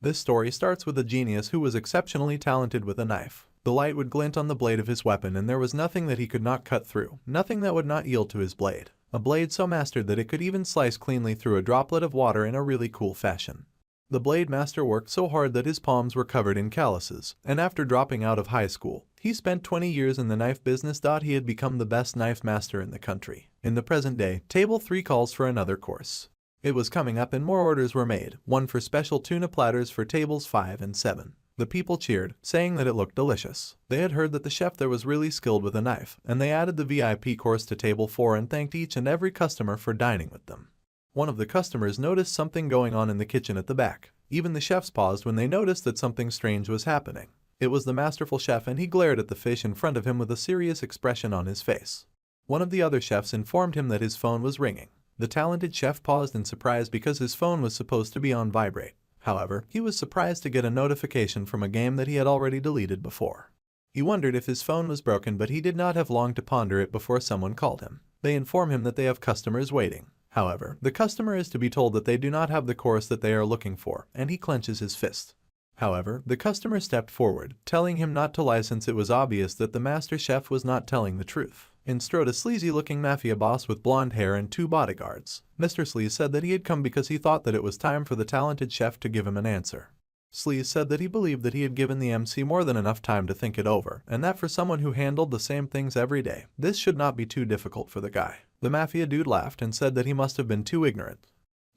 This story starts with a genius who was exceptionally talented with a knife. The light would glint on the blade of his weapon and there was nothing that he could not cut through, nothing that would not yield to his blade. A blade so mastered that it could even slice cleanly through a droplet of water in a really cool fashion. The blade master worked so hard that his palms were covered in calluses, and after dropping out of high school, he spent 20 years in the knife business. He had become the best knife master in the country. In the present day, Table 3 calls for another course. It was coming up and more orders were made, one for special tuna platters for tables 5 and 7. The people cheered, saying that it looked delicious. They had heard that the chef there was really skilled with a knife, and they added the VIP course to table 4 and thanked each and every customer for dining with them. One of the customers noticed something going on in the kitchen at the back. Even the chefs paused when they noticed that something strange was happening. It was the masterful chef and he glared at the fish in front of him with a serious expression on his face. One of the other chefs informed him that his phone was ringing. The talented chef paused in surprise because his phone was supposed to be on vibrate. However, he was surprised to get a notification from a game that he had already deleted before. He wondered if his phone was broken, but he did not have long to ponder it before someone called him. They inform him that they have customers waiting. However, the customer is to be told that they do not have the course that they are looking for, and he clenches his fist. However, the customer stepped forward, telling him not to lie since it was obvious that the master chef was not telling the truth. In strode a sleazy-looking mafia boss with blonde hair and 2 bodyguards. Mr. Sleaze said that he had come because he thought that it was time for the talented chef to give him an answer. Sleaze said that he believed that he had given the MC more than enough time to think it over, and that for someone who handled the same things every day, this should not be too difficult for the guy. The mafia dude laughed and said that he must have been too ignorant.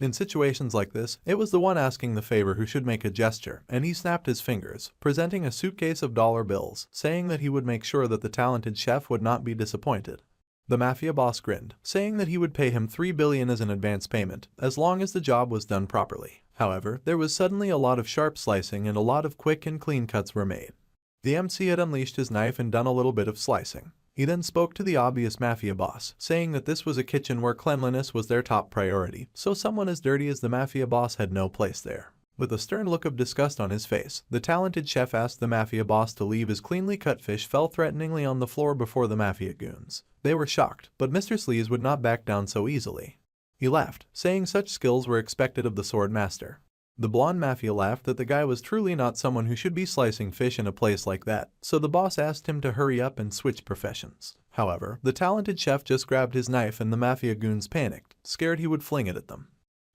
In situations like this, it was the one asking the favor who should make a gesture, and he snapped his fingers, presenting a suitcase of dollar bills, saying that he would make sure that the talented chef would not be disappointed. The mafia boss grinned, saying that he would pay him $3 billion as an advance payment, as long as the job was done properly. However, there was suddenly a lot of sharp slicing and a lot of quick and clean cuts were made. The MC had unleashed his knife and done a little bit of slicing. He then spoke to the obvious mafia boss, saying that this was a kitchen where cleanliness was their top priority, so someone as dirty as the mafia boss had no place there. With a stern look of disgust on his face, the talented chef asked the mafia boss to leave. His cleanly cut fish fell threateningly on the floor before the mafia goons. They were shocked, but Mr. Sleaze would not back down so easily. He laughed, saying such skills were expected of the sword master. The blonde mafia laughed that the guy was truly not someone who should be slicing fish in a place like that, so the boss asked him to hurry up and switch professions. However, the talented chef just grabbed his knife and the mafia goons panicked, scared he would fling it at them.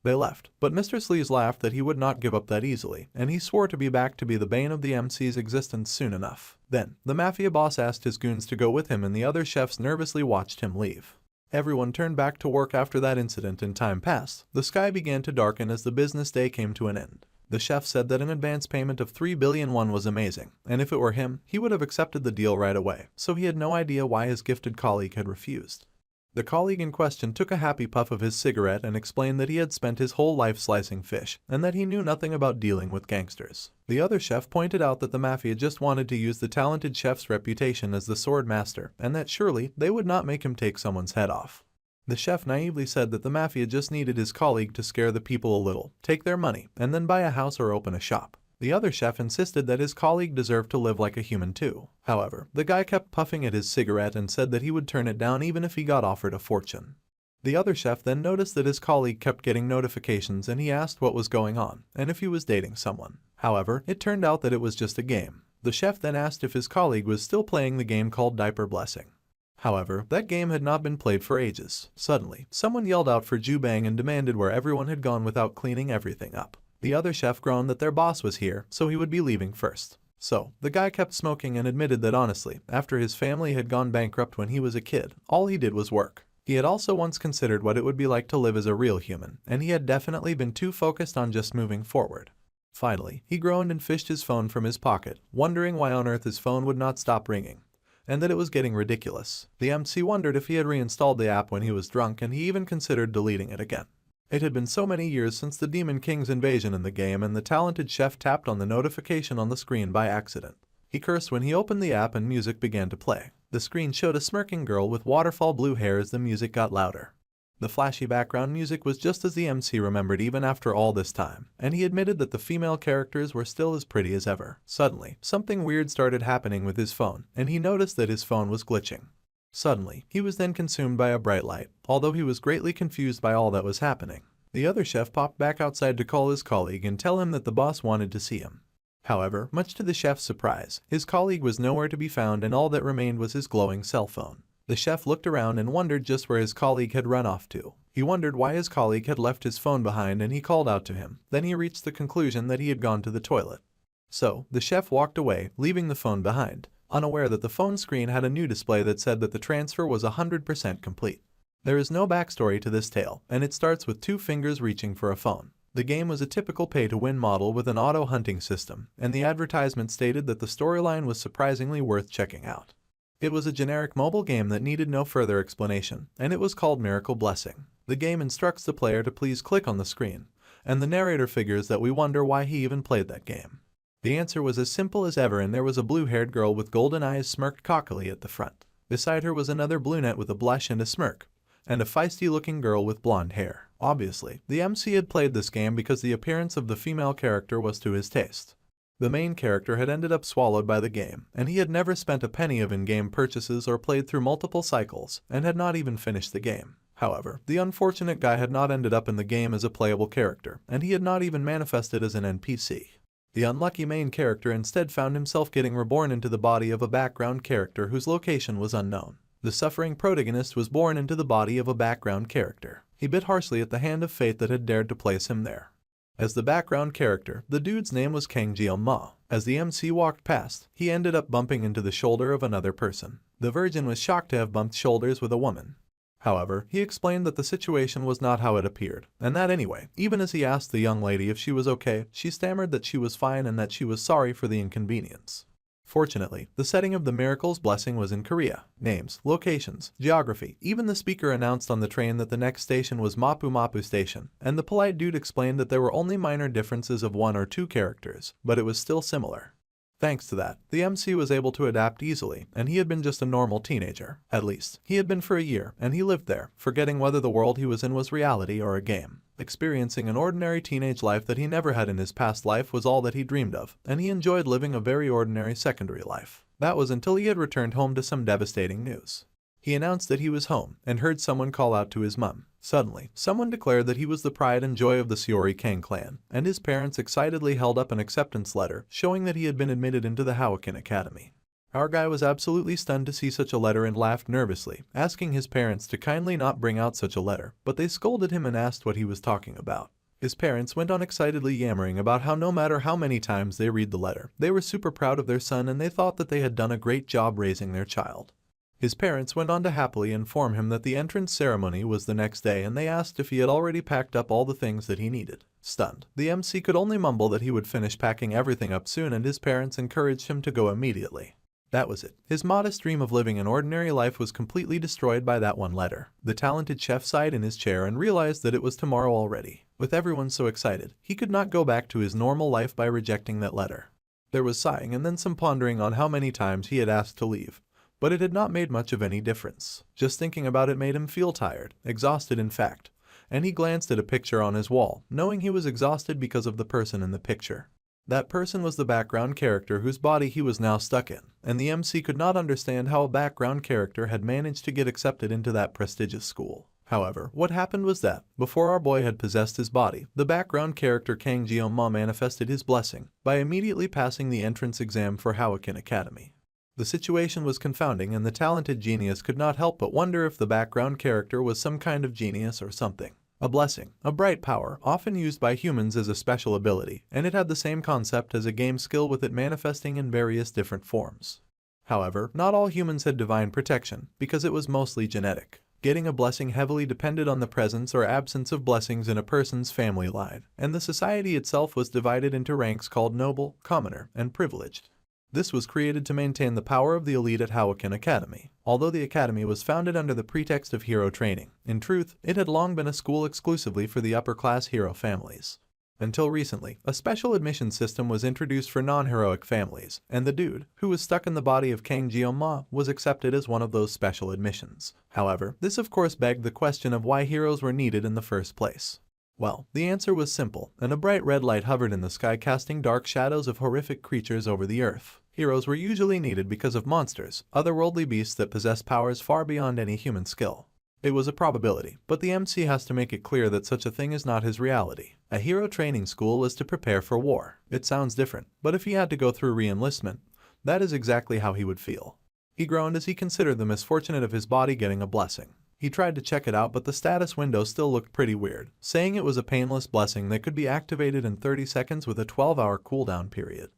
They left, but Mr. Sleaze laughed that he would not give up that easily, and he swore to be back to be the bane of the MC's existence soon enough. Then, the mafia boss asked his goons to go with him and the other chefs nervously watched him leave. Everyone turned back to work after that incident and time passed. The sky began to darken as the business day came to an end. The chef said that an advance payment of $3 billion was amazing, and if it were him, he would have accepted the deal right away, so he had no idea why his gifted colleague had refused. The colleague in question took a happy puff of his cigarette and explained that he had spent his whole life slicing fish, and that he knew nothing about dealing with gangsters. The other chef pointed out that the mafia just wanted to use the talented chef's reputation as the sword master, and that surely they would not make him take someone's head off. The chef naively said that the mafia just needed his colleague to scare the people a little, take their money, and then buy a house or open a shop. The other chef insisted that his colleague deserved to live like a human too. However, the guy kept puffing at his cigarette and said that he would turn it down even if he got offered a fortune. The other chef then noticed that his colleague kept getting notifications and he asked what was going on and if he was dating someone. However, it turned out that it was just a game. The chef then asked if his colleague was still playing the game called Diaper Blessing. However, that game had not been played for ages. Suddenly, someone yelled out for Jubang and demanded where everyone had gone without cleaning everything up. The other chef groaned that their boss was here, so he would be leaving first. So, the guy kept smoking and admitted that honestly, after his family had gone bankrupt when he was a kid, all he did was work. He had also once considered what it would be like to live as a real human, and he had definitely been too focused on just moving forward. Finally, he groaned and fished his phone from his pocket, wondering why on earth his phone would not stop ringing, and that it was getting ridiculous. The MC wondered if he had reinstalled the app when he was drunk, and he even considered deleting it again. It had been so many years since the Demon King's invasion in the game, and the talented chef tapped on the notification on the screen by accident. He cursed when he opened the app and music began to play. The screen showed a smirking girl with waterfall blue hair as the music got louder. The flashy background music was just as the MC remembered even after all this time, and he admitted that the female characters were still as pretty as ever. Suddenly, something weird started happening with his phone, and he noticed that his phone was glitching. Suddenly, he was then consumed by a bright light, although he was greatly confused by all that was happening. The other chef popped back outside to call his colleague and tell him that the boss wanted to see him. However, much to the chef's surprise, his colleague was nowhere to be found and all that remained was his glowing cell phone. The chef looked around and wondered just where his colleague had run off to. He wondered why his colleague had left his phone behind and he called out to him. Then he reached the conclusion that he had gone to the toilet. So, the chef walked away, leaving the phone behind, unaware that the phone screen had a new display that said that the transfer was 100% complete. There is no backstory to this tale, and it starts with 2 fingers reaching for a phone. The game was a typical pay-to-win model with an auto-hunting system, and the advertisement stated that the storyline was surprisingly worth checking out. It was a generic mobile game that needed no further explanation, and it was called Miracle Blessing. The game instructs the player to please click on the screen, and the narrator figures that we wonder why he even played that game. The answer was as simple as ever, and there was a blue-haired girl with golden eyes smirked cockily at the front. Beside her was another brunette with a blush and a smirk, and a feisty-looking girl with blonde hair. Obviously, the MC had played this game because the appearance of the female character was to his taste. The main character had ended up swallowed by the game, and he had never spent a penny of in-game purchases or played through multiple cycles, and had not even finished the game. However, the unfortunate guy had not ended up in the game as a playable character, and he had not even manifested as an NPC. The unlucky main character instead found himself getting reborn into the body of a background character whose location was unknown. The suffering protagonist was born into the body of a background character. He bit harshly at the hand of fate that had dared to place him there. As the background character, the dude's name was Kang Jeong-ma. As the MC walked past, he ended up bumping into the shoulder of another person. The virgin was shocked to have bumped shoulders with a woman. However, he explained that the situation was not how it appeared, and that anyway, even as he asked the young lady if she was okay, she stammered that she was fine and that she was sorry for the inconvenience. Fortunately, the setting of the Miracle's Blessing was in Korea. Names, locations, geography, even the speaker announced on the train that the next station was Mapu Mapu Station, and the polite dude explained that there were only minor differences of 1 or 2 characters, but it was still similar. Thanks to that, the MC was able to adapt easily, and he had been just a normal teenager. At least, he had been for a year, and he lived there, forgetting whether the world he was in was reality or a game. Experiencing an ordinary teenage life that he never had in his past life was all that he dreamed of, and he enjoyed living a very ordinary secondary life. That was until he had returned home to some devastating news. He announced that he was home, and heard someone call out to his mum. Suddenly, someone declared that he was the pride and joy of the Seori Kang clan, and his parents excitedly held up an acceptance letter, showing that he had been admitted into the Hawakin Academy. Our guy was absolutely stunned to see such a letter and laughed nervously, asking his parents to kindly not bring out such a letter, but they scolded him and asked what he was talking about. His parents went on excitedly yammering about how no matter how many times they read the letter, they were super proud of their son and they thought that they had done a great job raising their child. His parents went on to happily inform him that the entrance ceremony was the next day, and they asked if he had already packed up all the things that he needed. Stunned, the MC could only mumble that he would finish packing everything up soon, and his parents encouraged him to go immediately. That was it. His modest dream of living an ordinary life was completely destroyed by that one letter. The talented chef sighed in his chair and realized that it was tomorrow already. With everyone so excited, he could not go back to his normal life by rejecting that letter. There was sighing and then some pondering on how many times he had asked to leave. But it had not made much of any difference. Just thinking about it made him feel tired, exhausted in fact, and he glanced at a picture on his wall, knowing he was exhausted because of the person in the picture. That person was the background character whose body he was now stuck in, and the MC could not understand how a background character had managed to get accepted into that prestigious school. However, what happened was that, before our boy had possessed his body, the background character Kang Jeong-ma manifested his blessing by immediately passing the entrance exam for Hawakin Academy. The situation was confounding, and the talented genius could not help but wonder if the background character was some kind of genius or something. A blessing, a bright power, often used by humans as a special ability, and it had the same concept as a game skill with it manifesting in various different forms. However, not all humans had divine protection, because it was mostly genetic. Getting a blessing heavily depended on the presence or absence of blessings in a person's family line, and the society itself was divided into ranks called noble, commoner, and privileged. This was created to maintain the power of the elite at Hawakin Academy. Although the academy was founded under the pretext of hero training, in truth, it had long been a school exclusively for the upper-class hero families. Until recently, a special admission system was introduced for non-heroic families, and the dude, who was stuck in the body of Kang Jeong-ma, was accepted as one of those special admissions. However, this of course begged the question of why heroes were needed in the first place. Well, the answer was simple, and a bright red light hovered in the sky casting dark shadows of horrific creatures over the earth. Heroes were usually needed because of monsters, otherworldly beasts that possess powers far beyond any human skill. It was a probability, but the MC has to make it clear that such a thing is not his reality. A hero training school is to prepare for war. It sounds different, but if he had to go through re-enlistment, that is exactly how he would feel. He groaned as he considered the misfortune of his body getting a blessing. He tried to check it out, but the status window still looked pretty weird, saying it was a painless blessing that could be activated in 30 seconds with a 12-hour cooldown period.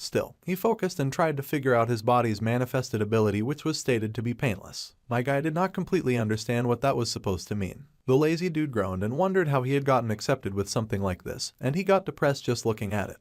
Still, he focused and tried to figure out his body's manifested ability, which was stated to be painless. My guy did not completely understand what that was supposed to mean. The lazy dude groaned and wondered how he had gotten accepted with something like this, and he got depressed just looking at it.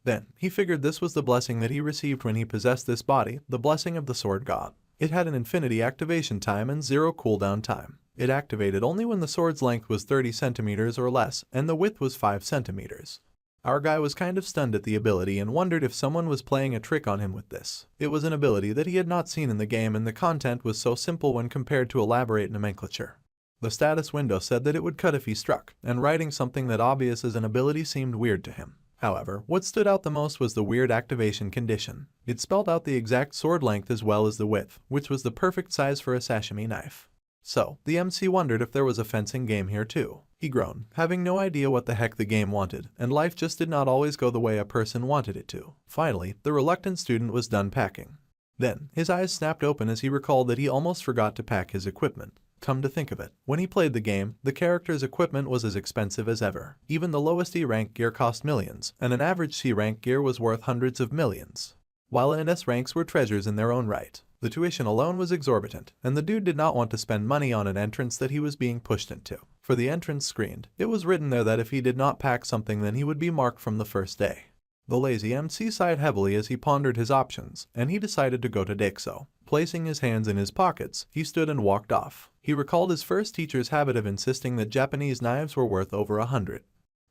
Then, he figured this was the blessing that he received when he possessed this body, the blessing of the sword god. It had an infinity activation time and 0 cooldown time. It activated only when the sword's length was 30 centimeters or less, and the width was 5 centimeters. Our guy was kind of stunned at the ability and wondered if someone was playing a trick on him with this. It was an ability that he had not seen in the game, and the content was so simple when compared to elaborate nomenclature. The status window said that it would cut if he struck, and writing something that obvious as an ability seemed weird to him. However, what stood out the most was the weird activation condition. It spelled out the exact sword length as well as the width, which was the perfect size for a sashimi knife. So, the MC wondered if there was a fencing game here too. He groaned, having no idea what the heck the game wanted, and life just did not always go the way a person wanted it to. Finally, the reluctant student was done packing. Then, his eyes snapped open as he recalled that he almost forgot to pack his equipment. Come to think of it, when he played the game, the character's equipment was as expensive as ever. Even the lowest E-rank gear cost millions, and an average C-rank gear was worth hundreds of millions. While S ranks were treasures in their own right, the tuition alone was exorbitant, and the dude did not want to spend money on an entrance that he was being pushed into. For the entrance screened, it was written there that if he did not pack something, then he would be marked from the first day. The lazy MC sighed heavily as he pondered his options, and he decided to go to Dexo. Placing his hands in his pockets, he stood and walked off. He recalled his first teacher's habit of insisting that Japanese knives were worth over 100.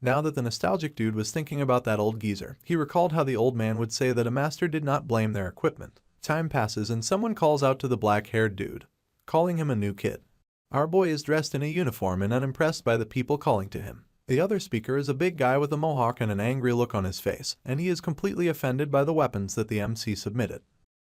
Now that the nostalgic dude was thinking about that old geezer, he recalled how the old man would say that a master did not blame their equipment. Time passes and someone calls out to the black-haired dude, calling him a new kid. Our boy is dressed in a uniform and unimpressed by the people calling to him. The other speaker is a big guy with a mohawk and an angry look on his face, and he is completely offended by the weapons that the MC submitted.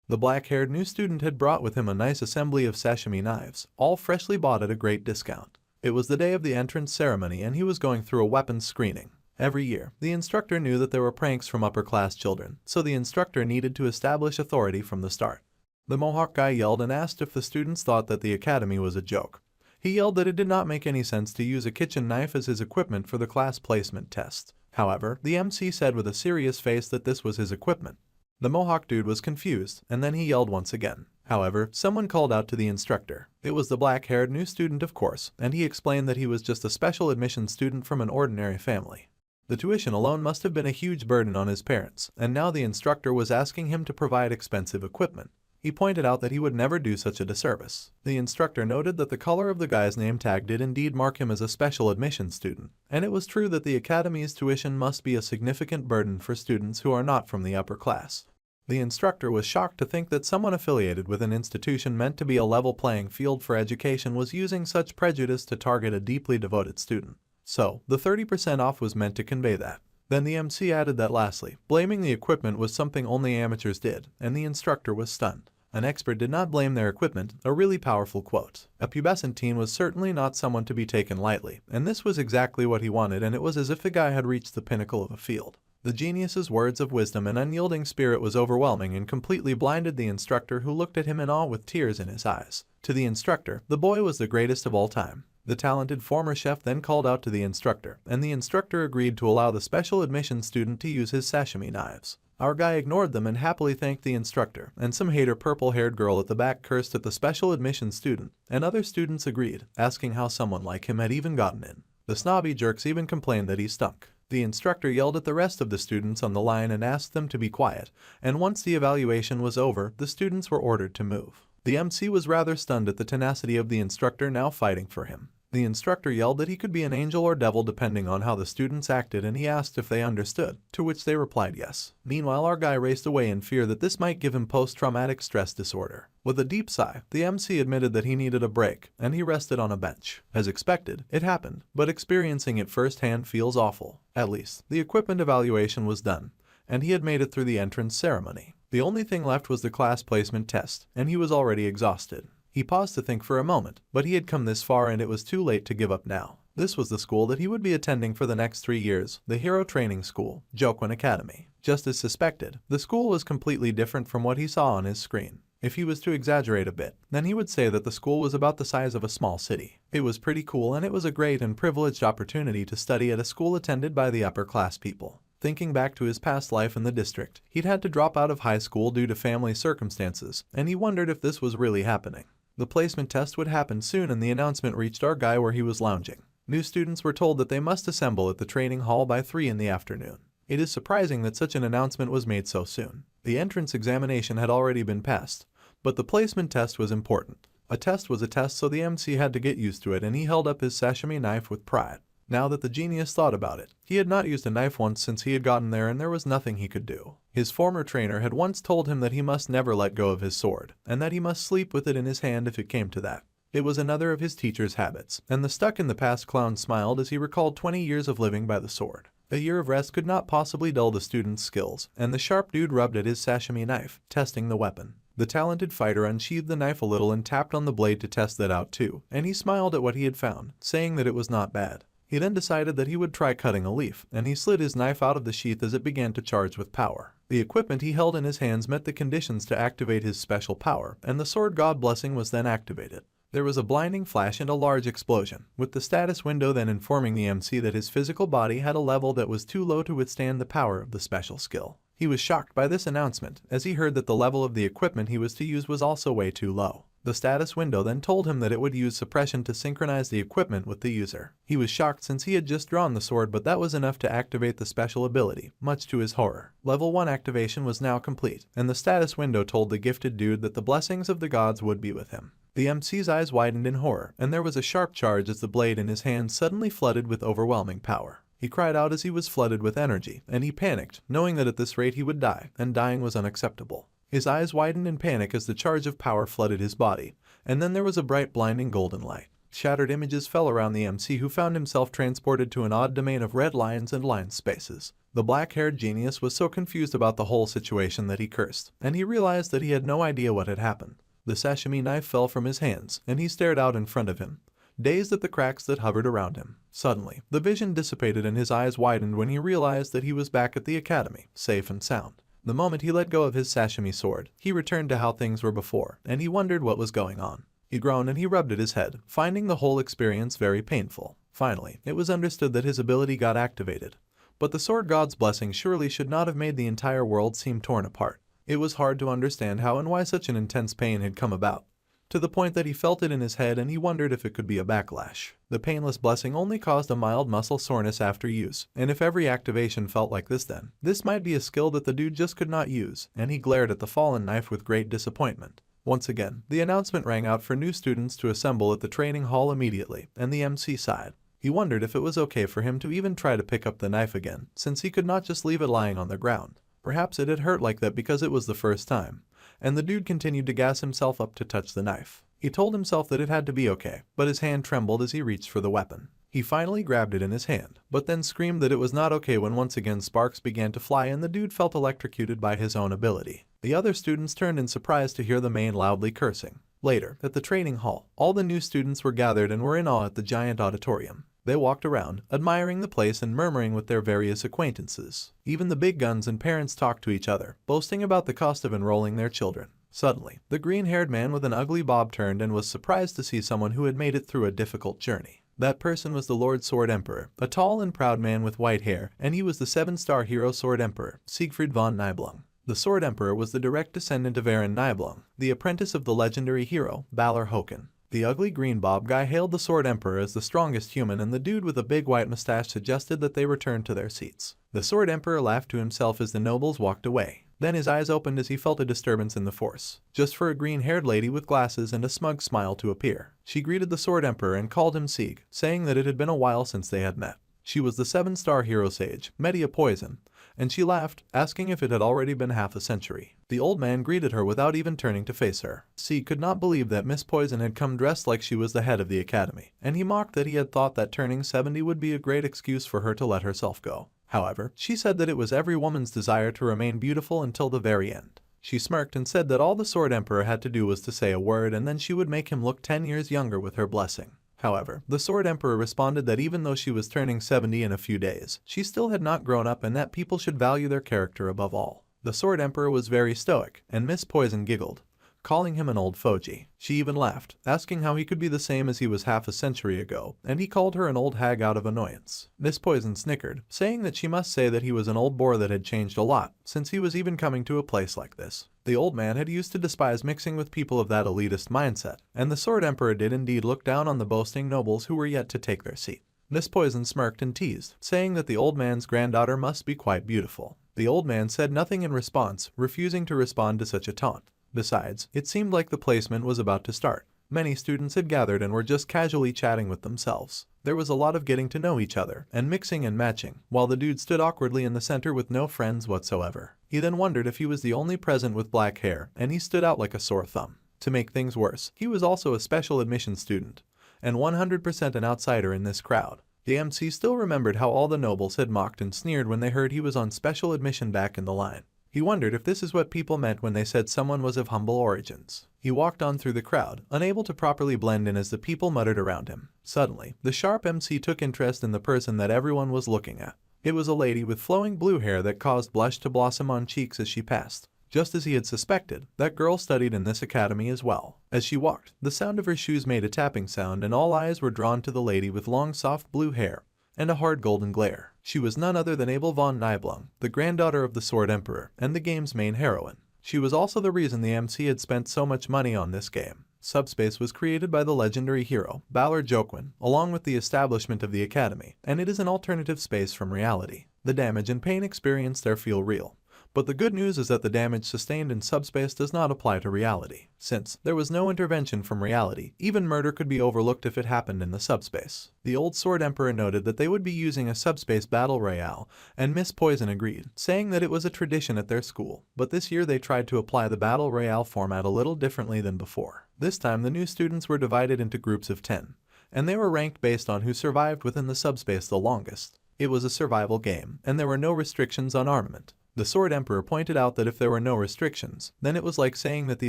The black-haired new student had brought with him a nice assembly of sashimi knives, all freshly bought at a great discount. It was the day of the entrance ceremony and he was going through a weapons screening. Every year, the instructor knew that there were pranks from upper-class children, so the instructor needed to establish authority from the start. The mohawk guy yelled and asked if the students thought that the academy was a joke. He yelled that it did not make any sense to use a kitchen knife as his equipment for the class placement test. However, the MC said with a serious face that this was his equipment. The mohawk dude was confused, and then he yelled once again. However, someone called out to the instructor. It was the black-haired new student, of course, and he explained that he was just a special admission student from an ordinary family. The tuition alone must have been a huge burden on his parents, and now the instructor was asking him to provide expensive equipment. He pointed out that he would never do such a disservice. The instructor noted that the color of the guy's name tag did indeed mark him as a special admission student, and it was true that the academy's tuition must be a significant burden for students who are not from the upper class. The instructor was shocked to think that someone affiliated with an institution meant to be a level playing field for education was using such prejudice to target a deeply devoted student. So, the 30% off was meant to convey that. Then the MC added that lastly, blaming the equipment was something only amateurs did, and the instructor was stunned. An expert did not blame their equipment, a really powerful quote. A pubescent teen was certainly not someone to be taken lightly, and this was exactly what he wanted, and it was as if the guy had reached the pinnacle of a field. The genius's words of wisdom and unyielding spirit was overwhelming and completely blinded the instructor, who looked at him in awe with tears in his eyes. To the instructor, the boy was the greatest of all time. The talented former chef then called out to the instructor, and the instructor agreed to allow the special admission student to use his sashimi knives. Our guy ignored them and happily thanked the instructor, and some hater purple-haired girl at the back cursed at the special admission student, and other students agreed, asking how someone like him had even gotten in. The snobby jerks even complained that he stunk. The instructor yelled at the rest of the students on the line and asked them to be quiet, and once the evaluation was over, the students were ordered to move. The MC was rather stunned at the tenacity of the instructor now fighting for him. The instructor yelled that he could be an angel or devil depending on how the students acted, and he asked if they understood, to which they replied yes. Meanwhile, our guy raced away in fear that this might give him post-traumatic stress disorder. With a deep sigh, the MC admitted that he needed a break, and he rested on a bench. As expected, it happened, but experiencing it firsthand feels awful. At least, the equipment evaluation was done, and he had made it through the entrance ceremony. The only thing left was the class placement test, and he was already exhausted. He paused to think for a moment, but he had come this far and it was too late to give up now. This was the school that he would be attending for the next 3 years, the Hero Training School, Jokwon Academy. Just as suspected, the school was completely different from what he saw on his screen. If he was to exaggerate a bit, then he would say that the school was about the size of a small city. It was pretty cool and it was a great and privileged opportunity to study at a school attended by the upper class people. Thinking back to his past life in the district, he'd had to drop out of high school due to family circumstances, and he wondered if this was really happening. The placement test would happen soon and the announcement reached our guy where he was lounging. New students were told that they must assemble at the training hall by 3 in the afternoon. It is surprising that such an announcement was made so soon. The entrance examination had already been passed, but the placement test was important. A test was a test, so the MC had to get used to it, and he held up his sashimi knife with pride. Now that the genius thought about it, he had not used a knife once since he had gotten there and there was nothing he could do. His former trainer had once told him that he must never let go of his sword, and that he must sleep with it in his hand if it came to that. It was another of his teacher's habits, and the stuck-in-the-past clown smiled as he recalled 20 years of living by the sword. A year of rest could not possibly dull the student's skills, and the sharp dude rubbed at his sashimi knife, testing the weapon. The talented fighter unsheathed the knife a little and tapped on the blade to test that out too, and he smiled at what he had found, saying that it was not bad. He then decided that he would try cutting a leaf, and he slid his knife out of the sheath as it began to charge with power. The equipment he held in his hands met the conditions to activate his special power, and the sword god blessing was then activated. There was a blinding flash and a large explosion, with the status window then informing the MC that his physical body had a level that was too low to withstand the power of the special skill. He was shocked by this announcement, as he heard that the level of the equipment he was to use was also way too low. The status window then told him that it would use suppression to synchronize the equipment with the user. He was shocked since he had just drawn the sword, but that was enough to activate the special ability, much to his horror. Level 1 activation was now complete, and the status window told the gifted dude that the blessings of the gods would be with him. The MC's eyes widened in horror, and there was a sharp charge as the blade in his hand suddenly flooded with overwhelming power. He cried out as he was flooded with energy, and he panicked, knowing that at this rate he would die, and dying was unacceptable. His eyes widened in panic as the charge of power flooded his body, and then there was a bright blinding golden light. Shattered images fell around the MC, who found himself transported to an odd domain of red lines and line spaces. The black-haired genius was so confused about the whole situation that he cursed, and he realized that he had no idea what had happened. The sashimi knife fell from his hands, and he stared out in front of him, dazed at the cracks that hovered around him. Suddenly, the vision dissipated and his eyes widened when he realized that he was back at the academy, safe and sound. The moment he let go of his sashimi sword, he returned to how things were before, and he wondered what was going on. He groaned and he rubbed at his head, finding the whole experience very painful. Finally, it was understood that his ability got activated. But the sword god's blessing surely should not have made the entire world seem torn apart. It was hard to understand how and why such an intense pain had come about, to the point that he felt it in his head and he wondered if it could be a backlash. The painless blessing only caused a mild muscle soreness after use, and if every activation felt like this, then this might be a skill that the dude just could not use, and he glared at the fallen knife with great disappointment. Once again, the announcement rang out for new students to assemble at the training hall immediately, and the MC sighed. He wondered if it was okay for him to even try to pick up the knife again, since he could not just leave it lying on the ground. Perhaps it had hurt like that because it was the first time, and the dude continued to gas himself up to touch the knife. He told himself that it had to be okay, but his hand trembled as he reached for the weapon. He finally grabbed it in his hand, but then screamed that it was not okay when once again sparks began to fly and the dude felt electrocuted by his own ability. The other students turned in surprise to hear the man loudly cursing. Later, at the training hall, all the new students were gathered and were in awe at the giant auditorium. They walked around, admiring the place and murmuring with their various acquaintances. Even the big guns and parents talked to each other, boasting about the cost of enrolling their children. Suddenly, the green-haired man with an ugly bob turned and was surprised to see someone who had made it through a difficult journey. That person was the Lord Sword Emperor, a tall and proud man with white hair, and he was the 7-star hero Sword Emperor, Siegfried von Nibelung. The Sword Emperor was the direct descendant of Aaron Nibelung, the apprentice of the legendary hero, Balor Håkon. The ugly green bob guy hailed the Sword Emperor as the strongest human, and the dude with a big white mustache suggested that they return to their seats. The Sword Emperor laughed to himself as the nobles walked away. Then his eyes opened as he felt a disturbance in the force, just for a green-haired lady with glasses and a smug smile to appear. She greeted the Sword Emperor and called him Sieg, saying that it had been a while since they had met. She was the 7-star hero sage, Media Poison, and she laughed, asking if it had already been half a century. The old man greeted her without even turning to face her. Sieg could not believe that Miss Poison had come dressed like she was the head of the academy, and he mocked that he had thought that turning 70 would be a great excuse for her to let herself go. However, she said that it was every woman's desire to remain beautiful until the very end. She smirked and said that all the Sword Emperor had to do was to say a word and then she would make him look 10 years younger with her blessing. However, the Sword Emperor responded that even though she was turning 70 in a few days, she still had not grown up and that people should value their character above all. The Sword Emperor was very stoic, and Miss Poison giggled, calling him an old fogy. She even laughed, asking how he could be the same as he was half a century ago, and he called her an old hag out of annoyance. Miss Poison snickered, saying that she must say that he was an old bore that had changed a lot, since he was even coming to a place like this. The old man had used to despise mixing with people of that elitist mindset, and the Sword Emperor did indeed look down on the boasting nobles who were yet to take their seat. Miss Poison smirked and teased, saying that the old man's granddaughter must be quite beautiful. The old man said nothing in response, refusing to respond to such a taunt. Besides, it seemed like the placement was about to start. Many students had gathered and were just casually chatting with themselves. There was a lot of getting to know each other, and mixing and matching, while the dude stood awkwardly in the center with no friends whatsoever. He then wondered if he was the only present with black hair, and he stood out like a sore thumb. To make things worse, he was also a special admission student, and 100% an outsider in this crowd. The MC still remembered how all the nobles had mocked and sneered when they heard he was on special admission back in the line. He wondered if this is what people meant when they said someone was of humble origins. He walked on through the crowd, unable to properly blend in as the people muttered around him. Suddenly, the sharp MC took interest in the person that everyone was looking at. It was a lady with flowing blue hair that caused blush to blossom on cheeks as she passed. Just as he had suspected, that girl studied in this academy as well. As she walked, the sound of her shoes made a tapping sound and all eyes were drawn to the lady with long soft blue hair and a hard golden glare. She was none other than Abel von Nibelung, the granddaughter of the Sword Emperor and the game's main heroine. She was also the reason the MC had spent so much money on this game. Subspace was created by the legendary hero, Balor Joquin, along with the establishment of the academy, and it is an alternative space from reality. The damage and pain experienced there feel real. But the good news is that the damage sustained in subspace does not apply to reality. Since there was no intervention from reality, even murder could be overlooked if it happened in the subspace. The old Sword Emperor noted that they would be using a subspace battle royale, and Miss Poison agreed, saying that it was a tradition at their school. But this year they tried to apply the battle royale format a little differently than before. This time the new students were divided into groups of 10, and they were ranked based on who survived within the subspace the longest. It was a survival game, and there were no restrictions on armament. The Sword Emperor pointed out that if there were no restrictions, then it was like saying that the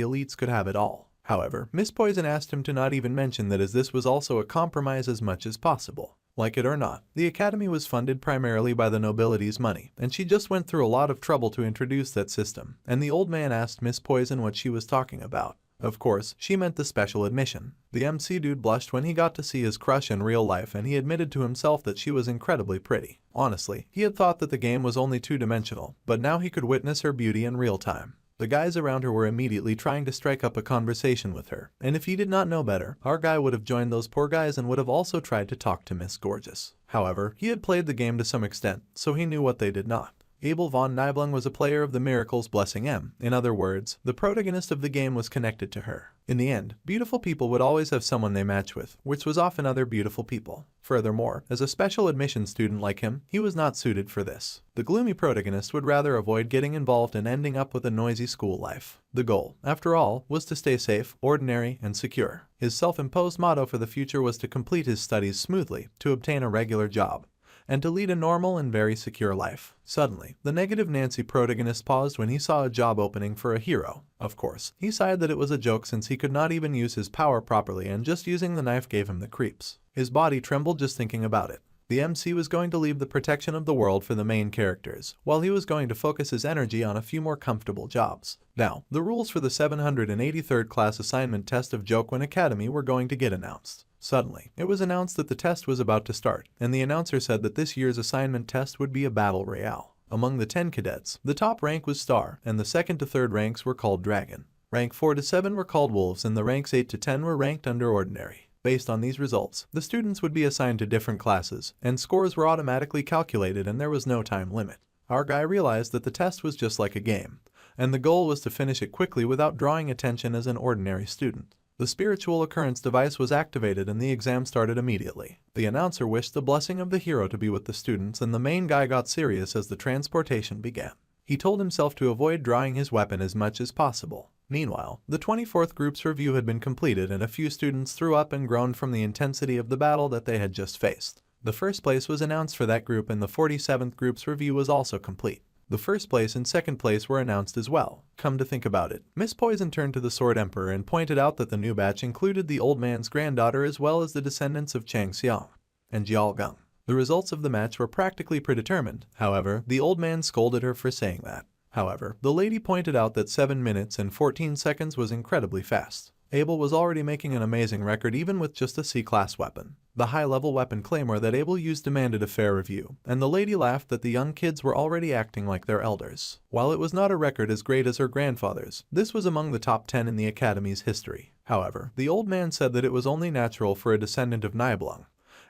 elites could have it all. However, Miss Poison asked him to not even mention that, as this was also a compromise as much as possible. Like it or not, the academy was funded primarily by the nobility's money, and she just went through a lot of trouble to introduce that system, and the old man asked Miss Poison what she was talking about. Of course, she meant the special admission. The MC dude blushed when he got to see his crush in real life, and he admitted to himself that she was incredibly pretty. Honestly, he had thought that the game was only two-dimensional, but now he could witness her beauty in real time. The guys around her were immediately trying to strike up a conversation with her, and if he did not know better, our guy would have joined those poor guys and would have also tried to talk to Miss Gorgeous. However, he had played the game to some extent, so he knew what they did not. Abel von Nibelung was a player of the Miracle's Blessing M. In other words, the protagonist of the game was connected to her. In the end, beautiful people would always have someone they match with, which was often other beautiful people. Furthermore, as a special admission student like him, he was not suited for this. The gloomy protagonist would rather avoid getting involved and ending up with a noisy school life. The goal, after all, was to stay safe, ordinary, and secure. His self-imposed motto for the future was to complete his studies smoothly, to obtain a regular job, and to lead a normal and very secure life. Suddenly, the negative Nancy protagonist paused when he saw a job opening for a hero. Of course, he sighed that it was a joke since he could not even use his power properly, and just using the knife gave him the creeps. His body trembled just thinking about it. The MC was going to leave the protection of the world for the main characters, while he was going to focus his energy on a few more comfortable jobs. Now, the rules for the 783rd class assignment test of Joquin Academy were going to get announced. Suddenly, it was announced that the test was about to start, and the announcer said that this year's assignment test would be a battle royale. Among the 10 cadets, the top rank was Star, and the second to third ranks were called Dragon. Rank 4 to 7 were called Wolves, and the ranks 8 to 10 were ranked under Ordinary. Based on these results, the students would be assigned to different classes, and scores were automatically calculated and there was no time limit. Our guy realized that the test was just like a game, and the goal was to finish it quickly without drawing attention as an ordinary student. The spiritual occurrence device was activated and the exam started immediately. The announcer wished the blessing of the hero to be with the students, and the main guy got serious as the transportation began. He told himself to avoid drawing his weapon as much as possible. Meanwhile, the 24th group's review had been completed and a few students threw up and groaned from the intensity of the battle that they had just faced. The first place was announced for that group and the 47th group's review was also complete. The first place and second place were announced as well. Come to think about it, Miss Poison turned to the Sword Emperor and pointed out that the new batch included the old man's granddaughter as well as the descendants of Chang Xiang and Jiao Gang. The results of the match were practically predetermined. However, the old man scolded her for saying that. However, the lady pointed out that 7 minutes and 14 seconds was incredibly fast. Abel was already making an amazing record even with just a C-class weapon. The high-level weapon claymore that Abel used demanded a fair review, and the lady laughed that the young kids were already acting like their elders. While it was not a record as great as her grandfather's, this was among the top 10 in the Academy's history. However, the old man said that it was only natural for a descendant of Nibelung,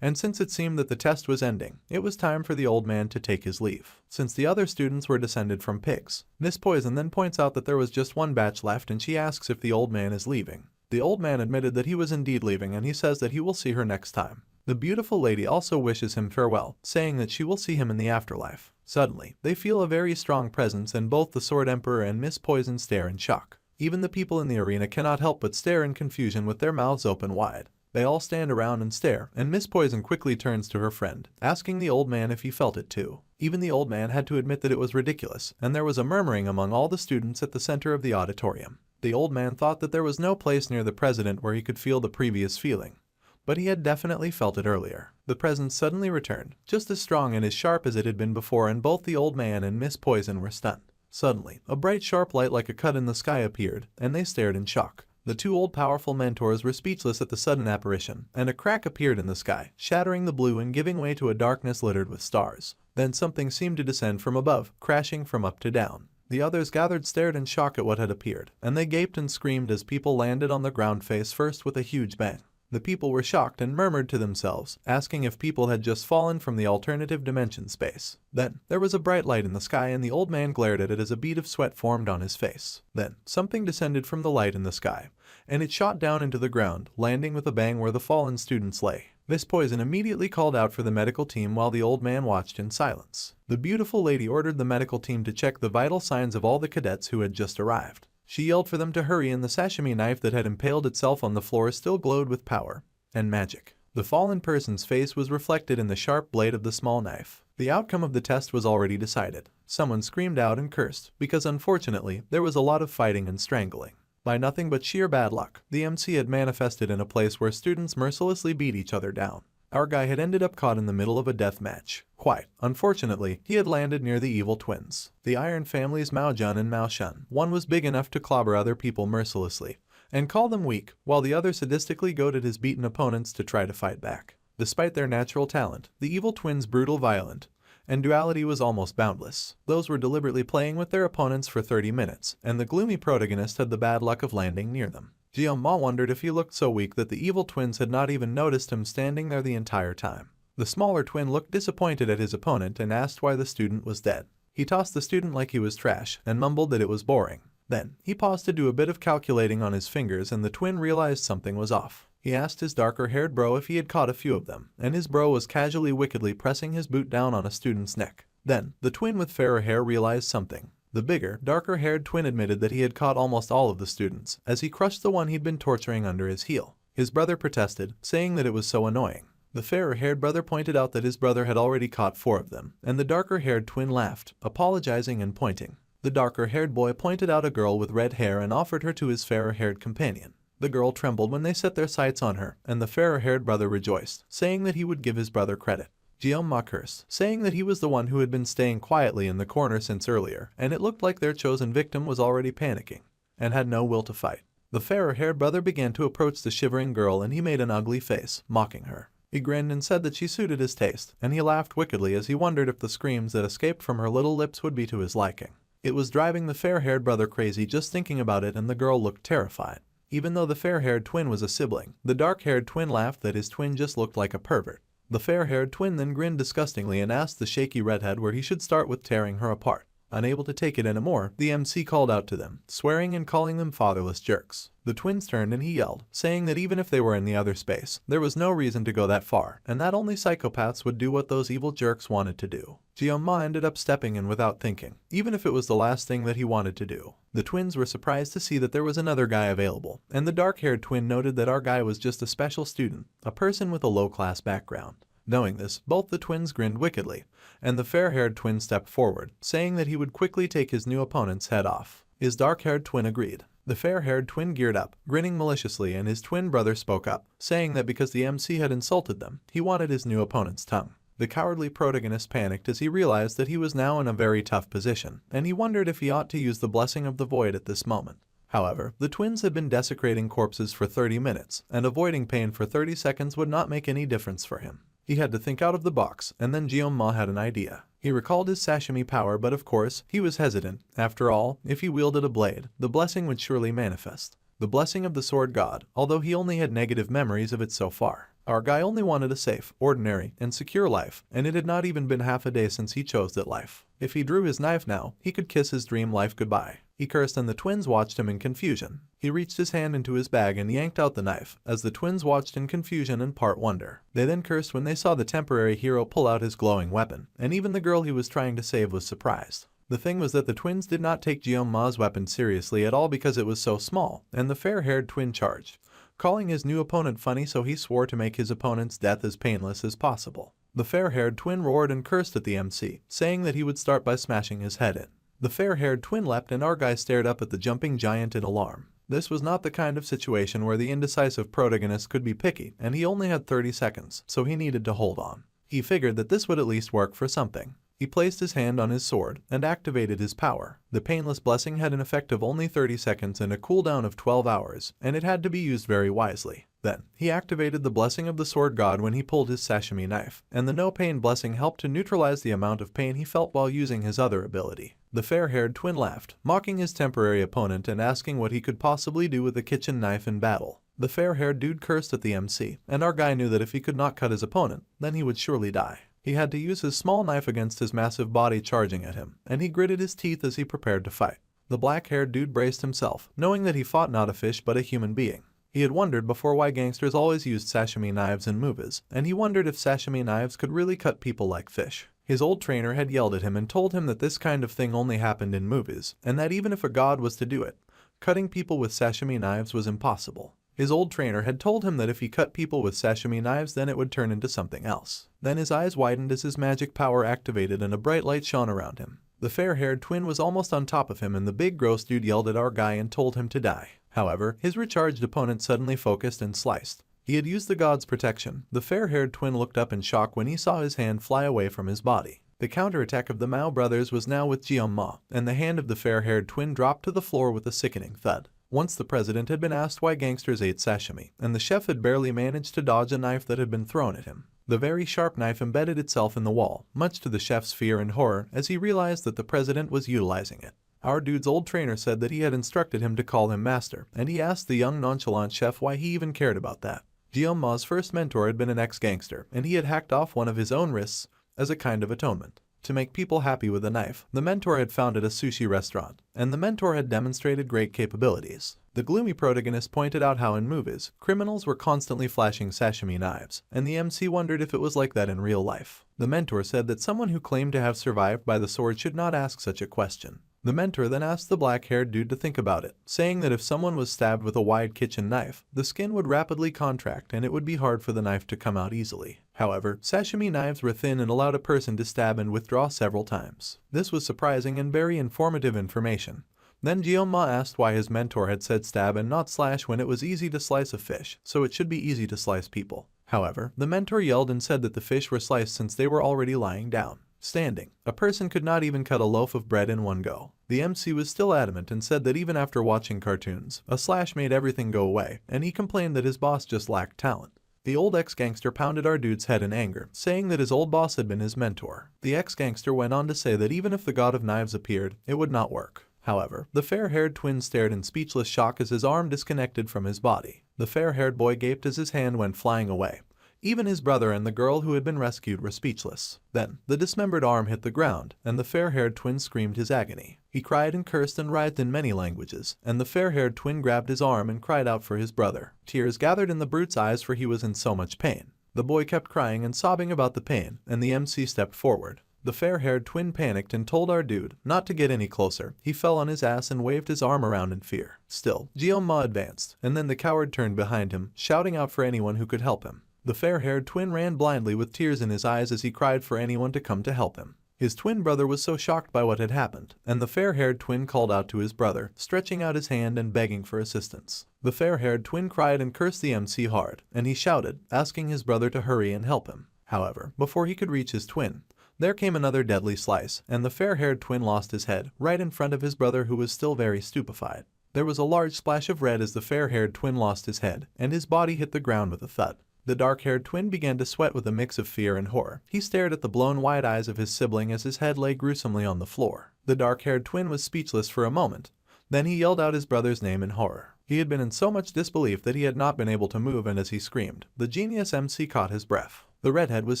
and since it seemed that the test was ending, it was time for the old man to take his leave. Since the other students were descended from pigs, Miss Poison then points out that there was just one batch left and she asks if the old man is leaving. The old man admitted that he was indeed leaving and he says that he will see her next time. The beautiful lady also wishes him farewell, saying that she will see him in the afterlife. Suddenly, they feel a very strong presence and both the Sword Emperor and Miss Poison stare in shock. Even the people in the arena cannot help but stare in confusion with their mouths open wide. They all stand around and stare, and Miss Poison quickly turns to her friend, asking the old man if he felt it too. Even the old man had to admit that it was ridiculous, and there was a murmuring among all the students at the center of the auditorium. The old man thought that there was no place near the president where he could feel the previous feeling, but he had definitely felt it earlier. The presence suddenly returned, just as strong and as sharp as it had been before, and both the old man and Miss Poison were stunned. Suddenly, a bright sharp light like a cut in the sky appeared, and they stared in shock. The two old powerful mentors were speechless at the sudden apparition, and a crack appeared in the sky, shattering the blue and giving way to a darkness littered with stars. Then something seemed to descend from above, crashing from up to down. The others gathered stared in shock at what had appeared, and they gaped and screamed as people landed on the ground face first with a huge bang. The people were shocked and murmured to themselves, asking if people had just fallen from the alternative dimension space. Then, there was a bright light in the sky and the old man glared at it as a bead of sweat formed on his face. Then, something descended from the light in the sky, and it shot down into the ground, landing with a bang where the fallen students lay. Miss Poison immediately called out for the medical team while the old man watched in silence. The beautiful lady ordered the medical team to check the vital signs of all the cadets who had just arrived. She yelled for them to hurry, and the sashimi knife that had impaled itself on the floor still glowed with power and magic. The fallen person's face was reflected in the sharp blade of the small knife. The outcome of the test was already decided. Someone screamed out and cursed, because unfortunately, there was a lot of fighting and strangling. By nothing but sheer bad luck, the MC had manifested in a place where students mercilessly beat each other down. Our guy had ended up caught in the middle of a death match. Quite unfortunately, he had landed near the evil twins, the Iron Family's Mao Jun and Mao Shun. One was big enough to clobber other people mercilessly and call them weak, while the other sadistically goaded his beaten opponents to try to fight back. Despite their natural talent, the evil twins' brutal, violent, and duality was almost boundless. Those were deliberately playing with their opponents for 30 minutes, and the gloomy protagonist had the bad luck of landing near them. Jiao wondered if he looked so weak that the evil twins had not even noticed him standing there the entire time. The smaller twin looked disappointed at his opponent and asked why the student was dead. He tossed the student like he was trash and mumbled that it was boring. Then, he paused to do a bit of calculating on his fingers, and the twin realized something was off. He asked his darker-haired bro if he had caught a few of them, and his bro was casually wickedly pressing his boot down on a student's neck. Then, the twin with fairer hair realized something. The bigger, darker-haired twin admitted that he had caught almost all of the students, as he crushed the one he'd been torturing under his heel. His brother protested, saying that it was so annoying. The fairer-haired brother pointed out that his brother had already caught 4 of them, and the darker-haired twin laughed, apologizing and pointing. The darker-haired boy pointed out a girl with red hair and offered her to his fairer-haired companion. The girl trembled when they set their sights on her, and the fairer-haired brother rejoiced, saying that he would give his brother credit. Jiao cursed, saying that he was the one who had been staying quietly in the corner since earlier, and it looked like their chosen victim was already panicking and had no will to fight. The fairer-haired brother began to approach the shivering girl, and he made an ugly face, mocking her. He grinned and said that she suited his taste, and he laughed wickedly as he wondered if the screams that escaped from her little lips would be to his liking. It was driving the fair-haired brother crazy just thinking about it, and the girl looked terrified. Even though the fair-haired twin was a sibling, the dark-haired twin laughed that his twin just looked like a pervert. The fair-haired twin then grinned disgustingly and asked the shaky redhead where he should start with tearing her apart. Unable to take it anymore, the MC called out to them, swearing and calling them fatherless jerks. The twins turned and he yelled, saying that even if they were in the other space, there was no reason to go that far, and that only psychopaths would do what those evil jerks wanted to do. Jiao ended up stepping in without thinking, even if it was the last thing that he wanted to do. The twins were surprised to see that there was another guy available, and the dark-haired twin noted that our guy was just a special student, a person with a low-class background. Knowing this, both the twins grinned wickedly, and the fair-haired twin stepped forward, saying that he would quickly take his new opponent's head off. His dark-haired twin agreed. The fair-haired twin geared up, grinning maliciously, and his twin brother spoke up, saying that because the MC had insulted them, he wanted his new opponent's tongue. The cowardly protagonist panicked as he realized that he was now in a very tough position, and he wondered if he ought to use the blessing of the void at this moment. However, the twins had been desecrating corpses for 30 minutes, and avoiding pain for 30 seconds would not make any difference for him. He had to think out of the box, and then Jeonma had an idea. He recalled his Sashimi power, but of course, he was hesitant. After all, if he wielded a blade, the blessing would surely manifest. The blessing of the sword god, although he only had negative memories of it so far. Our guy only wanted a safe, ordinary, and secure life, and it had not even been half a day since he chose that life. If he drew his knife now, he could kiss his dream life goodbye. He cursed, and the twins watched him in confusion. He reached his hand into his bag and yanked out the knife, as the twins watched in confusion and part wonder. They then cursed when they saw the temporary hero pull out his glowing weapon, and even the girl he was trying to save was surprised. The thing was that the twins did not take Jeonma's weapon seriously at all because it was so small, and the fair-haired twin charged, calling his new opponent funny, so he swore to make his opponent's death as painless as possible. The fair-haired twin roared and cursed at the MC, saying that he would start by smashing his head in. The fair-haired twin leapt, and our guy stared up at the jumping giant in alarm. This was not the kind of situation where the indecisive protagonist could be picky, and he only had 30 seconds, so he needed to hold on. He figured that this would at least work for something. He placed his hand on his sword and activated his power. The painless blessing had an effect of only 30 seconds and a cooldown of 12 hours, and it had to be used very wisely. Then, he activated the blessing of the sword god when he pulled his Sashimi knife, and the no-pain blessing helped to neutralize the amount of pain he felt while using his other ability. The fair-haired twin laughed, mocking his temporary opponent and asking what he could possibly do with a kitchen knife in battle. The fair-haired dude cursed at the MC, and our guy knew that if he could not cut his opponent, then he would surely die. He had to use his small knife against his massive body charging at him, and he gritted his teeth as he prepared to fight. The black-haired dude braced himself, knowing that he fought not a fish but a human being. He had wondered before why gangsters always used sashimi knives in movies, and he wondered if sashimi knives could really cut people like fish. His old trainer had yelled at him and told him that this kind of thing only happened in movies, and that even if a god was to do it, cutting people with sashimi knives was impossible. His old trainer had told him that if he cut people with sashimi knives, then it would turn into something else. Then his eyes widened as his magic power activated and a bright light shone around him. The fair-haired twin was almost on top of him, and the big gross dude yelled at our guy and told him to die. However, his recharged opponent suddenly focused and sliced. He had used the god's protection. The fair-haired twin looked up in shock when he saw his hand fly away from his body. The counterattack of the Mao brothers was now with Jeonma, and the hand of the fair-haired twin dropped to the floor with a sickening thud. Once the president had been asked why gangsters ate sashimi, and the chef had barely managed to dodge a knife that had been thrown at him. The very sharp knife embedded itself in the wall, much to the chef's fear and horror as he realized that the president was utilizing it. Our dude's old trainer said that he had instructed him to call him master, and he asked the young nonchalant chef why he even cared about that. Jeonma's first mentor had been an ex-gangster, and he had hacked off one of his own wrists as a kind of atonement. To make people happy with a knife, the mentor had founded a sushi restaurant, and the mentor had demonstrated great capabilities. The gloomy protagonist pointed out how in movies, criminals were constantly flashing sashimi knives, and the MC wondered if it was like that in real life. The mentor said that someone who claimed to have survived by the sword should not ask such a question. The mentor then asked the black-haired dude to think about it, saying that if someone was stabbed with a wide kitchen knife, the skin would rapidly contract and it would be hard for the knife to come out easily. However, sashimi knives were thin and allowed a person to stab and withdraw several times. This was surprising and very informative information. Then Jeonma asked why his mentor had said stab and not slash when it was easy to slice a fish, so it should be easy to slice people. However, the mentor yelled and said that the fish were sliced since they were already lying down. Standing, a person could not even cut a loaf of bread in one go. The MC was still adamant and said that even after watching cartoons, a slash made everything go away, and he complained that his boss just lacked talent. The old ex-gangster pounded our dude's head in anger, saying that his old boss had been his mentor. The ex-gangster went on to say that even if the god of knives appeared, it would not work. However, the fair-haired twin stared in speechless shock as his arm disconnected from his body. The fair-haired boy gaped as his hand went flying away. Even his brother and the girl who had been rescued were speechless. Then, the dismembered arm hit the ground, and the fair-haired twin screamed his agony. He cried and cursed and writhed in many languages, and the fair-haired twin grabbed his arm and cried out for his brother. Tears gathered in the brute's eyes, for he was in so much pain. The boy kept crying and sobbing about the pain, and the MC stepped forward. The fair-haired twin panicked and told our dude not to get any closer. He fell on his ass and waved his arm around in fear. Still, Jeonma advanced, and then the coward turned behind him, shouting out for anyone who could help him. The fair-haired twin ran blindly with tears in his eyes as he cried for anyone to come to help him. His twin brother was so shocked by what had happened, and the fair-haired twin called out to his brother, stretching out his hand and begging for assistance. The fair-haired twin cried and cursed the MC hard, and he shouted, asking his brother to hurry and help him. However, before he could reach his twin, there came another deadly slice, and the fair-haired twin lost his head, right in front of his brother who was still very stupefied. There was a large splash of red as the fair-haired twin lost his head, and his body hit the ground with a thud. The dark-haired twin began to sweat with a mix of fear and horror. He stared at the blown wide eyes of his sibling as his head lay gruesomely on the floor. The dark-haired twin was speechless for a moment. Then he yelled out his brother's name in horror. He had been in so much disbelief that he had not been able to move, and as he screamed, the genius MC caught his breath. The redhead was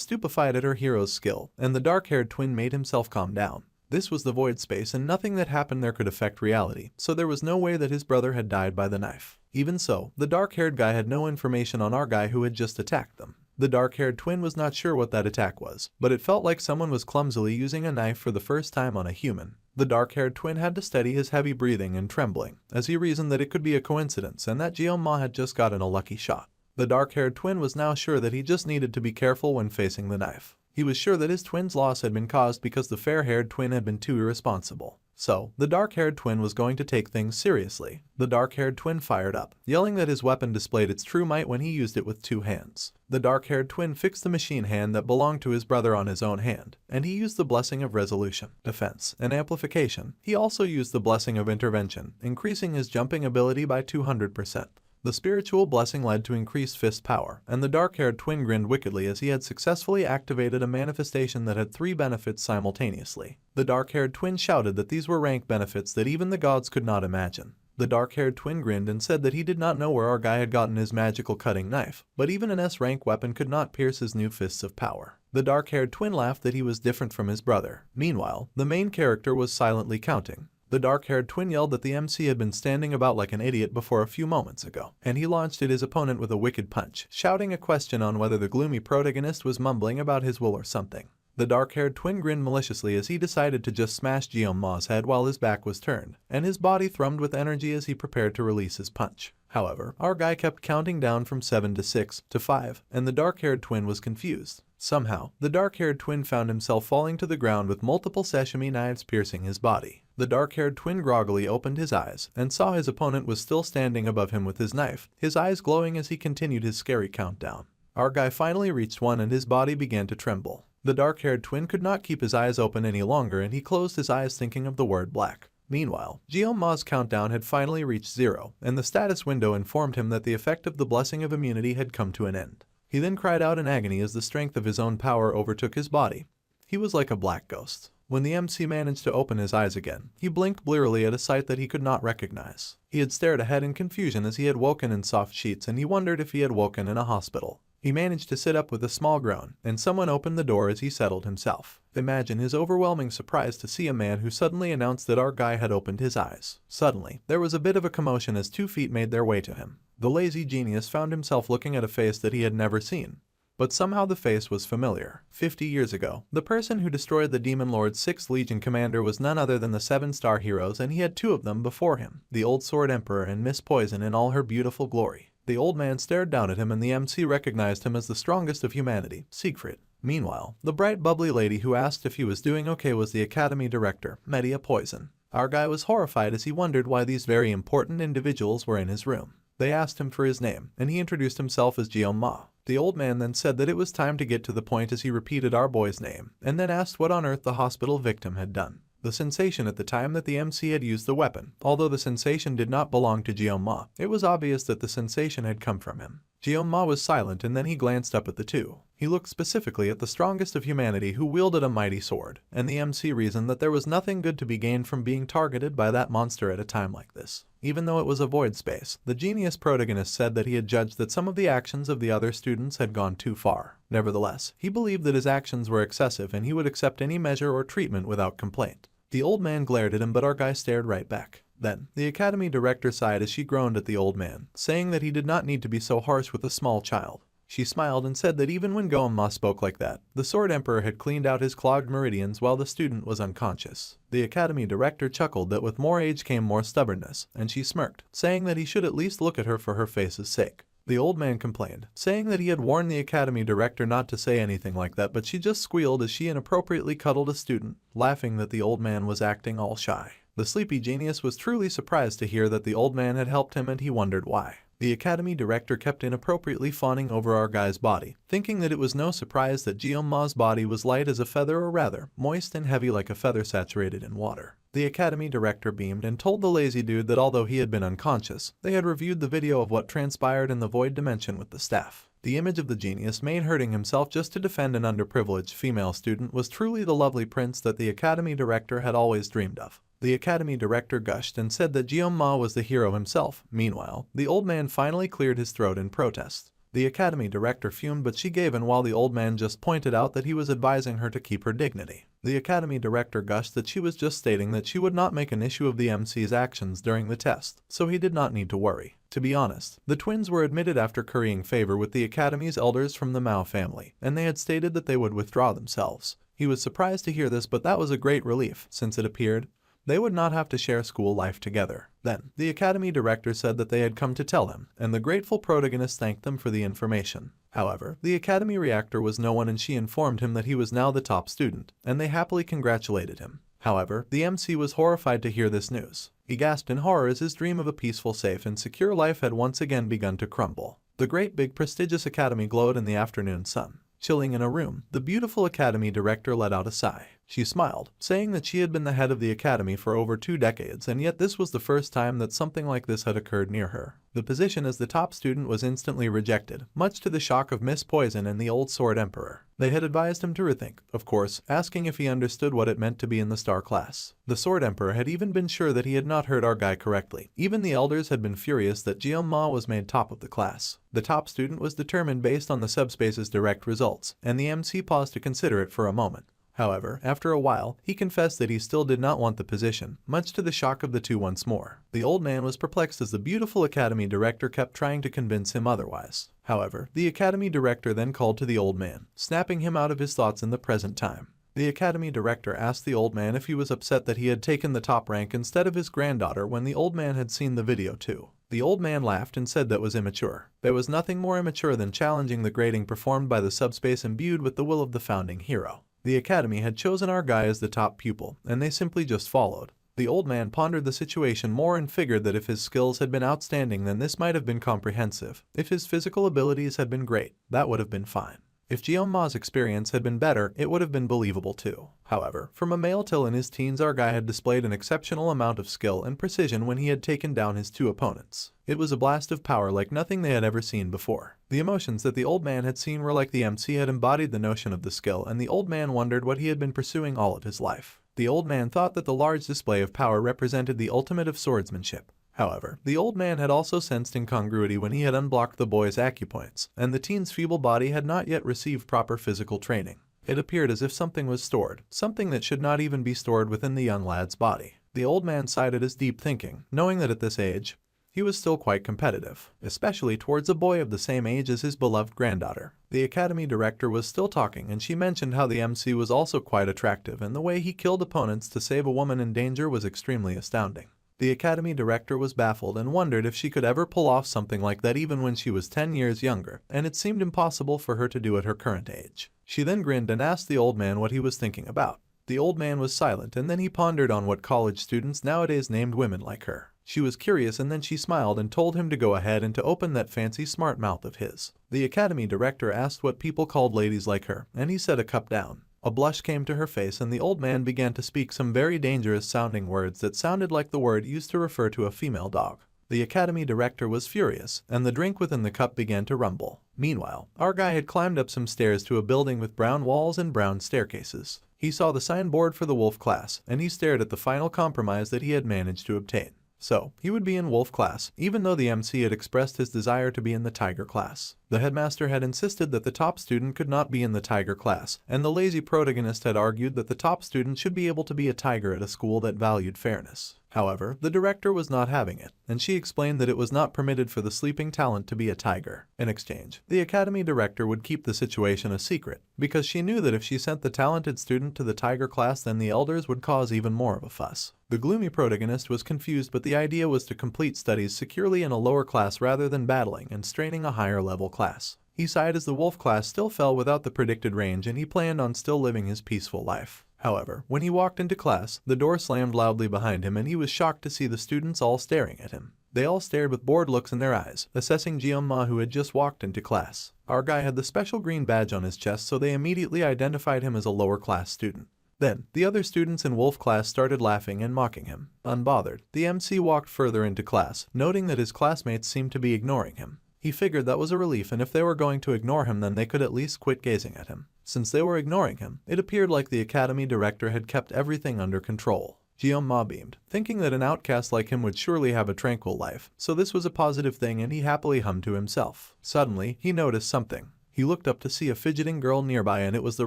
stupefied at her hero's skill, and the dark-haired twin made himself calm down. This was the void space, and nothing that happened there could affect reality, so there was no way that his brother had died by the knife. Even so, the dark-haired guy had no information on our guy who had just attacked them. The dark-haired twin was not sure what that attack was, but it felt like someone was clumsily using a knife for the first time on a human. The dark-haired twin had to steady his heavy breathing and trembling, as he reasoned that it could be a coincidence and that Jeon-ma had just gotten a lucky shot. The dark-haired twin was now sure that he just needed to be careful when facing the knife. He was sure that his twin's loss had been caused because the fair-haired twin had been too irresponsible. So, the dark-haired twin was going to take things seriously. The dark-haired twin fired up, yelling that his weapon displayed its true might when he used it with two hands. The dark-haired twin fixed the machine hand that belonged to his brother on his own hand, and he used the blessing of resolution, defense, and amplification. He also used the blessing of intervention, increasing his jumping ability by 200%. The spiritual blessing led to increased fist power, and the dark-haired twin grinned wickedly as he had successfully activated a manifestation that had 3 benefits simultaneously. The dark-haired twin shouted that these were rank benefits that even the gods could not imagine. The dark-haired twin grinned and said that he did not know where our guy had gotten his magical cutting knife, but even an S-rank weapon could not pierce his new fists of power. The dark-haired twin laughed that he was different from his brother. Meanwhile, the main character was silently counting. The dark-haired twin yelled that the MC had been standing about like an idiot before a few moments ago, and he launched at his opponent with a wicked punch, shouting a question on whether the gloomy protagonist was mumbling about his will or something. The dark-haired twin grinned maliciously as he decided to just smash Jeon-ma's head while his back was turned, and his body thrummed with energy as he prepared to release his punch. However, our guy kept counting down from 7 to 6 to 5, and the dark-haired twin was confused. Somehow, the dark-haired twin found himself falling to the ground with multiple sashimi knives piercing his body. The dark-haired twin groggily opened his eyes and saw his opponent was still standing above him with his knife, his eyes glowing as he continued his scary countdown. Our guy finally reached 1 and his body began to tremble. The dark-haired twin could not keep his eyes open any longer and he closed his eyes thinking of the word black. Meanwhile, Jeon-ma's countdown had finally reached 0, and the status window informed him that the effect of the blessing of immunity had come to an end. He then cried out in agony as the strength of his own power overtook his body. He was like a black ghost. When the MC managed to open his eyes again, he blinked blearily at a sight that he could not recognize. He had stared ahead in confusion as he had woken in soft sheets, and he wondered if he had woken in a hospital. He managed to sit up with a small groan, and someone opened the door as he settled himself. Imagine his overwhelming surprise to see a man who suddenly announced that our guy had opened his eyes. Suddenly, there was a bit of a commotion as 2 feet made their way to him. The lazy genius found himself looking at a face that he had never seen. But somehow the face was familiar. 50 years ago, the person who destroyed the Demon Lord's 6th Legion commander was none other than the 7-star heroes, and he had 2 of them before him, the Old Sword Emperor and Miss Poison in all her beautiful glory. The old man stared down at him and the MC recognized him as the strongest of humanity, Siegfried. Meanwhile, the bright bubbly lady who asked if he was doing okay was the Academy Director, Media Poison. Our guy was horrified as he wondered why these very important individuals were in his room. They asked him for his name, and he introduced himself as Jeon-ma. The old man then said that it was time to get to the point as he repeated our boy's name, and then asked what on earth the hospital victim had done. The sensation at the time that the MC had used the weapon. Although the sensation did not belong to Jeon-ma, it was obvious that the sensation had come from him. Jeon-ma was silent and then he glanced up at the two. He looked specifically at the strongest of humanity who wielded a mighty sword, and the MC reasoned that there was nothing good to be gained from being targeted by that monster at a time like this. Even though it was a void space, the genius protagonist said that he had judged that some of the actions of the other students had gone too far. Nevertheless, he believed that his actions were excessive and he would accept any measure or treatment without complaint. The old man glared at him, but our guy stared right back. Then, the Academy Director sighed as she groaned at the old man, saying that he did not need to be so harsh with a small child. She smiled and said that even when Jeon-ma spoke like that, the Sword Emperor had cleaned out his clogged meridians while the student was unconscious. The Academy Director chuckled that with more age came more stubbornness, and she smirked, saying that he should at least look at her for her face's sake. The old man complained, saying that he had warned the academy director not to say anything like that, but she just squealed as she inappropriately cuddled a student, laughing that the old man was acting all shy. The sleepy genius was truly surprised to hear that the old man had helped him, and he wondered why. The academy director kept inappropriately fawning over our guy's body, thinking that it was no surprise that Jeonma's body was light as a feather, or rather, moist and heavy like a feather saturated in water. The academy director beamed and told the lazy dude that although he had been unconscious, they had reviewed the video of what transpired in the void dimension with the staff. The image of the genius made hurting himself just to defend an underprivileged female student was truly the lovely prince that the academy director had always dreamed of. The academy director gushed and said that Jeonma was the hero himself. Meanwhile, the old man finally cleared his throat in protest. The academy director fumed, but she gave in while the old man just pointed out that he was advising her to keep her dignity. The academy director gushed that she was just stating that she would not make an issue of the MC's actions during the test, so he did not need to worry. To be honest, the twins were admitted after currying favor with the academy's elders from the Mao family, and they had stated that they would withdraw themselves. He was surprised to hear this, but that was a great relief, since it appeared they would not have to share school life together. Then, the academy director said that they had come to tell him, and the grateful protagonist thanked them for the information. However, the academy reactor was no one, and she informed him that he was now the top student, and they happily congratulated him. However, the MC was horrified to hear this news. He gasped in horror as his dream of a peaceful, safe, and secure life had once again begun to crumble. The great big prestigious academy glowed in the afternoon sun. Chilling in a room, the beautiful academy director let out a sigh. She smiled, saying that she had been the head of the academy for over 2 decades, and yet this was the first time that something like this had occurred near her. The position as the top student was instantly rejected, much to the shock of Miss Poison and the old Sword Emperor. They had advised him to rethink, of course, asking if he understood what it meant to be in the star class. The Sword Emperor had even been sure that he had not heard our guy correctly. Even the elders had been furious that Jeonma was made top of the class. The top student was determined based on the subspace's direct results, and the MC paused to consider it for a moment. However, after a while, he confessed that he still did not want the position, much to the shock of the two once more. The old man was perplexed as the beautiful academy director kept trying to convince him otherwise. However, the academy director then called to the old man, snapping him out of his thoughts in the present time. The academy director asked the old man if he was upset that he had taken the top rank instead of his granddaughter when the old man had seen the video too. The old man laughed and said that was immature. There was nothing more immature than challenging the grading performed by the subspace imbued with the will of the founding hero. The academy had chosen our guy as the top pupil, and they simply just followed. The old man pondered the situation more and figured that if his skills had been outstanding, then this might have been comprehensive. If his physical abilities had been great, that would have been fine. If Jeonma's experience had been better, it would have been believable too. However, from a male till in his teens, our guy had displayed an exceptional amount of skill and precision when he had taken down his 2 opponents. It was a blast of power like nothing they had ever seen before. The emotions that the old man had seen were like the MC had embodied the notion of the skill, and the old man wondered what he had been pursuing all of his life. The old man thought that the large display of power represented the ultimate of swordsmanship. However, the old man had also sensed incongruity when he had unblocked the boy's acupoints, and the teen's feeble body had not yet received proper physical training. It appeared as if something was stored, something that should not even be stored within the young lad's body. The old man sighed at his deep thinking, knowing that at this age, he was still quite competitive, especially towards a boy of the same age as his beloved granddaughter. The academy director was still talking, and she mentioned how the MC was also quite attractive, and the way he killed opponents to save a woman in danger was extremely astounding. The academy director was baffled and wondered if she could ever pull off something like that even when she was 10 years younger, and it seemed impossible for her to do at her current age. She then grinned and asked the old man what he was thinking about. The old man was silent, and then he pondered on what college students nowadays named women like her. She was curious, and then she smiled and told him to go ahead and to open that fancy smart mouth of his. The academy director asked what people called ladies like her, and he said a cup down. A blush came to her face, and the old man began to speak some very dangerous sounding words that sounded like the word used to refer to a female dog. The academy director was furious, and the drink within the cup began to rumble. Meanwhile, our guy had climbed up some stairs to a building with brown walls and brown staircases. He saw the signboard for the wolf class, and he stared at the final compromise that he had managed to obtain. So, he would be in wolf class, even though the MC had expressed his desire to be in the tiger class. The headmaster had insisted that the top student could not be in the tiger class, and the lazy protagonist had argued that the top student should be able to be a tiger at a school that valued fairness. However, the director was not having it, and she explained that it was not permitted for the sleeping talent to be a tiger. In exchange, the academy director would keep the situation a secret, because she knew that if she sent the talented student to the tiger class, then the elders would cause even more of a fuss. The gloomy protagonist was confused, but the idea was to complete studies securely in a lower class rather than battling and straining a higher level class. He sighed as the wolf class still fell without the predicted range, and he planned on still living his peaceful life. However, when he walked into class, the door slammed loudly behind him and he was shocked to see the students all staring at him. They all stared with bored looks in their eyes, assessing Jeonma, who had just walked into class. Our guy had the special green badge on his chest, so they immediately identified him as a lower class student. Then, the other students in wolf class started laughing and mocking him. Unbothered, the MC walked further into class, noting that his classmates seemed to be ignoring him. He figured that was a relief, and if they were going to ignore him, then they could at least quit gazing at him. Since they were ignoring him, it appeared like the academy director had kept everything under control. Jeonma beamed, thinking that an outcast like him would surely have a tranquil life, so this was a positive thing, and he happily hummed to himself. Suddenly, he noticed something. He looked up to see a fidgeting girl nearby, and it was the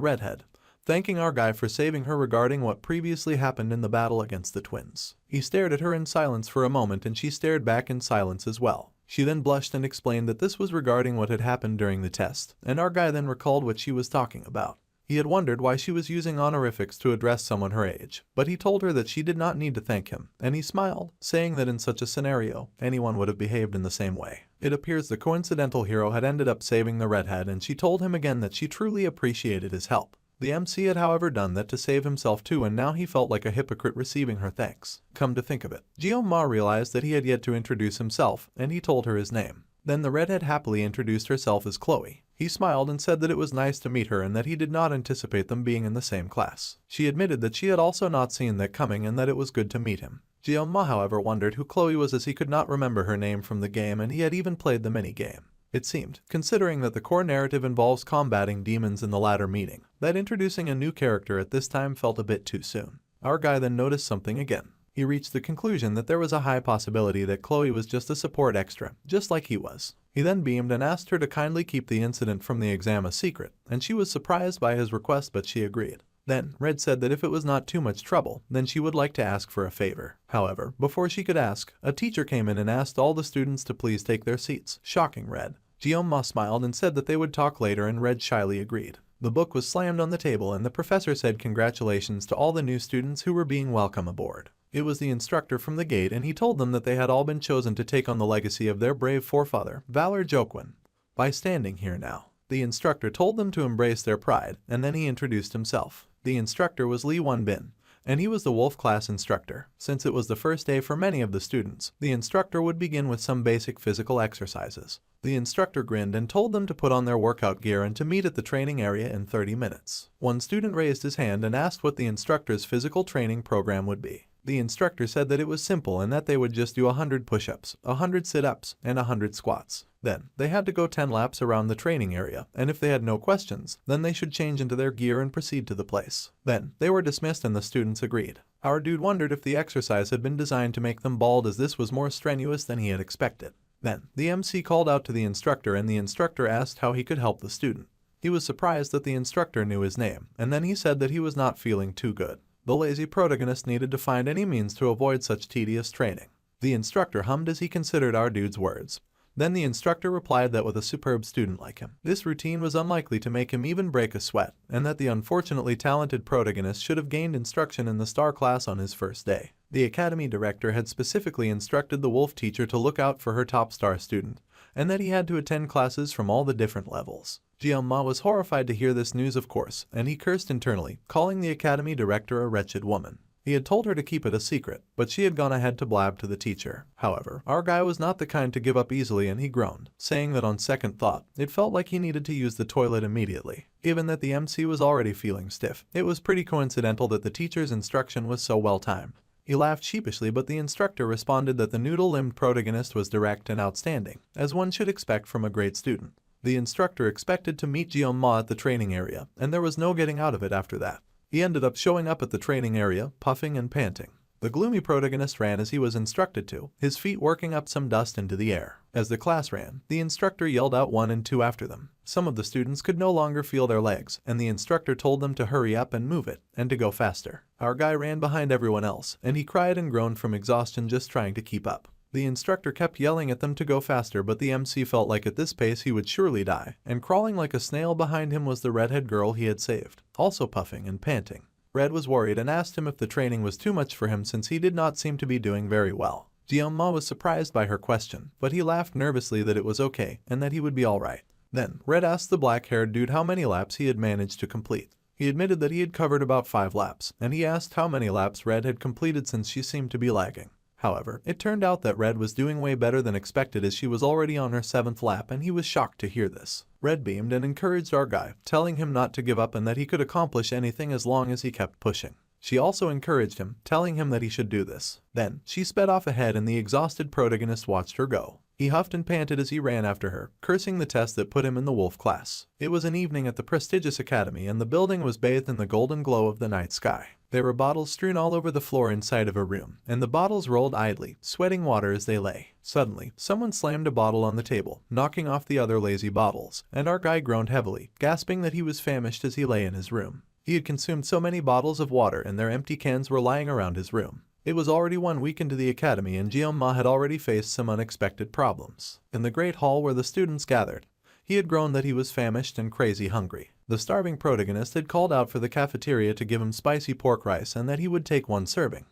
redhead, thanking our guy for saving her regarding what previously happened in the battle against the twins. He stared at her in silence for a moment, and she stared back in silence as well. She then blushed and explained that this was regarding what had happened during the test, and our guy then recalled what she was talking about. He had wondered why she was using honorifics to address someone her age, but he told her that she did not need to thank him, and he smiled, saying that in such a scenario, anyone would have behaved in the same way. It appears the coincidental hero had ended up saving the redhead, and she told him again that she truly appreciated his help. The MC had however done that to save himself too, and now he felt like a hypocrite receiving her thanks. Come to think of it, Jeonma realized that he had yet to introduce himself, and he told her his name. Then the redhead happily introduced herself as Chloe. He smiled and said that it was nice to meet her and that he did not anticipate them being in the same class. She admitted that she had also not seen that coming and that it was good to meet him. Jeonma however wondered who Chloe was, as he could not remember her name from the game, and he had even played the mini-game. It seemed, considering that the core narrative involves combating demons in the latter meeting, that introducing a new character at this time felt a bit too soon. Our guy then noticed something again. He reached the conclusion that there was a high possibility that Chloe was just a support extra, just like he was. He then beamed and asked her to kindly keep the incident from the exam a secret, and she was surprised by his request, but she agreed. Then, Red said that if it was not too much trouble, then she would like to ask for a favor. However, before she could ask, a teacher came in and asked all the students to please take their seats, shocking Red. Jeonma smiled and said that they would talk later, and Red shyly agreed. The book was slammed on the table, and the professor said congratulations to all the new students who were being welcome aboard. It was the instructor from the gate, and he told them that they had all been chosen to take on the legacy of their brave forefather, Valor Jokwon, by standing here now. The instructor told them to embrace their pride, and then he introduced himself. The instructor was Lee Won-bin, and he was the wolf class instructor. Since it was the first day for many of the students, the instructor would begin with some basic physical exercises. The instructor grinned and told them to put on their workout gear and to meet at the training area in 30 minutes. One student raised his hand and asked what the instructor's physical training program would be. The instructor said that it was simple and that they would just do 100 push-ups, 100 sit-ups, and 100 squats. Then, they had to go 10 laps around the training area, and if they had no questions, then they should change into their gear and proceed to the place. Then, they were dismissed and the students agreed. Our dude wondered if the exercise had been designed to make them bald, as this was more strenuous than he had expected. Then, the MC called out to the instructor, and the instructor asked how he could help the student. He was surprised that the instructor knew his name, and then he said that he was not feeling too good. The lazy protagonist needed to find any means to avoid such tedious training. The instructor hummed as he considered our dude's words. Then the instructor replied that with a superb student like him, this routine was unlikely to make him even break a sweat, and that the unfortunately talented protagonist should have gained instruction in the star class on his first day. The academy director had specifically instructed the wolf teacher to look out for her top star student, and that he had to attend classes from all the different levels. Jeonma was horrified to hear this news, of course, and he cursed internally, calling the academy director a wretched woman. He had told her to keep it a secret, but she had gone ahead to blab to the teacher. However, our guy was not the kind to give up easily, and he groaned, saying that on second thought, it felt like he needed to use the toilet immediately. Given that the MC was already feeling stiff, it was pretty coincidental that the teacher's instruction was so well timed. He laughed sheepishly, but the instructor responded that the noodle-limbed protagonist was direct and outstanding, as one should expect from a great student. The instructor expected to meet Jeonma at the training area, and there was no getting out of it after that. He ended up showing up at the training area, puffing and panting. The gloomy protagonist ran as he was instructed to, his feet working up some dust into the air. As the class ran, the instructor yelled out 1 and 2 after them. Some of the students could no longer feel their legs, and the instructor told them to hurry up and move it, and to go faster. Our guy ran behind everyone else, and he cried and groaned from exhaustion just trying to keep up. The instructor kept yelling at them to go faster, but the MC felt like at this pace he would surely die, and crawling like a snail behind him was the redhead girl he had saved, also puffing and panting. Red was worried and asked him if the training was too much for him since he did not seem to be doing very well. Ma was surprised by her question, but he laughed nervously that it was okay and that he would be alright. Then, Red asked the black-haired dude how many laps he had managed to complete. He admitted that he had covered about 5 laps, and he asked how many laps Red had completed since she seemed to be lagging. However, it turned out that Red was doing way better than expected as she was already on her 7th lap, and he was shocked to hear this. Red beamed and encouraged our guy, telling him not to give up and that he could accomplish anything as long as he kept pushing. She also encouraged him, telling him that he should do this. Then, she sped off ahead and the exhausted protagonist watched her go. He huffed and panted as he ran after her, cursing the test that put him in the wolf class. It was an evening at the prestigious academy and the building was bathed in the golden glow of the night sky. There were bottles strewn all over the floor inside of a room, and the bottles rolled idly, sweating water as they lay. Suddenly, someone slammed a bottle on the table, knocking off the other lazy bottles, and our guy groaned heavily, gasping that he was famished as he lay in his room. He had consumed so many bottles of water and their empty cans were lying around his room. It was already 1 week into the academy and Ma had already faced some unexpected problems. In the great hall where the students gathered, he had groaned that he was famished and crazy hungry. The starving protagonist had called out for the cafeteria to give him spicy pork rice and that he would take 1 serving.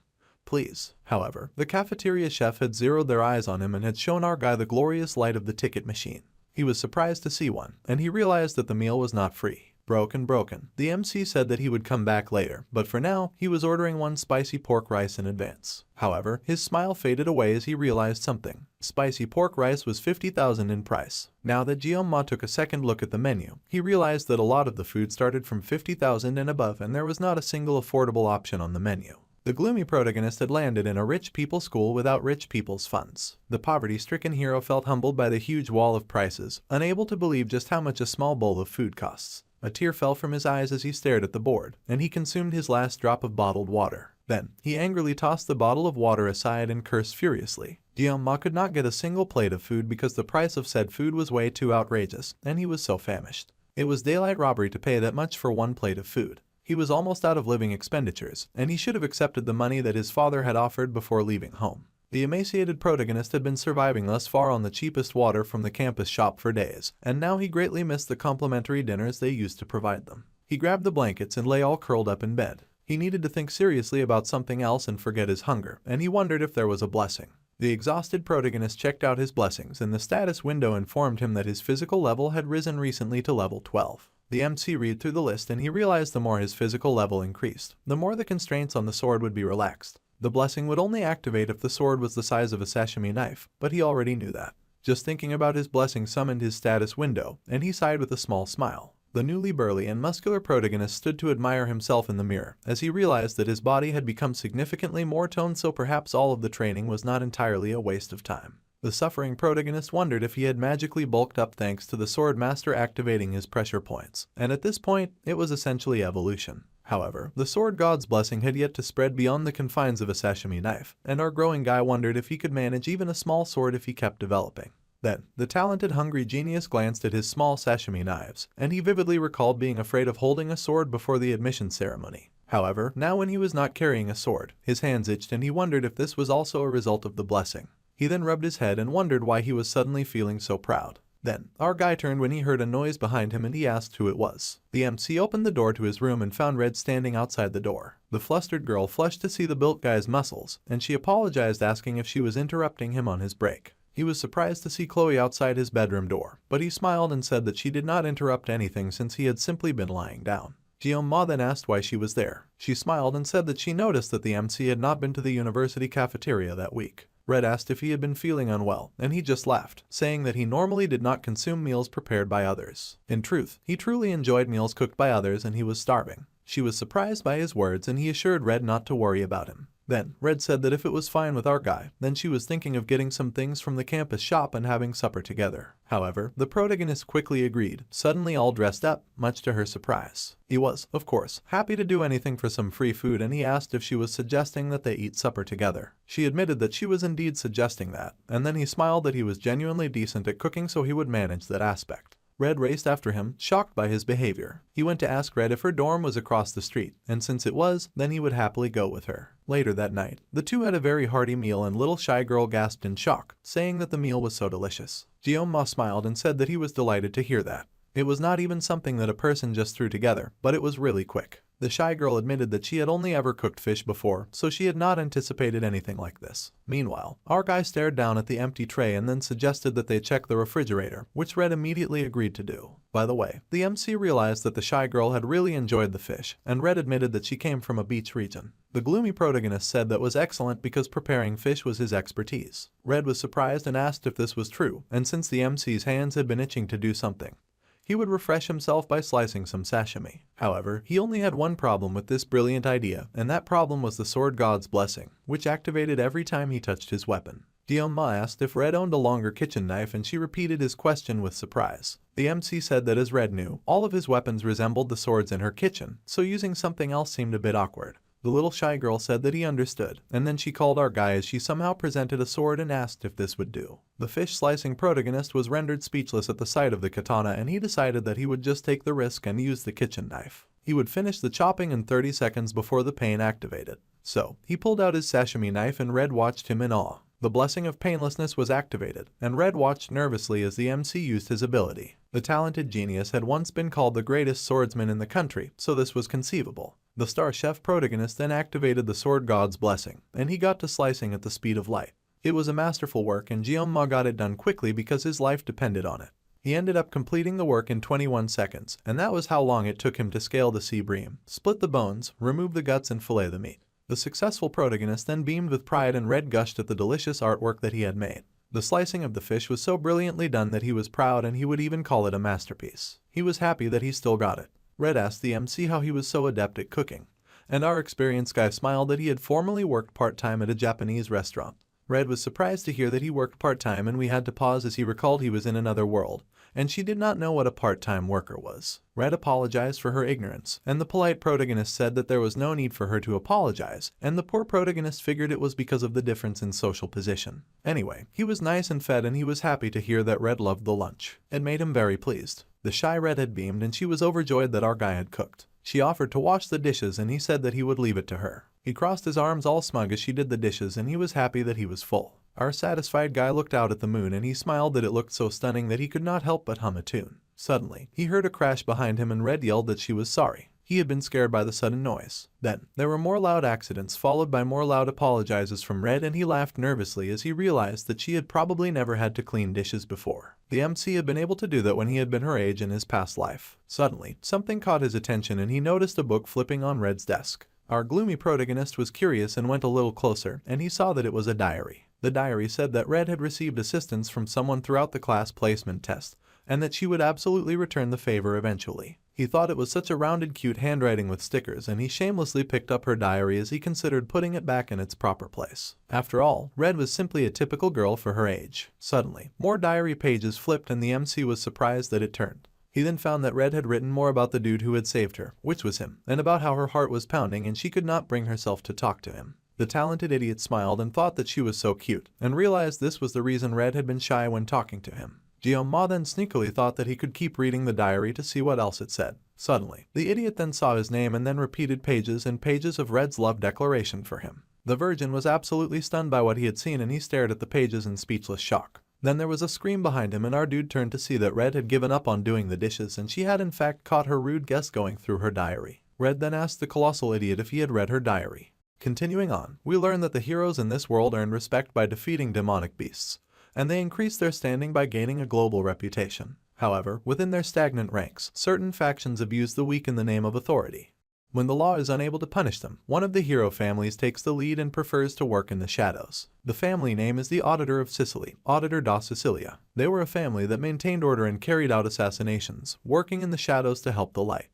Please. However, the cafeteria chef had zeroed their eyes on him and had shown our guy the glorious light of the ticket machine. He was surprised to see one, and he realized that the meal was not free. Broken. The MC said that he would come back later, but for now, he was ordering 1 spicy pork rice in advance. However, his smile faded away as he realized something. Spicy pork rice was 50,000 in price. Now that Ma took a second look at the menu, he realized that a lot of the food started from 50,000 and above and there was not a single affordable option on the menu. The gloomy protagonist had landed in a rich people's school without rich people's funds. The poverty-stricken hero felt humbled by the huge wall of prices, unable to believe just how much a small bowl of food costs. A tear fell from his eyes as he stared at the board, and he consumed his last drop of bottled water. Then, he angrily tossed the bottle of water aside and cursed furiously. Ma could not get a single plate of food because the price of said food was way too outrageous, and he was so famished. It was daylight robbery to pay that much for 1 plate of food. He was almost out of living expenditures, and he should have accepted the money that his father had offered before leaving home. The emaciated protagonist had been surviving thus far on the cheapest water from the campus shop for days, and now he greatly missed the complimentary dinners they used to provide them. He grabbed the blankets and lay all curled up in bed. He needed to think seriously about something else and forget his hunger, and he wondered if there was a blessing. The exhausted protagonist checked out his blessings, and the status window informed him that his physical level had risen recently to level 12. The MC read through the list and he realized the more his physical level increased, the more the constraints on the sword would be relaxed. The blessing would only activate if the sword was the size of a sashimi knife, but he already knew that. Just thinking about his blessing summoned his status window, and he sighed with a small smile. The newly burly and muscular protagonist stood to admire himself in the mirror, as he realized that his body had become significantly more toned, so perhaps all of the training was not entirely a waste of time. The suffering protagonist wondered if he had magically bulked up thanks to the sword master activating his pressure points, and at this point, it was essentially evolution. However, the sword god's blessing had yet to spread beyond the confines of a sashimi knife, and our growing guy wondered if he could manage even a small sword if he kept developing. Then, the talented hungry genius glanced at his small sashimi knives, and he vividly recalled being afraid of holding a sword before the admission ceremony. However, now when he was not carrying a sword, his hands itched and he wondered if this was also a result of the blessing. He then rubbed his head and wondered why he was suddenly feeling so proud. Then, our guy turned when he heard a noise behind him and he asked who it was. The MC opened the door to his room and found Red standing outside the door. The flustered girl flushed to see the built guy's muscles, and she apologized, asking if she was interrupting him on his break. He was surprised to see Chloe outside his bedroom door, but he smiled and said that she did not interrupt anything since he had simply been lying down. Ma then asked why she was there. She smiled and said that she noticed that the MC had not been to the university cafeteria that week. Red asked if he had been feeling unwell, and he just laughed, saying that he normally did not consume meals prepared by others. In truth, he truly enjoyed meals cooked by others and he was starving. She was surprised by his words and he assured Red not to worry about him. Then, Red said that if it was fine with our guy, then she was thinking of getting some things from the campus shop and having supper together. However, the protagonist quickly agreed, suddenly all dressed up, much to her surprise. He was, of course, happy to do anything for some free food, and he asked if she was suggesting that they eat supper together. She admitted that she was indeed suggesting that, and then he smiled that he was genuinely decent at cooking, so he would manage that aspect. Red raced after him, shocked by his behavior. He went to ask Red if her dorm was across the street, and since it was, then he would happily go with her. Later that night, the two had a very hearty meal and little shy girl gasped in shock, saying that the meal was so delicious. Jeoma smiled and said that he was delighted to hear that. It was not even something that a person just threw together, but it was really quick. The shy girl admitted that she had only ever cooked fish before, so she had not anticipated anything like this. Meanwhile, our guy stared down at the empty tray and then suggested that they check the refrigerator, which Red immediately agreed to do. By the way, the MC realized that the shy girl had really enjoyed the fish, and Red admitted that she came from a beach region. The gloomy protagonist said that was excellent because preparing fish was his expertise. Red was surprised and asked if this was true, and since the MC's hands had been itching to do something, he would refresh himself by slicing some sashimi. However, he only had one problem with this brilliant idea, and that problem was the sword god's blessing, which activated every time he touched his weapon. Jeoma asked if Red owned a longer kitchen knife, and she repeated his question with surprise. The MC said that as Red knew, all of his weapons resembled the swords in her kitchen, so using something else seemed a bit awkward. The little shy girl said that he understood, and then she called our guy as she somehow presented a sword and asked if this would do. The fish-slicing protagonist was rendered speechless at the sight of the katana, and he decided that he would just take the risk and use the kitchen knife. He would finish the chopping in 30 seconds before the pain activated. So, he pulled out his sashimi knife and Red watched him in awe. The blessing of painlessness was activated, and Red watched nervously as the MC used his ability. The talented genius had once been called the greatest swordsman in the country, so this was conceivable. The star chef protagonist then activated the sword god's blessing, and he got to slicing at the speed of light. It was a masterful work, and Jeoma got it done quickly because his life depended on it. He ended up completing the work in 21 seconds, and that was how long it took him to scale the sea bream, split the bones, remove the guts, and fillet the meat. The successful protagonist then beamed with pride, and Red gushed at the delicious artwork that he had made. The slicing of the fish was so brilliantly done that he was proud, and he would even call it a masterpiece. He was happy that he still got it. Red asked the MC how he was so adept at cooking, and our experienced guy smiled that he had formerly worked part-time at a Japanese restaurant. Red was surprised to hear that he worked part-time, and we had to pause as he recalled he was in another world, and she did not know what a part-time worker was. Red apologized for her ignorance, and the polite protagonist said that there was no need for her to apologize, and the poor protagonist figured it was because of the difference in social position. Anyway, he was nice and fed, and he was happy to hear that Red loved the lunch. It made him very pleased. The shy Red had beamed, and she was overjoyed that our guy had cooked. She offered to wash the dishes, and he said that he would leave it to her. He crossed his arms all smug as she did the dishes, and he was happy that he was full. Our satisfied guy looked out at the moon, and he smiled that it looked so stunning that he could not help but hum a tune. Suddenly, he heard a crash behind him, and Red yelled that she was sorry. He had been scared by the sudden noise. Then, there were more loud accidents followed by more loud apologizes from Red, and he laughed nervously as he realized that she had probably never had to clean dishes before. The MC had been able to do that when he had been her age in his past life. Suddenly, something caught his attention, and he noticed a book flipping on Red's desk. Our gloomy protagonist was curious and went a little closer, and he saw that it was a diary. The diary said that Red had received assistance from someone throughout the class placement test, and that she would absolutely return the favor eventually. He thought it was such a rounded, cute handwriting with stickers, and he shamelessly picked up her diary as he considered putting it back in its proper place. After all, Red was simply a typical girl for her age. Suddenly, more diary pages flipped, and the MC was surprised that it turned. He then found that Red had written more about the dude who had saved her, which was him, and about how her heart was pounding and she could not bring herself to talk to him. The talented idiot smiled and thought that she was so cute, and realized this was the reason Red had been shy when talking to him. Jeoma then sneakily thought that he could keep reading the diary to see what else it said. Suddenly, the idiot then saw his name and then repeated pages and pages of Red's love declaration for him. The virgin was absolutely stunned by what he had seen, and he stared at the pages in speechless shock. Then there was a scream behind him, and our dude turned to see that Red had given up on doing the dishes, and she had in fact caught her rude guess going through her diary. Red then asked the colossal idiot if he had read her diary. Continuing on, we learn that the heroes in this world earned respect by defeating demonic beasts, and they increased their standing by gaining a global reputation. However, within their stagnant ranks, certain factions abuse the weak in the name of authority. When the law is unable to punish them, one of the hero families takes the lead and prefers to work in the shadows. The family name is the Auditor of Sicily, Auditor da Sicilia. They were a family that maintained order and carried out assassinations, working in the shadows to help the light.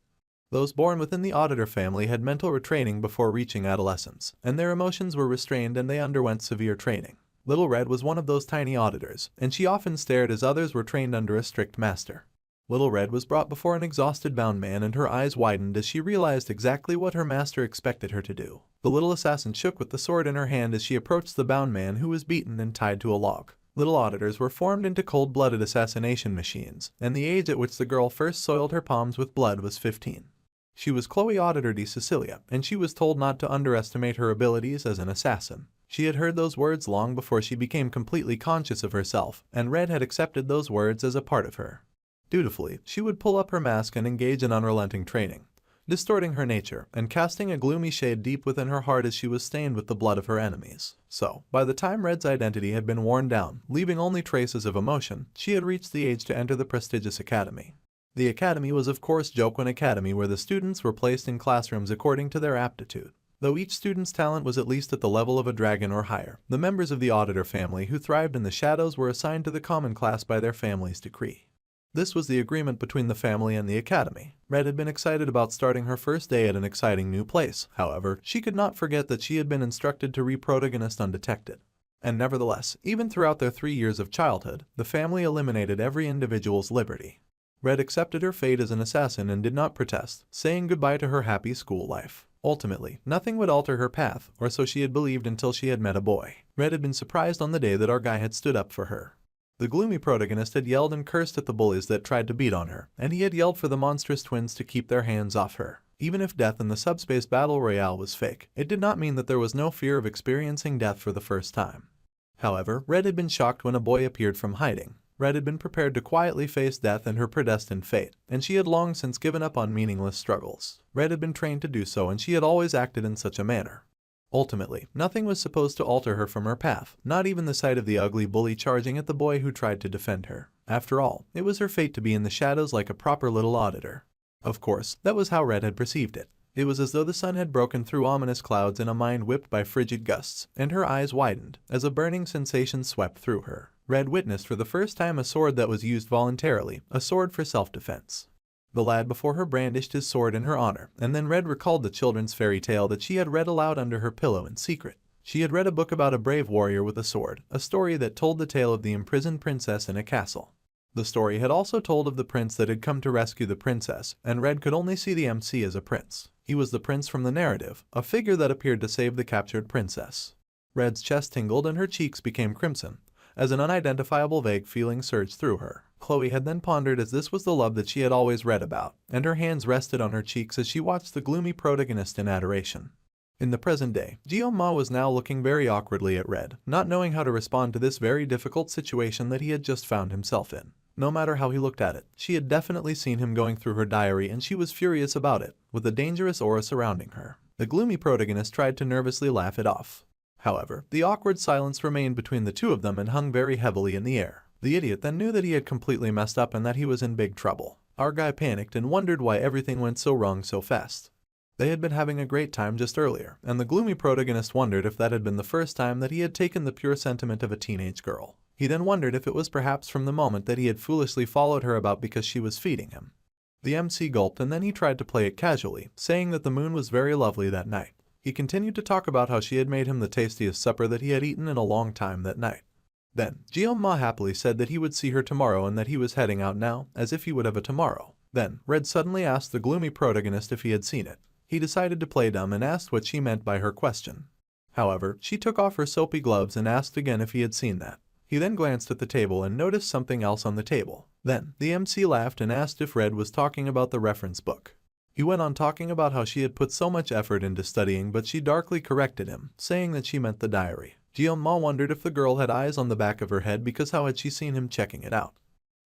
Those born within the auditor family had mental retraining before reaching adolescence, and their emotions were restrained and they underwent severe training. Little Red was one of those tiny auditors, and she often stared as others were trained under a strict master. Little Red was brought before an exhausted bound man and her eyes widened as she realized exactly what her master expected her to do. The little assassin shook with the sword in her hand as she approached the bound man who was beaten and tied to a log. Little auditors were formed into cold-blooded assassination machines, and the age at which the girl first soiled her palms with blood was 15. She was Chloe Auditor de Cecilia, and she was told not to underestimate her abilities as an assassin. She had heard those words long before she became completely conscious of herself, and Red had accepted those words as a part of her. Dutifully, she would pull up her mask and engage in unrelenting training, distorting her nature and casting a gloomy shade deep within her heart as she was stained with the blood of her enemies. So, by the time Red's identity had been worn down, leaving only traces of emotion, she had reached the age to enter the prestigious academy. The academy was of course Jokwon Academy, where the students were placed in classrooms according to their aptitude. Though each student's talent was at least at the level of a dragon or higher, the members of the auditor family who thrived in the shadows were assigned to the common class by their family's decree. This was the agreement between the family and the academy. Red had been excited about starting her first day at an exciting new place. However, she could not forget that she had been instructed to re-protagonist undetected. And nevertheless, even throughout their 3 years of childhood, the family eliminated every individual's liberty. Red accepted her fate as an assassin and did not protest, saying goodbye to her happy school life. Ultimately, nothing would alter her path, or so she had believed until she had met a boy. Red had been surprised on the day that our guy had stood up for her. The gloomy protagonist had yelled and cursed at the bullies that tried to beat on her, and he had yelled for the monstrous twins to keep their hands off her. Even if death in the subspace battle royale was fake, it did not mean that there was no fear of experiencing death for the first time. However, Red had been shocked when a boy appeared from hiding. Red had been prepared to quietly face death and her predestined fate, and she had long since given up on meaningless struggles. Red had been trained to do so, and she had always acted in such a manner. Ultimately, nothing was supposed to alter her from her path, not even the sight of the ugly bully charging at the boy who tried to defend her. After all, it was her fate to be in the shadows like a proper little auditor. Of course, that was how Red had perceived it. It was as though the sun had broken through ominous clouds in a mind whipped by frigid gusts, and her eyes widened as a burning sensation swept through her. Red witnessed for the first time a sword that was used voluntarily, a sword for self-defense. The lad before her brandished his sword in her honor, and then Red recalled the children's fairy tale that she had read aloud under her pillow in secret. She had read a book about a brave warrior with a sword, a story that told the tale of the imprisoned princess in a castle. The story had also told of the prince that had come to rescue the princess, and Red could only see the MC as a prince. He was the prince from the narrative, a figure that appeared to save the captured princess. Red's chest tingled and her cheeks became crimson, as an unidentifiable vague feeling surged through her. Chloe had then pondered as this was the love that she had always read about, and her hands rested on her cheeks as she watched the gloomy protagonist in adoration. In the present day, Jeon-ma was now looking very awkwardly at Red, not knowing how to respond to this very difficult situation that he had just found himself in. No matter how he looked at it, she had definitely seen him going through her diary and she was furious about it, with a dangerous aura surrounding her. The gloomy protagonist tried to nervously laugh it off. However, the awkward silence remained between the two of them and hung very heavily in the air. The idiot then knew that he had completely messed up and that he was in big trouble. Our guy panicked and wondered why everything went so wrong so fast. They had been having a great time just earlier, and the gloomy protagonist wondered if that had been the first time that he had taken the pure sentiment of a teenage girl. He then wondered if it was perhaps from the moment that he had foolishly followed her about because she was feeding him. The MC gulped and then he tried to play it casually, saying that the moon was very lovely that night. He continued to talk about how she had made him the tastiest supper that he had eaten in a long time that night. Then, Jeon-ma happily said that he would see her tomorrow and that he was heading out now, as if he would have a tomorrow. Then, Red suddenly asked the gloomy protagonist if he had seen it. He decided to play dumb and asked what she meant by her question. However, she took off her soapy gloves and asked again if he had seen that. He then glanced at the table and noticed something else on the table. Then, the MC laughed and asked if Red was talking about the reference book. He went on talking about how she had put so much effort into studying, but she darkly corrected him, saying that she meant the diary. Jeon-ma wondered if the girl had eyes on the back of her head because how had she seen him checking it out.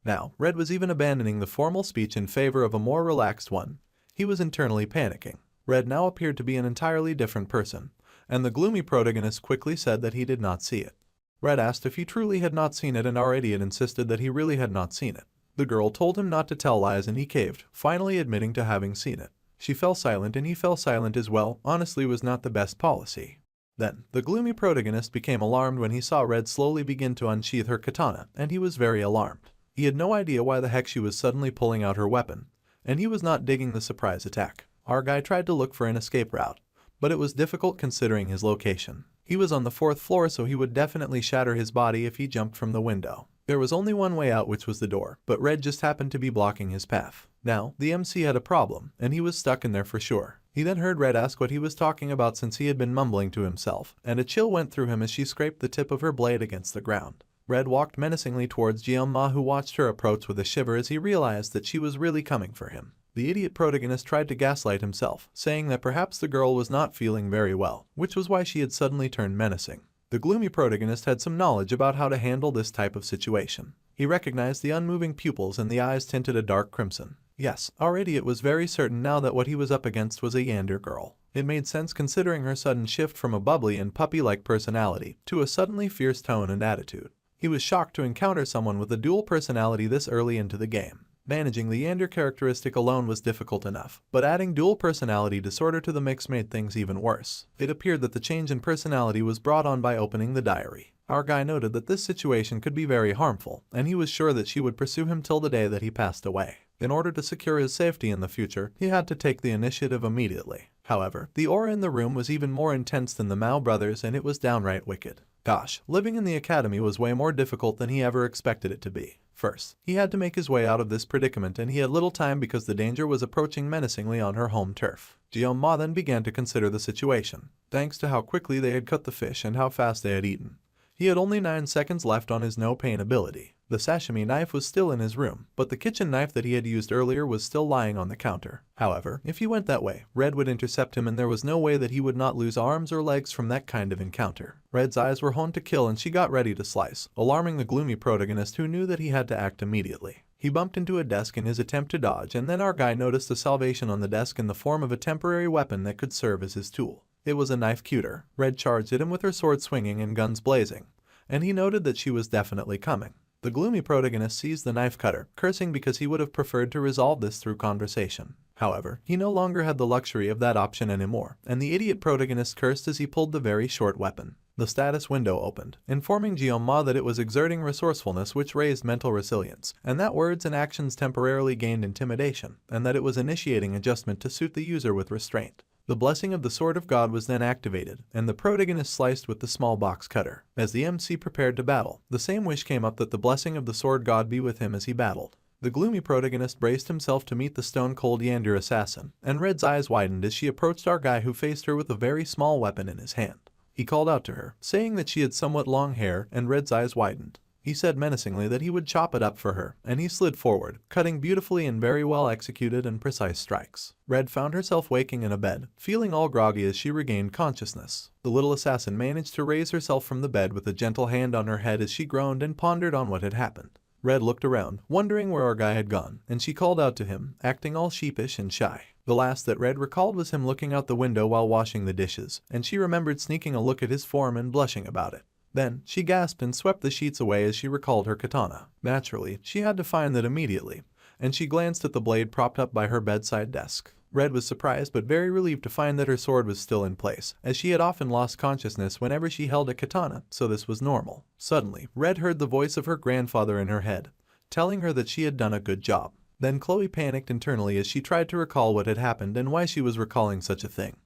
Now, Red was even abandoning the formal speech in favor of a more relaxed one. He was internally panicking. Red now appeared to be an entirely different person, and the gloomy protagonist quickly said that he did not see it. Red asked if he truly had not seen it and our idiot insisted that he really had not seen it. The girl told him not to tell lies and he caved, finally admitting to having seen it. She fell silent and he fell silent as well, honestly was not the best policy. Then, the gloomy protagonist became alarmed when he saw Red slowly begin to unsheath her katana, and he was very alarmed. He had no idea why the heck she was suddenly pulling out her weapon, and he was not digging the surprise attack. Our guy tried to look for an escape route, but it was difficult considering his location. He was on the 4th floor, so he would definitely shatter his body if he jumped from the window. There was only one way out, which was the door, but Red just happened to be blocking his path. Now, the MC had a problem, and he was stuck in there for sure. He then heard Red ask what he was talking about since he had been mumbling to himself, and a chill went through him as she scraped the tip of her blade against the ground. Red walked menacingly towards Jeon-ma, who watched her approach with a shiver as he realized that she was really coming for him. The idiot protagonist tried to gaslight himself, saying that perhaps the girl was not feeling very well, which was why she had suddenly turned menacing. The gloomy protagonist had some knowledge about how to handle this type of situation. He recognized the unmoving pupils and the eyes tinted a dark crimson. Yes, our idiot was very certain now that what he was up against was a yandere girl. It made sense considering her sudden shift from a bubbly and puppy-like personality to a suddenly fierce tone and attitude. He was shocked to encounter someone with a dual personality this early into the game. Managing the yandere characteristic alone was difficult enough, but adding dual personality disorder to the mix made things even worse. It appeared that the change in personality was brought on by opening the diary. Our guy noted that this situation could be very harmful, and he was sure that she would pursue him till the day that he passed away. In order to secure his safety in the future, he had to take the initiative immediately. However, the aura in the room was even more intense than the Mao brothers, and it was downright wicked. Gosh, living in the academy was way more difficult than he ever expected it to be. First, he had to make his way out of this predicament, and he had little time because the danger was approaching menacingly on her home turf. Jeon-ma then began to consider the situation, thanks to how quickly they had cut the fish and how fast they had eaten. He had only 9 seconds left on his no-pain ability. The sashimi knife was still in his room, but the kitchen knife that he had used earlier was still lying on the counter. However, if he went that way, Red would intercept him, and there was no way that he would not lose arms or legs from that kind of encounter. Red's eyes were honed to kill, and she got ready to slice, alarming the gloomy protagonist, who knew that he had to act immediately. He bumped into a desk in his attempt to dodge, and then our guy noticed a salvation on the desk in the form of a temporary weapon that could serve as his tool. It was a knife cutter. Red charged at him with her sword swinging and guns blazing, and he noted that she was definitely coming. The gloomy protagonist seized the knife cutter, cursing because he would have preferred to resolve this through conversation. However, he no longer had the luxury of that option anymore, and the idiot protagonist cursed as he pulled the very short weapon. The status window opened, informing Jeon-ma that it was exerting resourcefulness, which raised mental resilience, and that words and actions temporarily gained intimidation, and that it was initiating adjustment to suit the user with restraint. The blessing of the Sword of God was then activated, and the protagonist sliced with the small box cutter. As the MC prepared to battle, the same wish came up that the blessing of the Sword God be with him as he battled. The gloomy protagonist braced himself to meet the stone-cold yandere assassin, and Red's eyes widened as she approached our guy, who faced her with a very small weapon in his hand. He called out to her, saying that she had somewhat long hair, and Red's eyes widened. He said menacingly that he would chop it up for her, and he slid forward, cutting beautifully in very well executed and precise strikes. Red found herself waking in a bed, feeling all groggy as she regained consciousness. The little assassin managed to raise herself from the bed with a gentle hand on her head as she groaned and pondered on what had happened. Red looked around, wondering where our guy had gone, and she called out to him, acting all sheepish and shy. The last that Red recalled was him looking out the window while washing the dishes, and she remembered sneaking a look at his form and blushing about it. Then, she gasped and swept the sheets away as she recalled her katana. Naturally, she had to find that immediately, and she glanced at the blade propped up by her bedside desk. Red was surprised but very relieved to find that her sword was still in place, as she had often lost consciousness whenever she held a katana, so this was normal. Suddenly, Red heard the voice of her grandfather in her head, telling her that she had done a good job. Then Chloe panicked internally as she tried to recall what had happened and why she was recalling such a thing.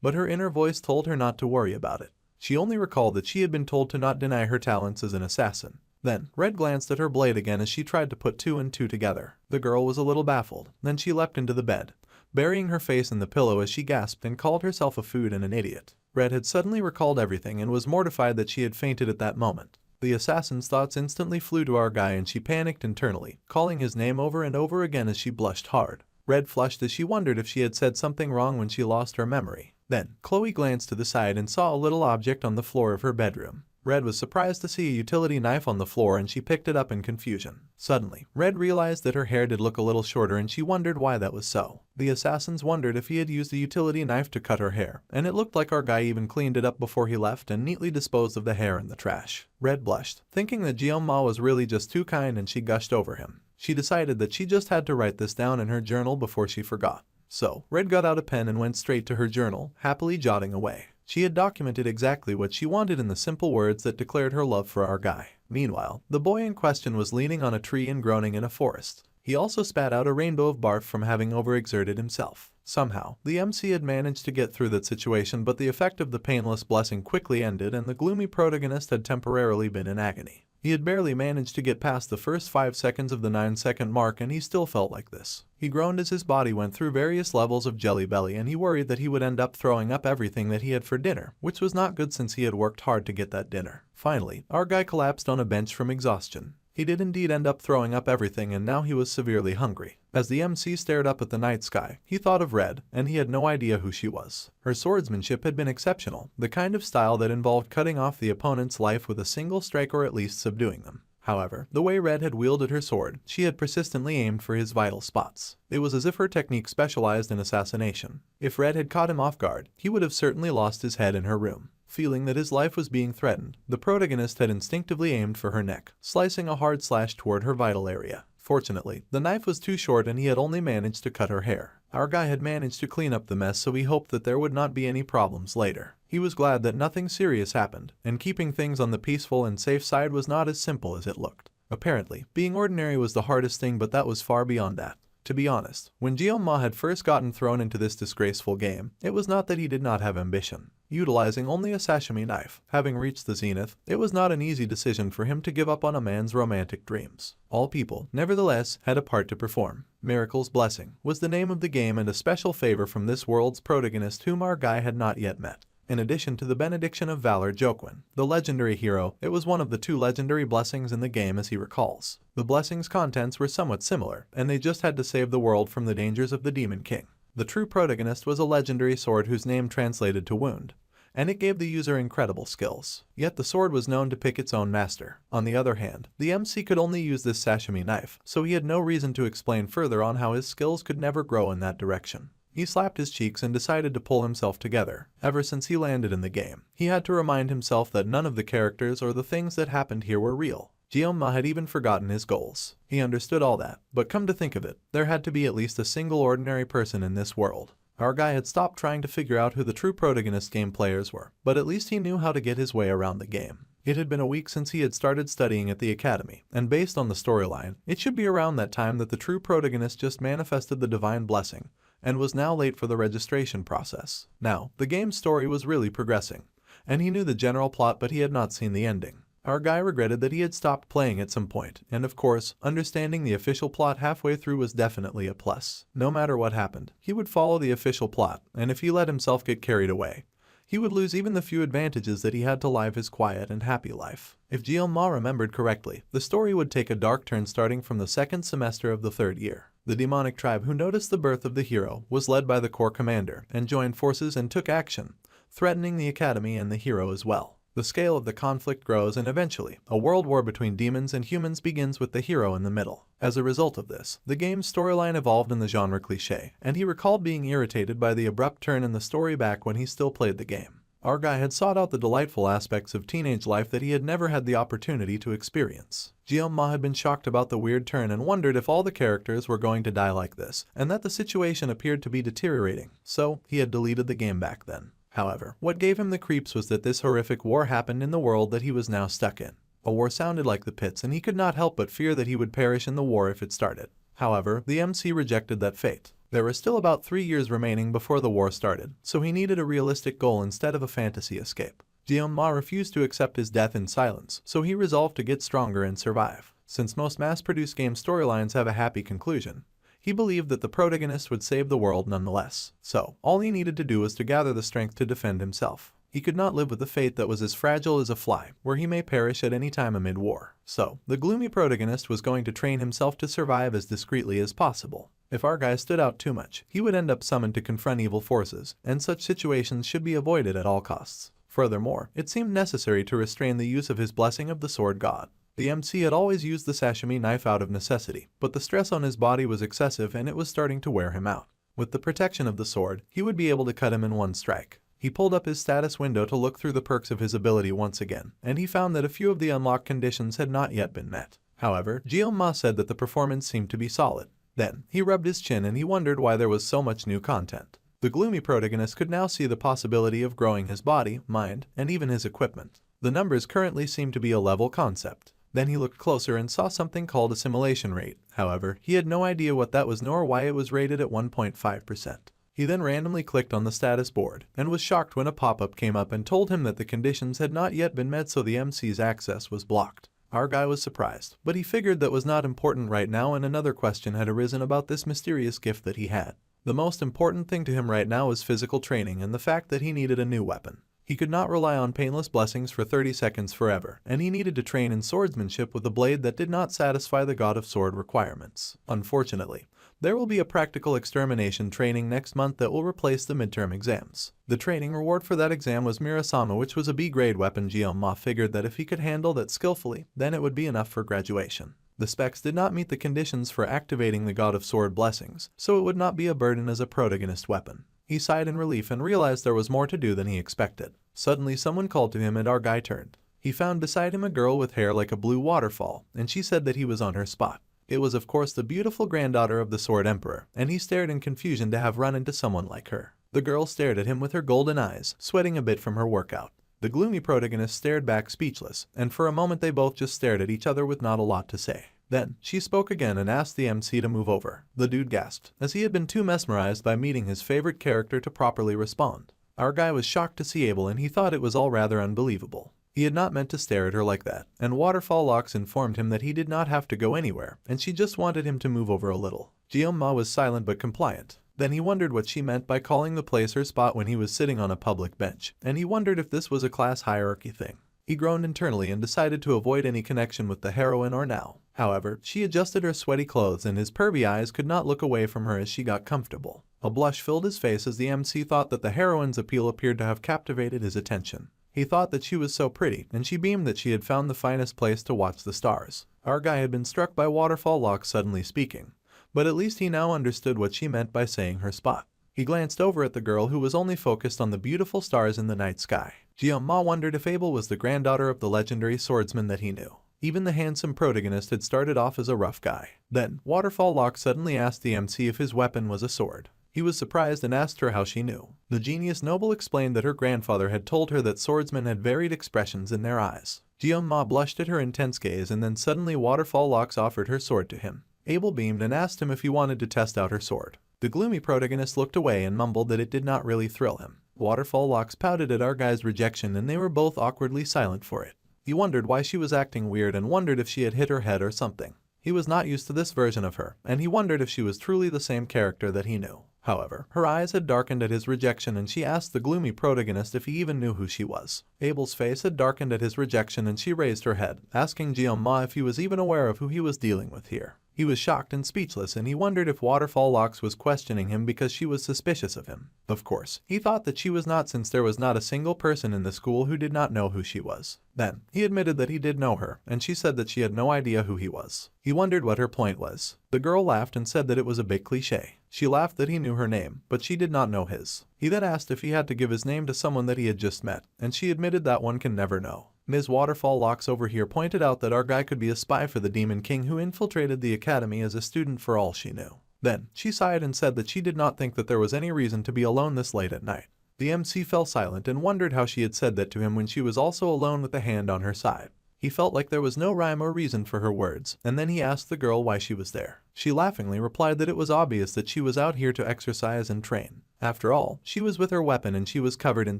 But her inner voice told her not to worry about it. She only recalled that she had been told to not deny her talents as an assassin. Then, Red glanced at her blade again as she tried to put 2 and 2 together. The girl was a little baffled. Then she leapt into the bed, burying her face in the pillow as she gasped and called herself a food and an idiot. Red had suddenly recalled everything and was mortified that she had fainted at that moment. The assassin's thoughts instantly flew to our guy, and she panicked internally, calling his name over and over again as she blushed hard. Red flushed as she wondered if she had said something wrong when she lost her memory. Then, Chloe glanced to the side and saw a little object on the floor of her bedroom. Red was surprised to see a utility knife on the floor, and she picked it up in confusion. Suddenly, Red realized that her hair did look a little shorter, and she wondered why that was so. The assassins wondered if he had used a utility knife to cut her hair, and it looked like our guy even cleaned it up before he left and neatly disposed of the hair in the trash. Red blushed, thinking that Jeon-ma was really just too kind, and she gushed over him. She decided that she just had to write this down in her journal before she forgot. So, Red got out a pen and went straight to her journal, happily jotting away. She had documented exactly what she wanted in the simple words that declared her love for our guy. Meanwhile, the boy in question was leaning on a tree and groaning in a forest. He also spat out a rainbow of barf from having overexerted himself. Somehow, the MC had managed to get through that situation, but the effect of the painless blessing quickly ended and the gloomy protagonist had temporarily been in agony. He had barely managed to get past the first 5 seconds of the 9-second mark and he still felt like this. He groaned as his body went through various levels of jelly belly and he worried that he would end up throwing up everything that he had for dinner, which was not good since he had worked hard to get that dinner. Finally, our guy collapsed on a bench from exhaustion. He did indeed end up throwing up everything and now he was severely hungry. As the MC stared up at the night sky, he thought of Red, and he had no idea who she was. Her swordsmanship had been exceptional, the kind of style that involved cutting off the opponent's life with a single strike or at least subduing them. However, the way Red had wielded her sword, she had persistently aimed for his vital spots. It was as if her technique specialized in assassination. If Red had caught him off guard, he would have certainly lost his head in her room. Feeling that his life was being threatened, the protagonist had instinctively aimed for her neck, slicing a hard slash toward her vital area. Fortunately, the knife was too short and he had only managed to cut her hair. Our guy had managed to clean up the mess, so he hoped that there would not be any problems later. He was glad that nothing serious happened, and keeping things on the peaceful and safe side was not as simple as it looked. Apparently, being ordinary was the hardest thing, but that was far beyond that. To be honest, when Jeonma had first gotten thrown into this disgraceful game, it was not that he did not have ambition. Utilizing only a sashimi knife, having reached the zenith, it was not an easy decision for him to give up on a man's romantic dreams. All people, nevertheless, had a part to perform. Miracle's Blessing was the name of the game and a special favor from this world's protagonist whom our guy had not yet met. In addition to the benediction of Valor Jokwin, the legendary hero, it was one of the 2 legendary blessings in the game as he recalls. The blessing's contents were somewhat similar, and they just had to save the world from the dangers of the Demon King. The true protagonist was a legendary sword whose name translated to wound, and it gave the user incredible skills. Yet the sword was known to pick its own master. On the other hand, the MC could only use this sashimi knife, so he had no reason to explain further on how his skills could never grow in that direction. He slapped his cheeks and decided to pull himself together. Ever since he landed in the game, he had to remind himself that none of the characters or the things that happened here were real. Jeonma had even forgotten his goals. He understood all that, but come to think of it, there had to be at least a single ordinary person in this world. Our guy had stopped trying to figure out who the true protagonist game players were, but at least he knew how to get his way around the game. It had been a week since he had started studying at the academy, and based on the storyline, it should be around that time that the true protagonist just manifested the divine blessing, and was now late for the registration process. Now, the game's story was really progressing, and he knew the general plot, but he had not seen the ending. Our guy regretted that he had stopped playing at some point, and of course, understanding the official plot halfway through was definitely a plus. No matter what happened, he would follow the official plot, and if he let himself get carried away, he would lose even the few advantages that he had to live his quiet and happy life. If Jeonma remembered correctly, the story would take a dark turn starting from the 2nd semester of the 3rd year. The demonic tribe who noticed the birth of the hero was led by the core commander and joined forces and took action, threatening the academy and the hero as well. The scale of the conflict grows and eventually, a world war between demons and humans begins with the hero in the middle. As a result of this, the game's storyline evolved in the genre cliché, and he recalled being irritated by the abrupt turn in the story back when he still played the game. Our guy had sought out the delightful aspects of teenage life that he had never had the opportunity to experience. Jeonma had been shocked about the weird turn and wondered if all the characters were going to die like this, and that the situation appeared to be deteriorating, so he had deleted the game back then. However, what gave him the creeps was that this horrific war happened in the world that he was now stuck in. A war sounded like the pits, and he could not help but fear that he would perish in the war if it started. However, the MC rejected that fate. There were still about 3 years remaining before the war started, so he needed a realistic goal instead of a fantasy escape. Jeonma refused to accept his death in silence, so he resolved to get stronger and survive. Since most mass-produced game storylines have a happy conclusion, he believed that the protagonist would save the world nonetheless. So, all he needed to do was to gather the strength to defend himself. He could not live with a fate that was as fragile as a fly, where he may perish at any time amid war. So, the gloomy protagonist was going to train himself to survive as discreetly as possible. If our guy stood out too much, he would end up summoned to confront evil forces, and such situations should be avoided at all costs. Furthermore, it seemed necessary to restrain the use of his blessing of the sword god. The MC had always used the sashimi knife out of necessity, but the stress on his body was excessive and it was starting to wear him out. With the protection of the sword, he would be able to cut him in one strike. He pulled up his status window to look through the perks of his ability once again, and he found that a few of the unlocked conditions had not yet been met. However, Jeonma said that the performance seemed to be solid. Then, he rubbed his chin and he wondered why there was so much new content. The gloomy protagonist could now see the possibility of growing his body, mind, and even his equipment. The numbers currently seemed to be a level concept. Then he looked closer and saw something called assimilation rate. However, he had no idea what that was nor why it was rated at 1.5%. He then randomly clicked on the status board and was shocked when a pop-up came up and told him that the conditions had not yet been met, so the MC's access was blocked. Our guy was surprised, but he figured that was not important right now, and another question had arisen about this mysterious gift that he had. The most important thing to him right now was physical training and the fact that he needed a new weapon. He could not rely on painless blessings for 30 seconds forever, and he needed to train in swordsmanship with a blade that did not satisfy the God of Sword requirements. Unfortunately, there will be a practical extermination training next month that will replace the midterm exams. The training reward for that exam was Mirasama, which was a B-grade weapon. Ma figured that if he could handle that skillfully, then it would be enough for graduation. The specs did not meet the conditions for activating the God of Sword blessings, so it would not be a burden as a protagonist weapon. He sighed in relief and realized there was more to do than he expected. Suddenly someone called to him and our guy turned. He found beside him a girl with hair like a blue waterfall, and she said that he was on her spot. It was of course the beautiful granddaughter of the Sword Emperor, and he stared in confusion to have run into someone like her. The girl stared at him with her golden eyes, sweating a bit from her workout. The gloomy protagonist stared back speechless, and for a moment they both just stared at each other with not a lot to say. Then, she spoke again and asked the MC to move over. The dude gasped, as he had been too mesmerized by meeting his favorite character to properly respond. Our guy was shocked to see Abel, and he thought it was all rather unbelievable. He had not meant to stare at her like that, and Waterfall Locks informed him that he did not have to go anywhere, and she just wanted him to move over a little. Ma was silent but compliant. Then he wondered what she meant by calling the place her spot when he was sitting on a public bench, and he wondered if this was a class hierarchy thing. He groaned internally and decided to avoid any connection with the heroine or now. However, she adjusted her sweaty clothes and his pervy eyes could not look away from her as she got comfortable. A blush filled his face as the MC thought that the heroine's appeal appeared to have captivated his attention. He thought that she was so pretty, and she beamed that she had found the finest place to watch the stars. Our guy had been struck by Waterfall Locks suddenly speaking, but at least he now understood what she meant by saying her spot. He glanced over at the girl who was only focused on the beautiful stars in the night sky. Ma wondered if Abel was the granddaughter of the legendary swordsman that he knew. Even the handsome protagonist had started off as a rough guy. Then, Waterfall Locks suddenly asked the MC if his weapon was a sword. He was surprised and asked her how she knew. The genius noble explained that her grandfather had told her that swordsmen had varied expressions in their eyes. Ma blushed at her intense gaze, and then suddenly Waterfall Locks offered her sword to him. Abel beamed and asked him if he wanted to test out her sword. The gloomy protagonist looked away and mumbled that it did not really thrill him. Waterfall Locks pouted at our guy's rejection, and they were both awkwardly silent for it. He wondered why she was acting weird and wondered if she had hit her head or something. He was not used to this version of her, and he wondered if she was truly the same character that he knew. However, her eyes had darkened at his rejection, and she asked the gloomy protagonist if he even knew who she was. Abel's face had darkened at his rejection, and she raised her head, asking Ma if he was even aware of who he was dealing with here. He was shocked and speechless, and he wondered if Waterfall Locks was questioning him because she was suspicious of him. Of course, he thought that she was not, since there was not a single person in the school who did not know who she was. Then, he admitted that he did know her, and she said that she had no idea who he was. He wondered what her point was. The girl laughed and said that it was a bit cliché. She laughed that he knew her name, but she did not know his. He then asked if he had to give his name to someone that he had just met, and she admitted that one can never know. Ms. Waterfall Locks over here pointed out that our guy could be a spy for the Demon King who infiltrated the academy as a student for all she knew. Then, she sighed and said that she did not think that there was any reason to be alone this late at night. The MC fell silent and wondered how she had said that to him when she was also alone with a hand on her side. He felt like there was no rhyme or reason for her words, and then he asked the girl why she was there. She laughingly replied that it was obvious that she was out here to exercise and train. After all, she was with her weapon and she was covered in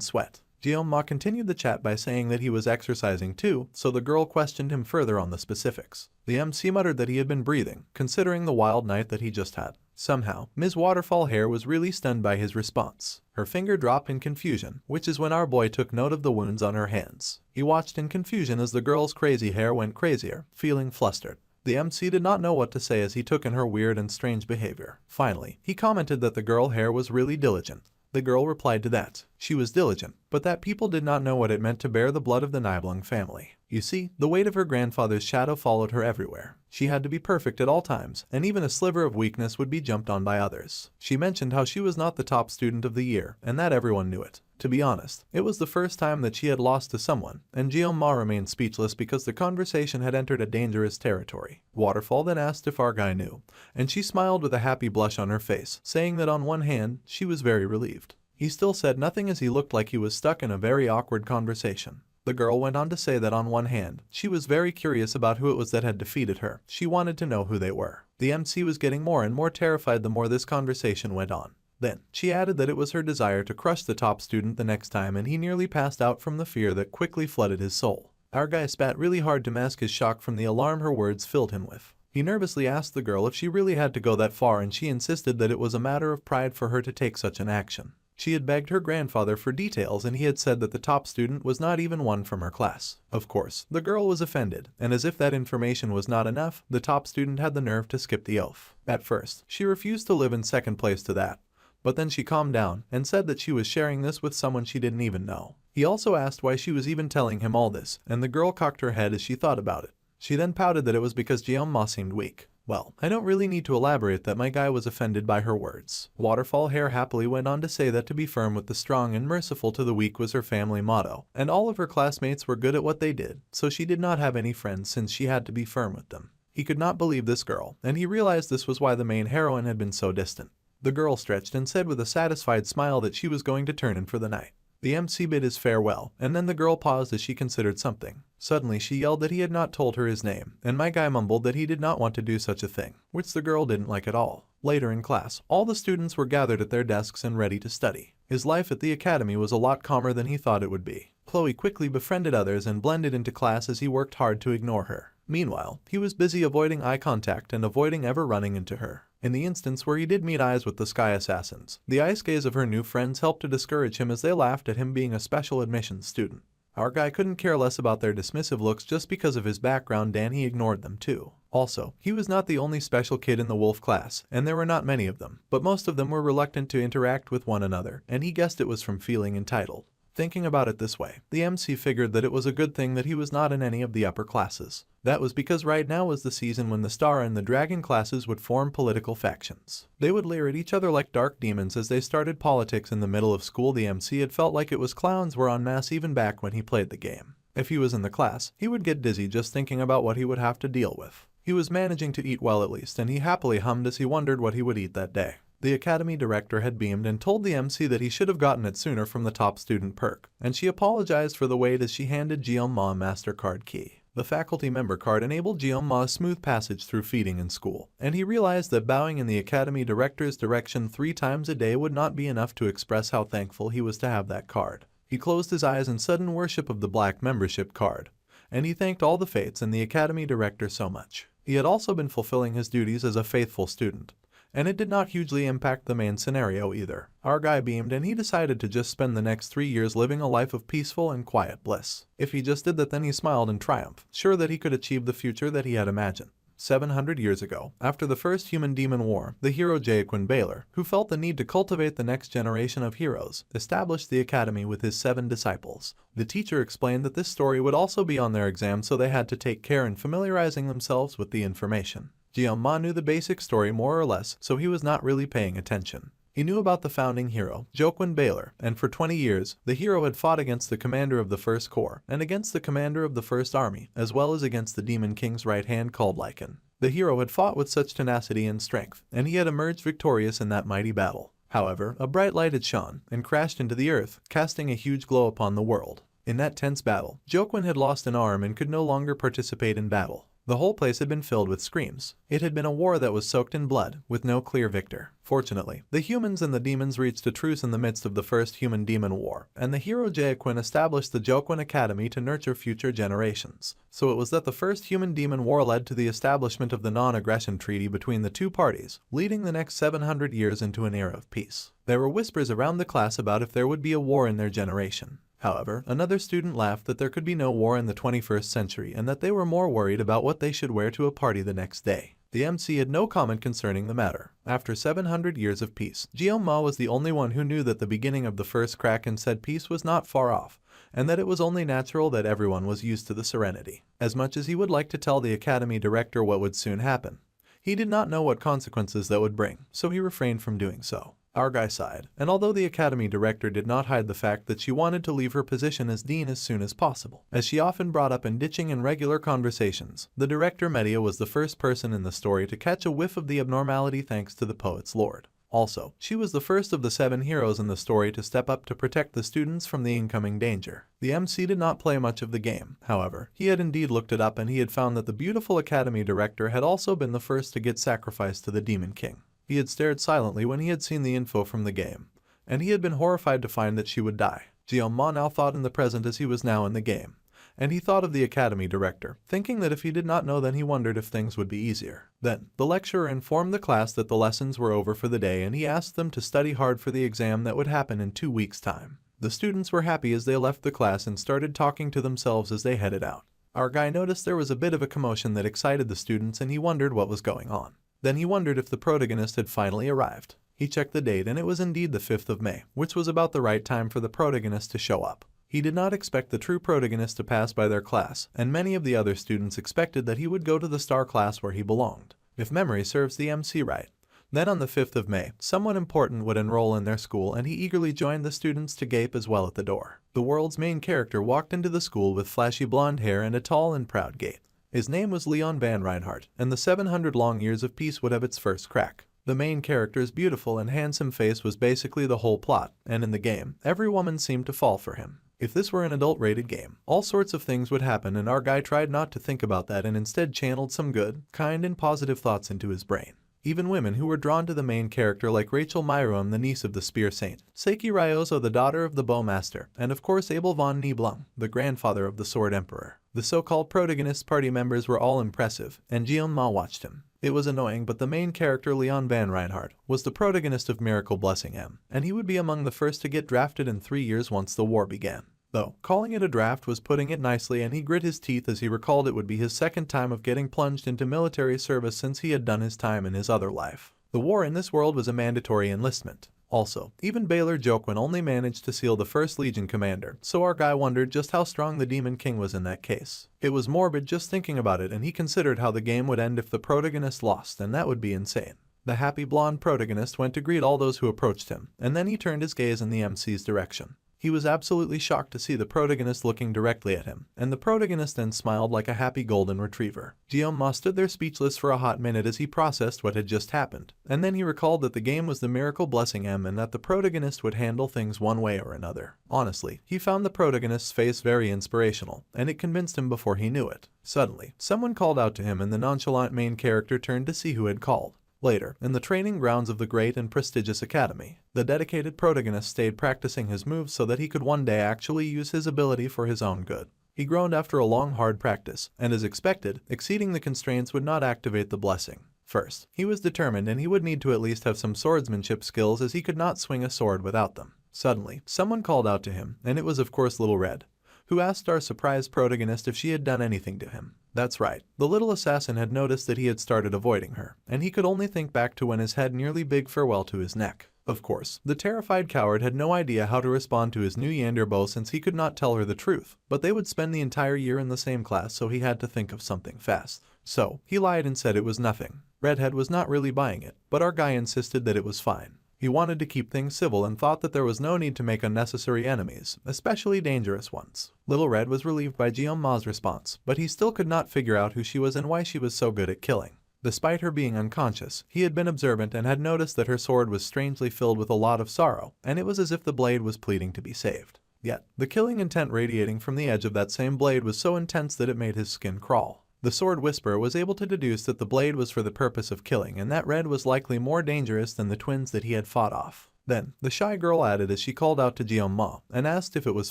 sweat. Ma continued the chat by saying that he was exercising too, so the girl questioned him further on the specifics. The MC muttered that he had been breathing, considering the wild night that he just had. Somehow, Ms. Waterfall Hair was really stunned by his response. Her finger dropped in confusion, which is when our boy took note of the wounds on her hands. He watched in confusion as the girl's crazy hair went crazier, feeling flustered. The MC did not know what to say as he took in her weird and strange behavior. Finally, he commented that the girl hair was really diligent. The girl replied to that. She was diligent, but that people did not know what it meant to bear the blood of the Nibelung family. You see, the weight of her grandfather's shadow followed her everywhere. She had to be perfect at all times, and even a sliver of weakness would be jumped on by others. She mentioned how she was not the top student of the year, and that everyone knew it. To be honest, it was the first time that she had lost to someone, and Ma remained speechless because the conversation had entered a dangerous territory. Waterfall then asked if our guy knew, and she smiled with a happy blush on her face, saying that on one hand, she was very relieved. He still said nothing as he looked like he was stuck in a very awkward conversation. The girl went on to say that on one hand, she was very curious about who it was that had defeated her. She wanted to know who they were. The MC was getting more and more terrified the more this conversation went on. Then, she added that it was her desire to crush the top student the next time, and he nearly passed out from the fear that quickly flooded his soul. Our guy spat really hard to mask his shock from the alarm her words filled him with. He nervously asked the girl if she really had to go that far, and she insisted that it was a matter of pride for her to take such an action. She had begged her grandfather for details, and he had said that the top student was not even one from her class. Of course, the girl was offended, and as if that information was not enough, the top student had the nerve to skip the oath. At first, she refused to live in second place to that. But then she calmed down and said that she was sharing this with someone she didn't even know. He also asked why she was even telling him all this, and the girl cocked her head as she thought about it. She then pouted that it was because Jeon-ma seemed weak. Well, I don't really need to elaborate that my guy was offended by her words. Waterfall Hair happily went on to say that to be firm with the strong and merciful to the weak was her family motto, and all of her classmates were good at what they did, so she did not have any friends since she had to be firm with them. He could not believe this girl, and he realized this was why the main heroine had been so distant. The girl stretched and said with a satisfied smile that she was going to turn in for the night. The MC bid his farewell, and then the girl paused as she considered something. Suddenly she yelled that he had not told her his name, and my guy mumbled that he did not want to do such a thing, which the girl didn't like at all. Later in class, all the students were gathered at their desks and ready to study. His life at the academy was a lot calmer than he thought it would be. Chloe quickly befriended others and blended into class as he worked hard to ignore her. Meanwhile, he was busy avoiding eye contact and avoiding ever running into her. In the instance where he did meet eyes with the Sky Assassins, the ice gaze of her new friends helped to discourage him as they laughed at him being a special admissions student. Our guy couldn't care less about their dismissive looks just because of his background, and he ignored them too. Also, he was not the only special kid in the wolf class, and there were not many of them, but most of them were reluctant to interact with one another, and he guessed it was from feeling entitled. Thinking about it this way, the MC figured that it was a good thing that he was not in any of the upper classes. That was because right now was the season when the Star and the Dragon classes would form political factions. They would leer at each other like dark demons as they started politics in the middle of school. The MC had felt like it was clowns were en masse even back when he played the game. If he was in the class, he would get dizzy just thinking about what he would have to deal with. He was managing to eat well at least, and he happily hummed as he wondered what he would eat that day. The academy director had beamed and told the MC that he should have gotten it sooner from the top student perk, and she apologized for the wait as she handed Jeon-ma a MasterCard key. The faculty member card enabled Jeon-ma a smooth passage through feeding in school, and he realized that bowing in the academy director's direction 3 times a day would not be enough to express how thankful he was to have that card. He closed his eyes in sudden worship of the black membership card, and he thanked all the fates and the academy director so much. He had also been fulfilling his duties as a faithful student, and it did not hugely impact the main scenario either. Our guy beamed, and he decided to just spend the next 3 years living a life of peaceful and quiet bliss. If he just did that, then he smiled in triumph, sure that he could achieve the future that he had imagined. 700 years ago, after the first human-demon war, the hero Jaquin Baylor, who felt the need to cultivate the next generation of heroes, established the academy with his 7 disciples. The teacher explained that this story would also be on their exam, so they had to take care in familiarizing themselves with the information. Jeon-ma knew the basic story more or less, so he was not really paying attention. He knew about the founding hero, Jaquin Baylor, and for 20 years, the hero had fought against the commander of the First Corps, and against the commander of the First Army, as well as against the Demon King's right hand called Lycan. The hero had fought with such tenacity and strength, and he had emerged victorious in that mighty battle. However, a bright light had shone, and crashed into the earth, casting a huge glow upon the world. In that tense battle, Jaquin had lost an arm and could no longer participate in battle. The whole place had been filled with screams. It had been a war that was soaked in blood, with no clear victor. Fortunately, the humans and the demons reached a truce in the midst of the first human-demon war, and the hero Jaquin established the Jaquin Academy to nurture future generations. So it was that the first human-demon war led to the establishment of the non-aggression treaty between the two parties, leading the next 700 years into an era of peace. There were whispers around the class about if there would be a war in their generation. However, another student laughed that there could be no war in the 21st century and that they were more worried about what they should wear to a party the next day. The MC had no comment concerning the matter. After 700 years of peace, Jeon-ma was the only one who knew that the beginning of the first crack and said peace was not far off, and that it was only natural that everyone was used to the serenity. As much as he would like to tell the academy director what would soon happen, he did not know what consequences that would bring, so he refrained from doing so. Our guy sighed, and although the academy director did not hide the fact that she wanted to leave her position as dean as soon as possible, as she often brought up in ditching in regular conversations, the director Media was the first person in the story to catch a whiff of the abnormality thanks to the poet's lord. Also, she was the first of the 7 heroes in the story to step up to protect the students from the incoming danger. The MC did not play much of the game, however. He had indeed looked it up and he had found that the beautiful academy director had also been the first to get sacrificed to the Demon King. He had stared silently when he had seen the info from the game, and he had been horrified to find that she would die. Jeonma now thought in the present as he was now in the game, and he thought of the academy director, thinking that if he did not know then he wondered if things would be easier. Then, the lecturer informed the class that the lessons were over for the day and he asked them to study hard for the exam that would happen in 2 weeks' time. The students were happy as they left the class and started talking to themselves as they headed out. Our guy noticed there was a bit of a commotion that excited the students and he wondered what was going on. Then he wondered if the protagonist had finally arrived. He checked the date and it was indeed the 5th of May, which was about the right time for the protagonist to show up. He did not expect the true protagonist to pass by their class, and many of the other students expected that he would go to the star class where he belonged. If memory serves the MC right. Then on the 5th of May, someone important would enroll in their school and he eagerly joined the students to gape as well at the door. The world's main character walked into the school with flashy blonde hair and a tall and proud gait. His name was Leon Van Reinhardt, and the 700 long years of peace would have its first crack. The main character's beautiful and handsome face was basically the whole plot, and in the game, every woman seemed to fall for him. If this were an adult-rated game, all sorts of things would happen and our guy tried not to think about that and instead channeled some good, kind and positive thoughts into his brain. Even women who were drawn to the main character like Rachel Myroam, the niece of the Spear Saint, Seiki Ryozo, the daughter of the Bowmaster, and of course Abel von Nibelung, the grandfather of the Sword Emperor. The so-called protagonist party members were all impressive, and Jeonma watched him. It was annoying, but the main character, Leon Van Reinhardt, was the protagonist of Miracle Blessing M, and he would be among the first to get drafted in 3 years once the war began. Though, calling it a draft was putting it nicely and he grit his teeth as he recalled it would be his second time of getting plunged into military service since he had done his time in his other life. The war in this world was a mandatory enlistment. Also, even Baylor Jokwin only managed to seal the 1st Legion commander, so our guy wondered just how strong the Demon King was in that case. It was morbid just thinking about it and he considered how the game would end if the protagonist lost, and that would be insane. The happy blonde protagonist went to greet all those who approached him, and then he turned his gaze in the MC's direction. He was absolutely shocked to see the protagonist looking directly at him, and the protagonist then smiled like a happy golden retriever. Jeonma stood there speechless for a hot minute as he processed what had just happened, and then he recalled that the game was the Miracle Blessing M and that the protagonist would handle things one way or another. Honestly, he found the protagonist's face very inspirational, and it convinced him before he knew it. Suddenly, someone called out to him and the nonchalant main character turned to see who had called. Later, in the training grounds of the great and prestigious academy, the dedicated protagonist stayed practicing his moves so that he could one day actually use his ability for his own good. He groaned after a long hard practice, and as expected, exceeding the constraints would not activate the blessing. First, he was determined and he would need to at least have some swordsmanship skills as he could not swing a sword without them. Suddenly, someone called out to him, and it was of course Little Red, who asked our surprised protagonist if she had done anything to him. That's right, the little assassin had noticed that he had started avoiding her, and he could only think back to when his head nearly bid farewell to his neck. Of course, the terrified coward had no idea how to respond to his new Yander bow since he could not tell her the truth, but they would spend the entire year in the same class so he had to think of something fast. So, he lied and said it was nothing. Redhead was not really buying it, but our guy insisted that it was fine. He wanted to keep things civil and thought that there was no need to make unnecessary enemies, especially dangerous ones. Little Red was relieved by Jeonma's response, but he still could not figure out who she was and why she was so good at killing. Despite her being unconscious, he had been observant and had noticed that her sword was strangely filled with a lot of sorrow, and it was as if the blade was pleading to be saved. Yet, the killing intent radiating from the edge of that same blade was so intense that it made his skin crawl. The sword whisperer was able to deduce that the blade was for the purpose of killing and that Red was likely more dangerous than the twins that he had fought off. Then, the shy girl added as she called out to Jeonma and asked if it was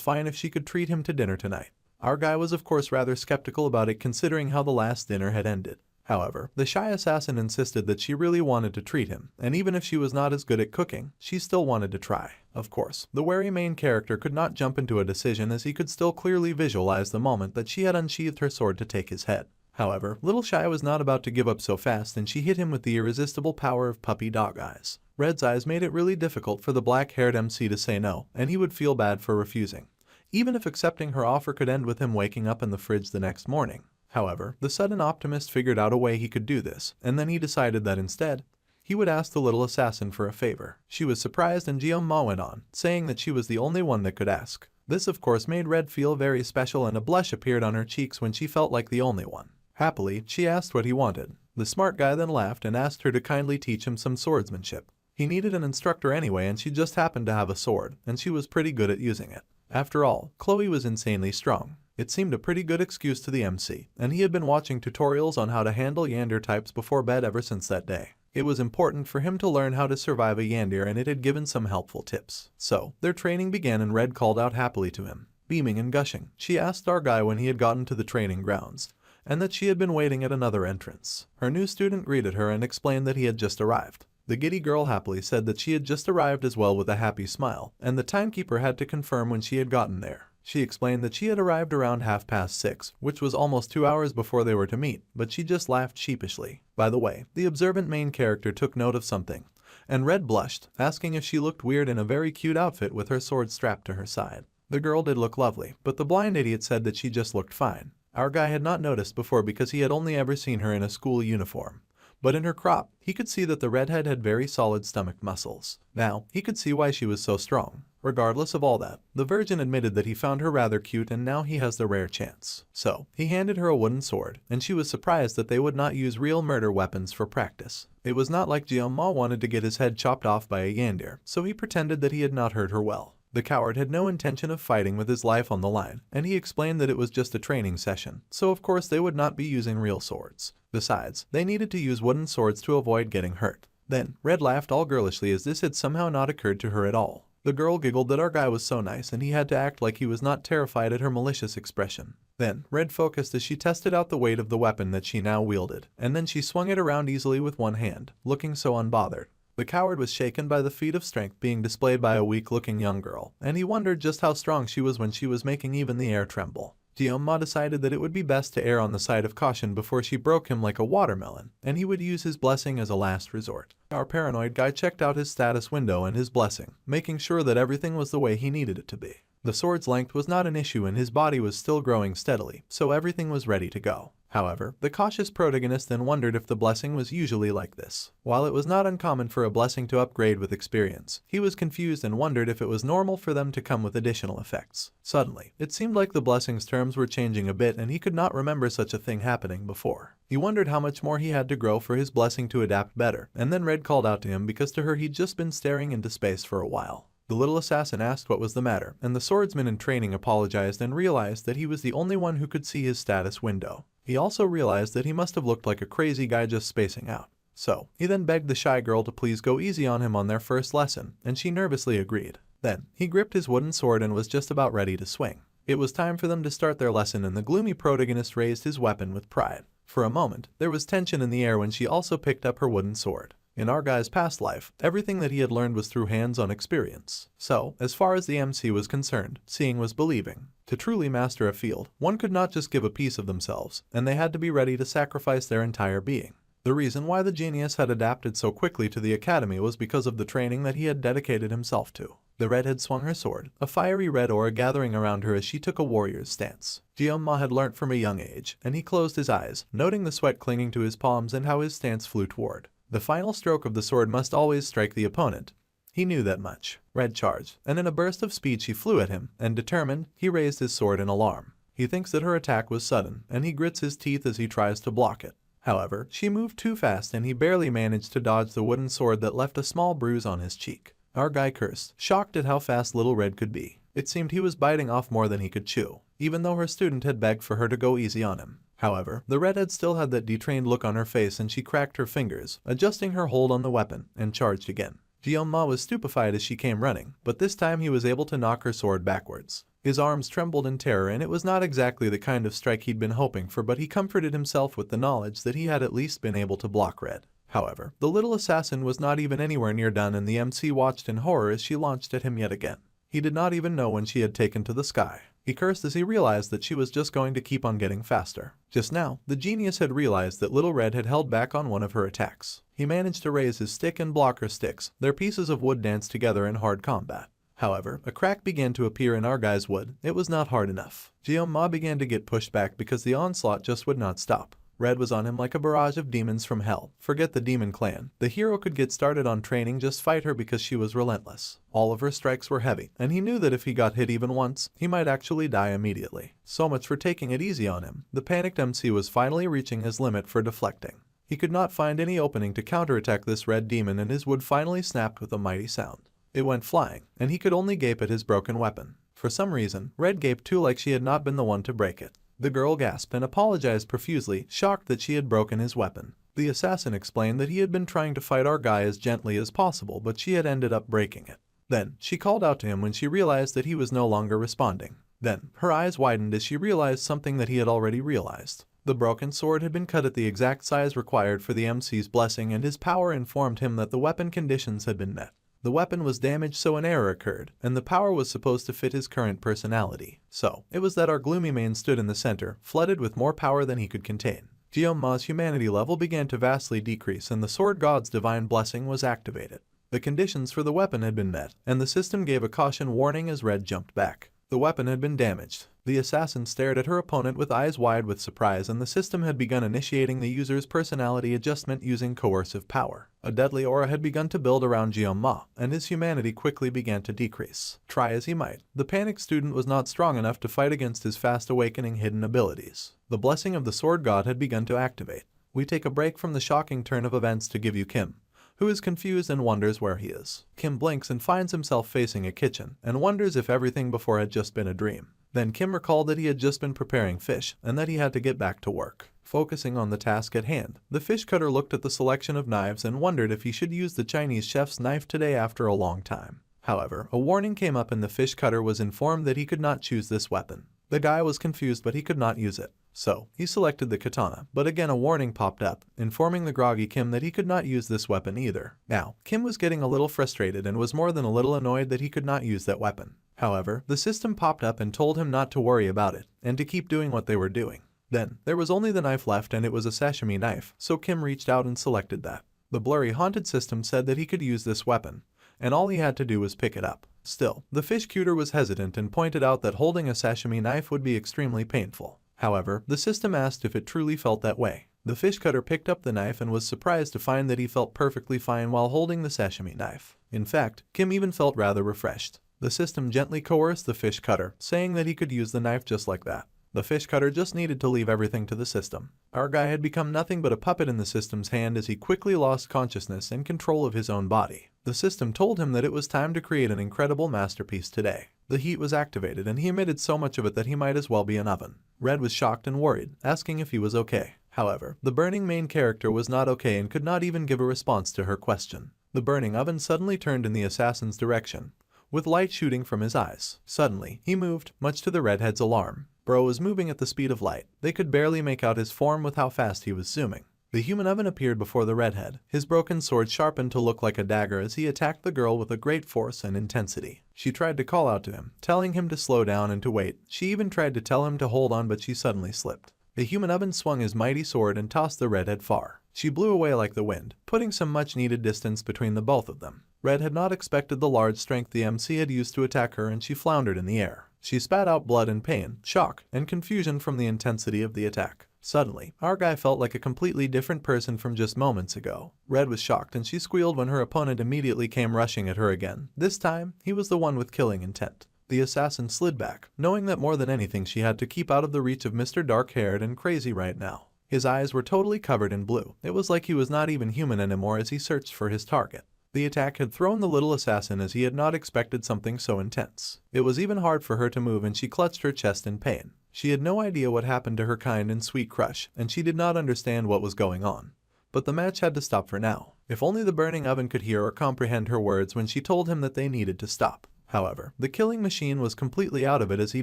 fine if she could treat him to dinner tonight. Our guy was of course rather skeptical about it considering how the last dinner had ended. However, the shy assassin insisted that she really wanted to treat him, and even if she was not as good at cooking, she still wanted to try. Of course, the wary main character could not jump into a decision as he could still clearly visualize the moment that she had unsheathed her sword to take his head. However, Little Shy was not about to give up so fast and she hit him with the irresistible power of puppy dog eyes. Red's eyes made it really difficult for the black-haired MC to say no, and he would feel bad for refusing, even if accepting her offer could end with him waking up in the fridge the next morning. However, the sudden optimist figured out a way he could do this, and then he decided that instead, he would ask the little assassin for a favor. She was surprised and Jeonma went on, saying that she was the only one that could ask. This of course made Red feel very special and a blush appeared on her cheeks when she felt like the only one. Happily, she asked what he wanted. The smart guy then laughed and asked her to kindly teach him some swordsmanship. He needed an instructor anyway, and she just happened to have a sword, and she was pretty good at using it. After all, Chloe was insanely strong. It seemed a pretty good excuse to the MC, and he had been watching tutorials on how to handle Yandere types before bed ever since that day. It was important for him to learn how to survive a Yandere, and it had given some helpful tips. So, their training began and Red called out happily to him. Beaming and gushing, she asked our guy when he had gotten to the training grounds, and that she had been waiting at another entrance. Her new student greeted her and explained that he had just arrived. The giddy girl happily said that she had just arrived as well with a happy smile, and the timekeeper had to confirm when she had gotten there. She explained that she had arrived around 6:30, which was almost 2 hours before they were to meet, but she just laughed sheepishly. By the way, the observant main character took note of something, and Red blushed, asking if she looked weird in a very cute outfit with her sword strapped to her side. The girl did look lovely, but the blind idiot said that she just looked fine. Our guy had not noticed before because he had only ever seen her in a school uniform. But in her crop, he could see that the redhead had very solid stomach muscles. Now, he could see why she was so strong. Regardless of all that, the virgin admitted that he found her rather cute, and now he has the rare chance. So, he handed her a wooden sword, and she was surprised that they would not use real murder weapons for practice. It was not like Jianma wanted to get his head chopped off by a Yandere, so he pretended that he had not hurt her well. The coward had no intention of fighting with his life on the line, and he explained that it was just a training session, so of course they would not be using real swords. Besides, they needed to use wooden swords to avoid getting hurt. Then, Red laughed all girlishly as this had somehow not occurred to her at all. The girl giggled that our guy was so nice and he had to act like he was not terrified at her malicious expression. Then, Red focused as she tested out the weight of the weapon that she now wielded, and then she swung it around easily with one hand, looking so unbothered. The coward was shaken by the feat of strength being displayed by a weak-looking young girl, and he wondered just how strong she was when she was making even the air tremble. Jianma decided that it would be best to err on the side of caution before she broke him like a watermelon, and he would use his blessing as a last resort. Our paranoid guy checked out his status window and his blessing, making sure that everything was the way he needed it to be. The sword's length was not an issue and his body was still growing steadily, so everything was ready to go. However, the cautious protagonist then wondered if the blessing was usually like this. While it was not uncommon for a blessing to upgrade with experience, he was confused and wondered if it was normal for them to come with additional effects. Suddenly, it seemed like the blessing's terms were changing a bit and he could not remember such a thing happening before. He wondered how much more he had to grow for his blessing to adapt better, and then Red called out to him because to her he'd just been staring into space for a while. The little assassin asked what was the matter, and the swordsman in training apologized and realized that he was the only one who could see his status window. He also realized that he must have looked like a crazy guy just spacing out. So, he then begged the shy girl to please go easy on him on their first lesson, and she nervously agreed. Then, he gripped his wooden sword and was just about ready to swing. It was time for them to start their lesson and the gloomy protagonist raised his weapon with pride. For a moment, there was tension in the air when she also picked up her wooden sword. In our guy's past life, everything that he had learned was through hands-on experience. So, as far as the MC was concerned, seeing was believing. To truly master a field, one could not just give a piece of themselves, and they had to be ready to sacrifice their entire being. The reason why the genius had adapted so quickly to the academy was because of the training that he had dedicated himself to. The redhead swung her sword, a fiery red aura gathering around her as she took a warrior's stance. Jianma had learnt from a young age, and he closed his eyes, noting the sweat clinging to his palms and how his stance flew toward. The final stroke of the sword must always strike the opponent. He knew that much. Red charged, and in a burst of speed she flew at him, and determined, he raised his sword in alarm. He thinks that her attack was sudden, and he grits his teeth as he tries to block it. However, she moved too fast and he barely managed to dodge the wooden sword that left a small bruise on his cheek. Our guy cursed, shocked at how fast little Red could be. It seemed he was biting off more than he could chew, even though her student had begged for her to go easy on him. However, the redhead still had that detrained look on her face and she cracked her fingers, adjusting her hold on the weapon, and charged again. Jianma was stupefied as she came running, but this time he was able to knock her sword backwards. His arms trembled in terror and it was not exactly the kind of strike he'd been hoping for, but he comforted himself with the knowledge that he had at least been able to block Red. However, the little assassin was not even anywhere near done and the MC watched in horror as she launched at him yet again. He did not even know when she had taken to the sky. He cursed as he realized that she was just going to keep on getting faster. Just now, the genius had realized that Little Red had held back on one of her attacks. He managed to raise his stick and block her sticks. Their pieces of wood danced together in hard combat. However, a crack began to appear in our guy's wood. It was not hard enough. Jianma began to get pushed back because the onslaught just would not stop. Red was on him like a barrage of demons from hell. Forget the demon clan. The hero could get started on training, just fight her because she was relentless. All of her strikes were heavy, and he knew that if he got hit even once, he might actually die immediately. So much for taking it easy on him. The panicked MC was finally reaching his limit for deflecting. He could not find any opening to counterattack this red demon, and his wood finally snapped with a mighty sound. It went flying, and he could only gape at his broken weapon. For some reason, Red gaped too, like she had not been the one to break it. The girl gasped and apologized profusely, shocked that she had broken his weapon. The assassin explained that he had been trying to fight our guy as gently as possible, but she had ended up breaking it. Then, she called out to him when she realized that he was no longer responding. Then, her eyes widened as she realized something that he had already realized. The broken sword had been cut at the exact size required for the MC's blessing, and his power informed him that the weapon conditions had been met. The weapon was damaged, so an error occurred, and the power was supposed to fit his current personality. So, it was that our gloomy main stood in the center, flooded with more power than he could contain. Ma's humanity level began to vastly decrease, and the sword god's divine blessing was activated. The conditions for the weapon had been met, and the system gave a caution warning as Red jumped back. The weapon had been damaged. The assassin stared at her opponent with eyes wide with surprise, and the system had begun initiating the user's personality adjustment using coercive power. A deadly aura had begun to build around Ma, and his humanity quickly began to decrease. Try as he might, the panicked student was not strong enough to fight against his fast awakening hidden abilities. The blessing of the sword god had begun to activate. We take a break from the shocking turn of events to give you Kim, who is confused and wonders where he is. Kim blinks and finds himself facing a kitchen, and wonders if everything before had just been a dream. Then Kim recalled that he had just been preparing fish, and that he had to get back to work. Focusing on the task at hand, the fish cutter looked at the selection of knives and wondered if he should use the Chinese chef's knife today after a long time. However, a warning came up, and the fish cutter was informed that he could not choose this weapon. The guy was confused, but he could not use it. So, he selected the katana, but again a warning popped up, informing the groggy Kim that he could not use this weapon either. Now, Kim was getting a little frustrated and was more than a little annoyed that he could not use that weapon. However, the system popped up and told him not to worry about it, and to keep doing what they were doing. Then, there was only the knife left, and it was a sashimi knife, so Kim reached out and selected that. The blurry haunted system said that he could use this weapon, and all he had to do was pick it up. Still, the fish cutter was hesitant and pointed out that holding a sashimi knife would be extremely painful. However, the system asked if it truly felt that way. The fish cutter picked up the knife and was surprised to find that he felt perfectly fine while holding the sashimi knife. In fact, Kim even felt rather refreshed. The system gently coerced the fish cutter, saying that he could use the knife just like that. The fish cutter just needed to leave everything to the system. Our guy had become nothing but a puppet in the system's hand as he quickly lost consciousness and control of his own body. The system told him that it was time to create an incredible masterpiece today. The heat was activated, and he emitted so much of it that he might as well be an oven. Red was shocked and worried, asking if he was okay. However, the burning main character was not okay and could not even give a response to her question. The burning oven suddenly turned in the assassin's direction, with light shooting from his eyes. Suddenly, he moved, much to the redhead's alarm. Bro was moving at the speed of light. They could barely make out his form with how fast he was zooming. The human oven appeared before the redhead, his broken sword sharpened to look like a dagger as he attacked the girl with a great force and intensity. She tried to call out to him, telling him to slow down and to wait. She even tried to tell him to hold on, but she suddenly slipped. The human oven swung his mighty sword and tossed the redhead far. She blew away like the wind, putting some much-needed distance between the both of them. Red had not expected the large strength the MC had used to attack her, and she floundered in the air. She spat out blood and pain, shock, and confusion from the intensity of the attack. Suddenly, our guy felt like a completely different person from just moments ago. Red was shocked, and she squealed when her opponent immediately came rushing at her again. This time, he was the one with killing intent. The assassin slid back, knowing that more than anything she had to keep out of the reach of Mr. Dark-haired and crazy right now. His eyes were totally covered in blue. It was like he was not even human anymore as he searched for his target. The attack had thrown the little assassin as he had not expected something so intense. It was even hard for her to move, and she clutched her chest in pain. She had no idea what happened to her kind and sweet crush, and she did not understand what was going on. But the match had to stop for now. If only the burning oven could hear or comprehend her words when she told him that they needed to stop. However, the killing machine was completely out of it as he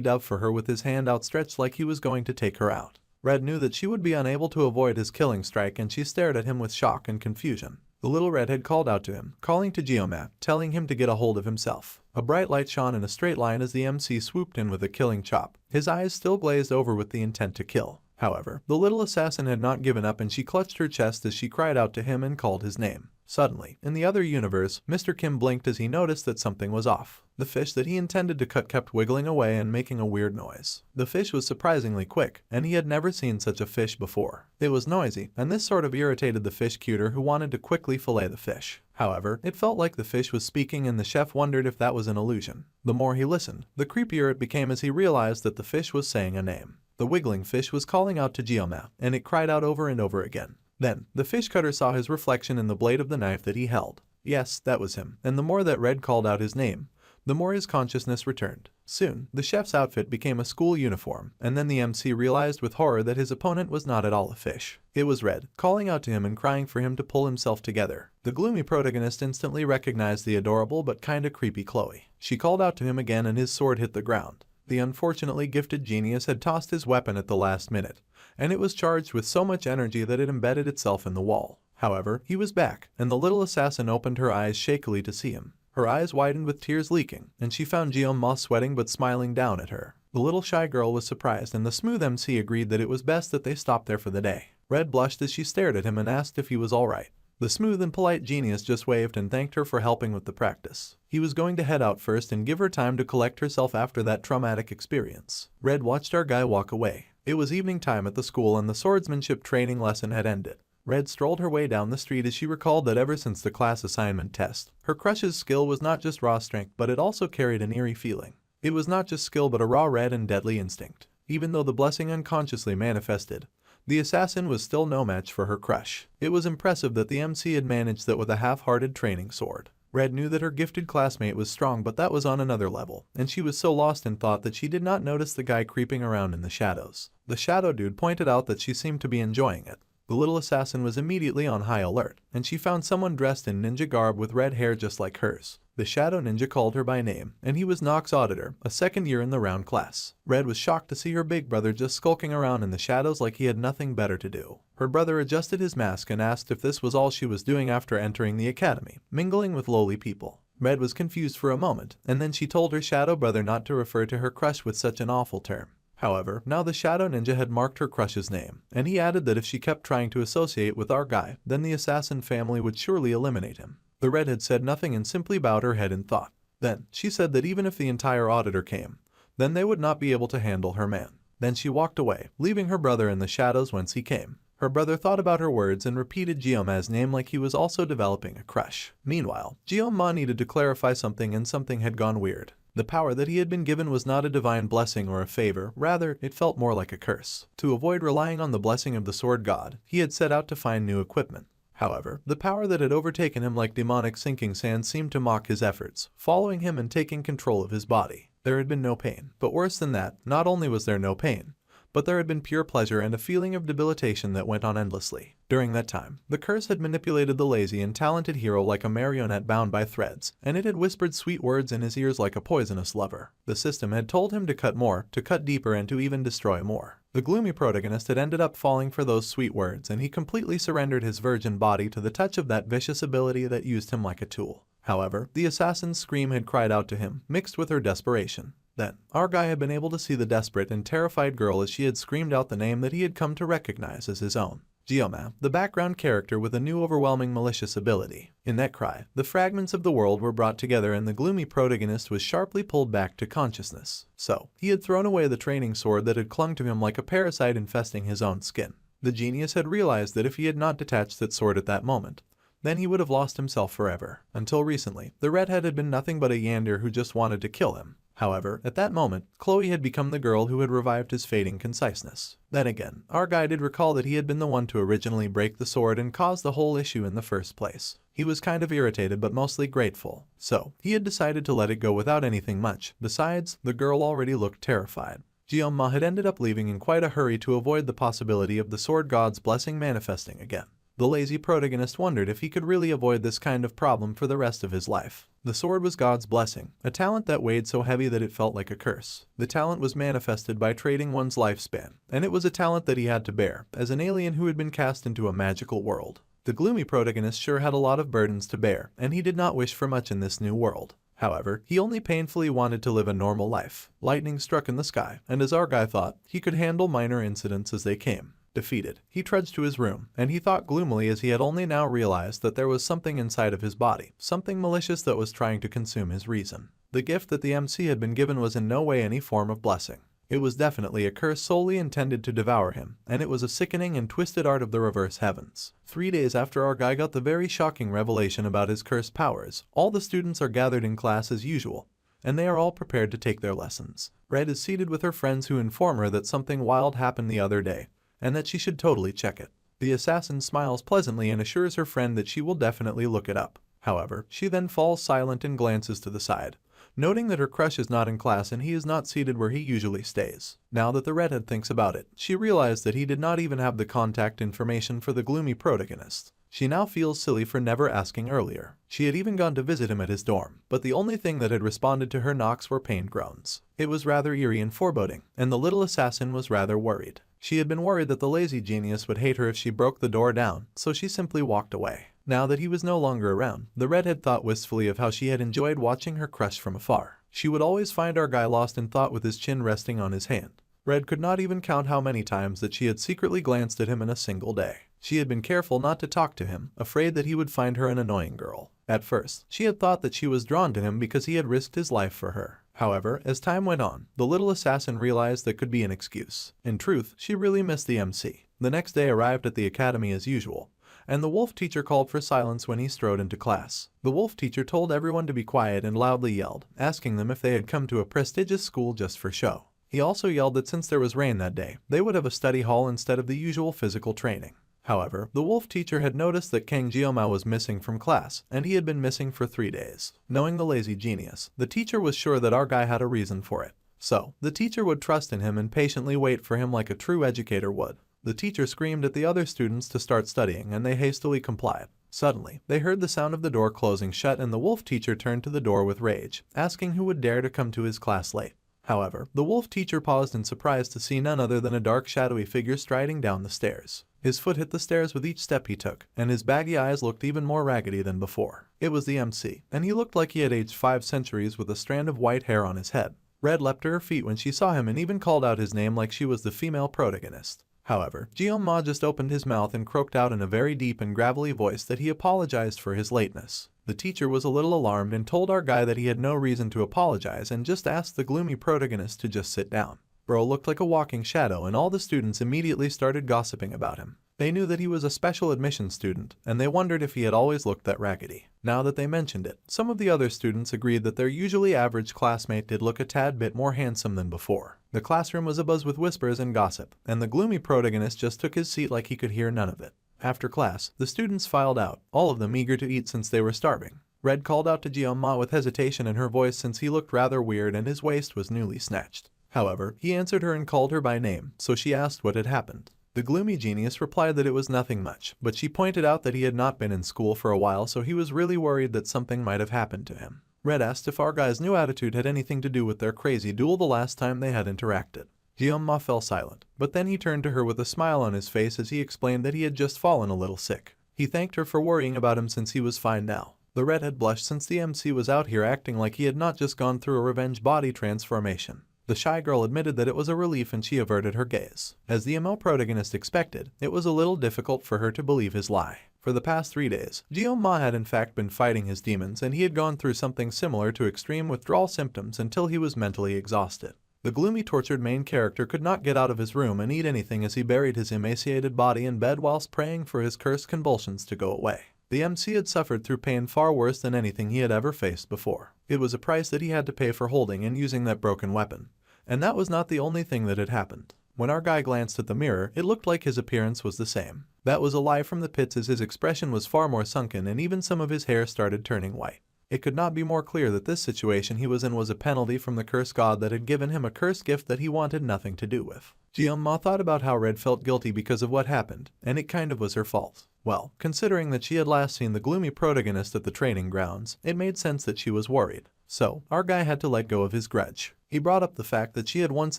dove for her with his hand outstretched like he was going to take her out. Red knew that she would be unable to avoid his killing strike, and she stared at him with shock and confusion. The little redhead called out to him, calling to Geomat, telling him to get a hold of himself. A bright light shone in a straight line as the MC swooped in with a killing chop, his eyes still glazed over with the intent to kill. However, the little assassin had not given up, and she clutched her chest as she cried out to him and called his name. Suddenly, in the other universe, Mr. Kim blinked as he noticed that something was off. The fish that he intended to cut kept wiggling away and making a weird noise. The fish was surprisingly quick, and he had never seen such a fish before. It was noisy, and this sort of irritated the fish cutter, who wanted to quickly fillet the fish. However, it felt like the fish was speaking, and the chef wondered if that was an illusion. The more he listened, the creepier it became as he realized that the fish was saying a name. The wiggling fish was calling out to Geomat, and it cried out over and over again. Then, the fish cutter saw his reflection in the blade of the knife that he held. Yes, that was him, and the more that Red called out his name, the more his consciousness returned. Soon, the chef's outfit became a school uniform, and then the MC realized with horror that his opponent was not at all a fish. It was Red, calling out to him and crying for him to pull himself together. The gloomy protagonist instantly recognized the adorable but kinda creepy Chloe. She called out to him again and his sword hit the ground. The unfortunately gifted genius had tossed his weapon at the last minute, and it was charged with so much energy that it embedded itself in the wall. However, he was back, and the little assassin opened her eyes shakily to see him. Her eyes widened with tears leaking, and she found Guillaume sweating but smiling down at her. The little shy girl was surprised, and the smooth MC agreed that it was best that they stop there for the day. Red blushed as she stared at him and asked if he was alright. The smooth and polite genius just waved and thanked her for helping with the practice. He was going to head out first and give her time to collect herself after that traumatic experience. Red watched our guy walk away. It was evening time at the school and the swordsmanship training lesson had ended. Red strolled her way down the street as she recalled that ever since the class assignment test, her crush's skill was not just raw strength but it also carried an eerie feeling. It was not just skill but a raw red and deadly instinct. Even though the blessing unconsciously manifested, the assassin was still no match for her crush. It was impressive that the MC had managed that with a half-hearted training sword. Red knew that her gifted classmate was strong but that was on another level, and she was so lost in thought that she did not notice the guy creeping around in the shadows. The shadow dude pointed out that she seemed to be enjoying it. The little assassin was immediately on high alert, and she found someone dressed in ninja garb with red hair just like hers. The shadow ninja called her by name, and he was Nox's auditor, a second year in the round class. Red was shocked to see her big brother just skulking around in the shadows like he had nothing better to do. Her brother adjusted his mask and asked if this was all she was doing after entering the academy, mingling with lowly people. Red was confused for a moment, and then she told her shadow brother not to refer to her crush with such an awful term. However, now the Shadow Ninja had marked her crush's name, and he added that if she kept trying to associate with our guy, then the assassin family would surely eliminate him. The redhead said nothing and simply bowed her head in thought. Then, she said that even if the entire auditor came, then they would not be able to handle her man. Then she walked away, leaving her brother in the shadows whence he came. Her brother thought about her words and repeated Guillaume's name like he was also developing a crush. Meanwhile, Guillaume needed to clarify something and something had gone weird. The power that he had been given was not a divine blessing or a favor, rather, it felt more like a curse. To avoid relying on the blessing of the sword god, he had set out to find new equipment. However, the power that had overtaken him like demonic sinking sand seemed to mock his efforts, following him and taking control of his body. There had been no pain, but worse than that, not only was there no pain, but there had been pure pleasure and a feeling of debilitation that went on endlessly. During that time, the curse had manipulated the lazy and talented hero like a marionette bound by threads, and it had whispered sweet words in his ears like a poisonous lover. The system had told him to cut more, to cut deeper, and to even destroy more. The gloomy protagonist had ended up falling for those sweet words, and he completely surrendered his virgin body to the touch of that vicious ability that used him like a tool. However, the assassin's scream had cried out to him, mixed with her desperation. Then, our guy had been able to see the desperate and terrified girl as she had screamed out the name that he had come to recognize as his own. Guillaume, the background character with a new overwhelming malicious ability. In that cry, the fragments of the world were brought together and the gloomy protagonist was sharply pulled back to consciousness. So, he had thrown away the training sword that had clung to him like a parasite infesting his own skin. The genius had realized that if he had not detached that sword at that moment, then he would have lost himself forever. Until recently, the redhead had been nothing but a yander who just wanted to kill him. However, at that moment, Chloe had become the girl who had revived his fading conciseness. Then again, our guy did recall that he had been the one to originally break the sword and cause the whole issue in the first place. He was kind of irritated but mostly grateful. So, he had decided to let it go without anything much. Besides, the girl already looked terrified. Guillaume had ended up leaving in quite a hurry to avoid the possibility of the sword god's blessing manifesting again. The lazy protagonist wondered if he could really avoid this kind of problem for the rest of his life. The sword was God's blessing, a talent that weighed so heavy that it felt like a curse. The talent was manifested by trading one's lifespan, and it was a talent that he had to bear, as an alien who had been cast into a magical world. The gloomy protagonist sure had a lot of burdens to bear, and he did not wish for much in this new world. However, he only painfully wanted to live a normal life. Lightning struck in the sky, and as our guy thought, he could handle minor incidents as they came. Defeated, he trudged to his room, and he thought gloomily as he had only now realized that there was something inside of his body, something malicious that was trying to consume his reason. The gift that the MC had been given was in no way any form of blessing. It was definitely a curse solely intended to devour him, and it was a sickening and twisted art of the reverse heavens. 3 days after our guy got the very shocking revelation about his cursed powers, all the students are gathered in class as usual, and they are all prepared to take their lessons. Red is seated with her friends who inform her that something wild happened the other day, and that she should totally check it. The assassin smiles pleasantly and assures her friend that she will definitely look it up. However, she then falls silent and glances to the side, noting that her crush is not in class and he is not seated where he usually stays. Now that the redhead thinks about it, she realized that he did not even have the contact information for the gloomy protagonist. She now feels silly for never asking earlier. She had even gone to visit him at his dorm, but the only thing that had responded to her knocks were pained groans. It was rather eerie and foreboding, and the little assassin was rather worried. She had been worried that the lazy genius would hate her if she broke the door down, so she simply walked away. Now that he was no longer around, the redhead thought wistfully of how she had enjoyed watching her crush from afar. She would always find our guy lost in thought with his chin resting on his hand. Red could not even count how many times that she had secretly glanced at him in a single day. She had been careful not to talk to him, afraid that he would find her an annoying girl. At first, she had thought that she was drawn to him because he had risked his life for her. However, as time went on, the little assassin realized that could be an excuse. In truth, she really missed the MC. The next day arrived at the academy as usual, and the wolf teacher called for silence when he strode into class. The wolf teacher told everyone to be quiet and loudly yelled, asking them if they had come to a prestigious school just for show. He also yelled that since there was rain that day, they would have a study hall instead of the usual physical training. However, the wolf teacher had noticed that Kang Jioma was missing from class, and he had been missing for 3 days. Knowing the lazy genius, the teacher was sure that our guy had a reason for it. So, the teacher would trust in him and patiently wait for him like a true educator would. The teacher screamed at the other students to start studying, and they hastily complied. Suddenly, they heard the sound of the door closing shut, and the wolf teacher turned to the door with rage, asking who would dare to come to his class late. However, the wolf teacher paused in surprise to see none other than a dark shadowy figure striding down the stairs. His foot hit the stairs with each step he took, and his baggy eyes looked even more raggedy than before. It was the MC, and he looked like he had aged 5 centuries with a strand of white hair on his head. Red leapt to her feet when she saw him and even called out his name like she was the female protagonist. However, Jioma just opened his mouth and croaked out in a very deep and gravelly voice that he apologized for his lateness. The teacher was a little alarmed and told our guy that he had no reason to apologize and just asked the gloomy protagonist to just sit down. Bro looked like a walking shadow, and all the students immediately started gossiping about him. They knew that he was a special admission student, and they wondered if he had always looked that raggedy. Now that they mentioned it, some of the other students agreed that their usually average classmate did look a tad bit more handsome than before. The classroom was abuzz with whispers and gossip, and the gloomy protagonist just took his seat like he could hear none of it. After class, the students filed out, all of them eager to eat since they were starving. Red called out to Jioma with hesitation in her voice since he looked rather weird and his waist was newly snatched. However, he answered her and called her by name, so she asked what had happened. The gloomy genius replied that it was nothing much, but she pointed out that he had not been in school for a while, so he was really worried that something might have happened to him. Red asked if our guy's new attitude had anything to do with their crazy duel the last time they had interacted. Jioma fell silent, but then he turned to her with a smile on his face as he explained that he had just fallen a little sick. He thanked her for worrying about him since he was fine now. The redhead blushed since the MC was out here acting like he had not just gone through a revenge body transformation. The shy girl admitted that it was a relief and she averted her gaze. As the ML protagonist expected, it was a little difficult for her to believe his lie. For the past 3 days, Jioma had in fact been fighting his demons, and he had gone through something similar to extreme withdrawal symptoms until he was mentally exhausted. The gloomy tortured main character could not get out of his room and eat anything as he buried his emaciated body in bed whilst praying for his cursed convulsions to go away. The MC had suffered through pain far worse than anything he had ever faced before. It was a price that he had to pay for holding and using that broken weapon. And that was not the only thing that had happened. When our guy glanced at the mirror, it looked like his appearance was the same. That was a lie from the pits, as his expression was far more sunken and even some of his hair started turning white. It could not be more clear that this situation he was in was a penalty from the cursed god that had given him a cursed gift that he wanted nothing to do with. Jioma thought about how Red felt guilty because of what happened, and it kind of was her fault. Well, considering that she had last seen the gloomy protagonist at the training grounds, it made sense that she was worried. So, our guy had to let go of his grudge. He brought up the fact that she had once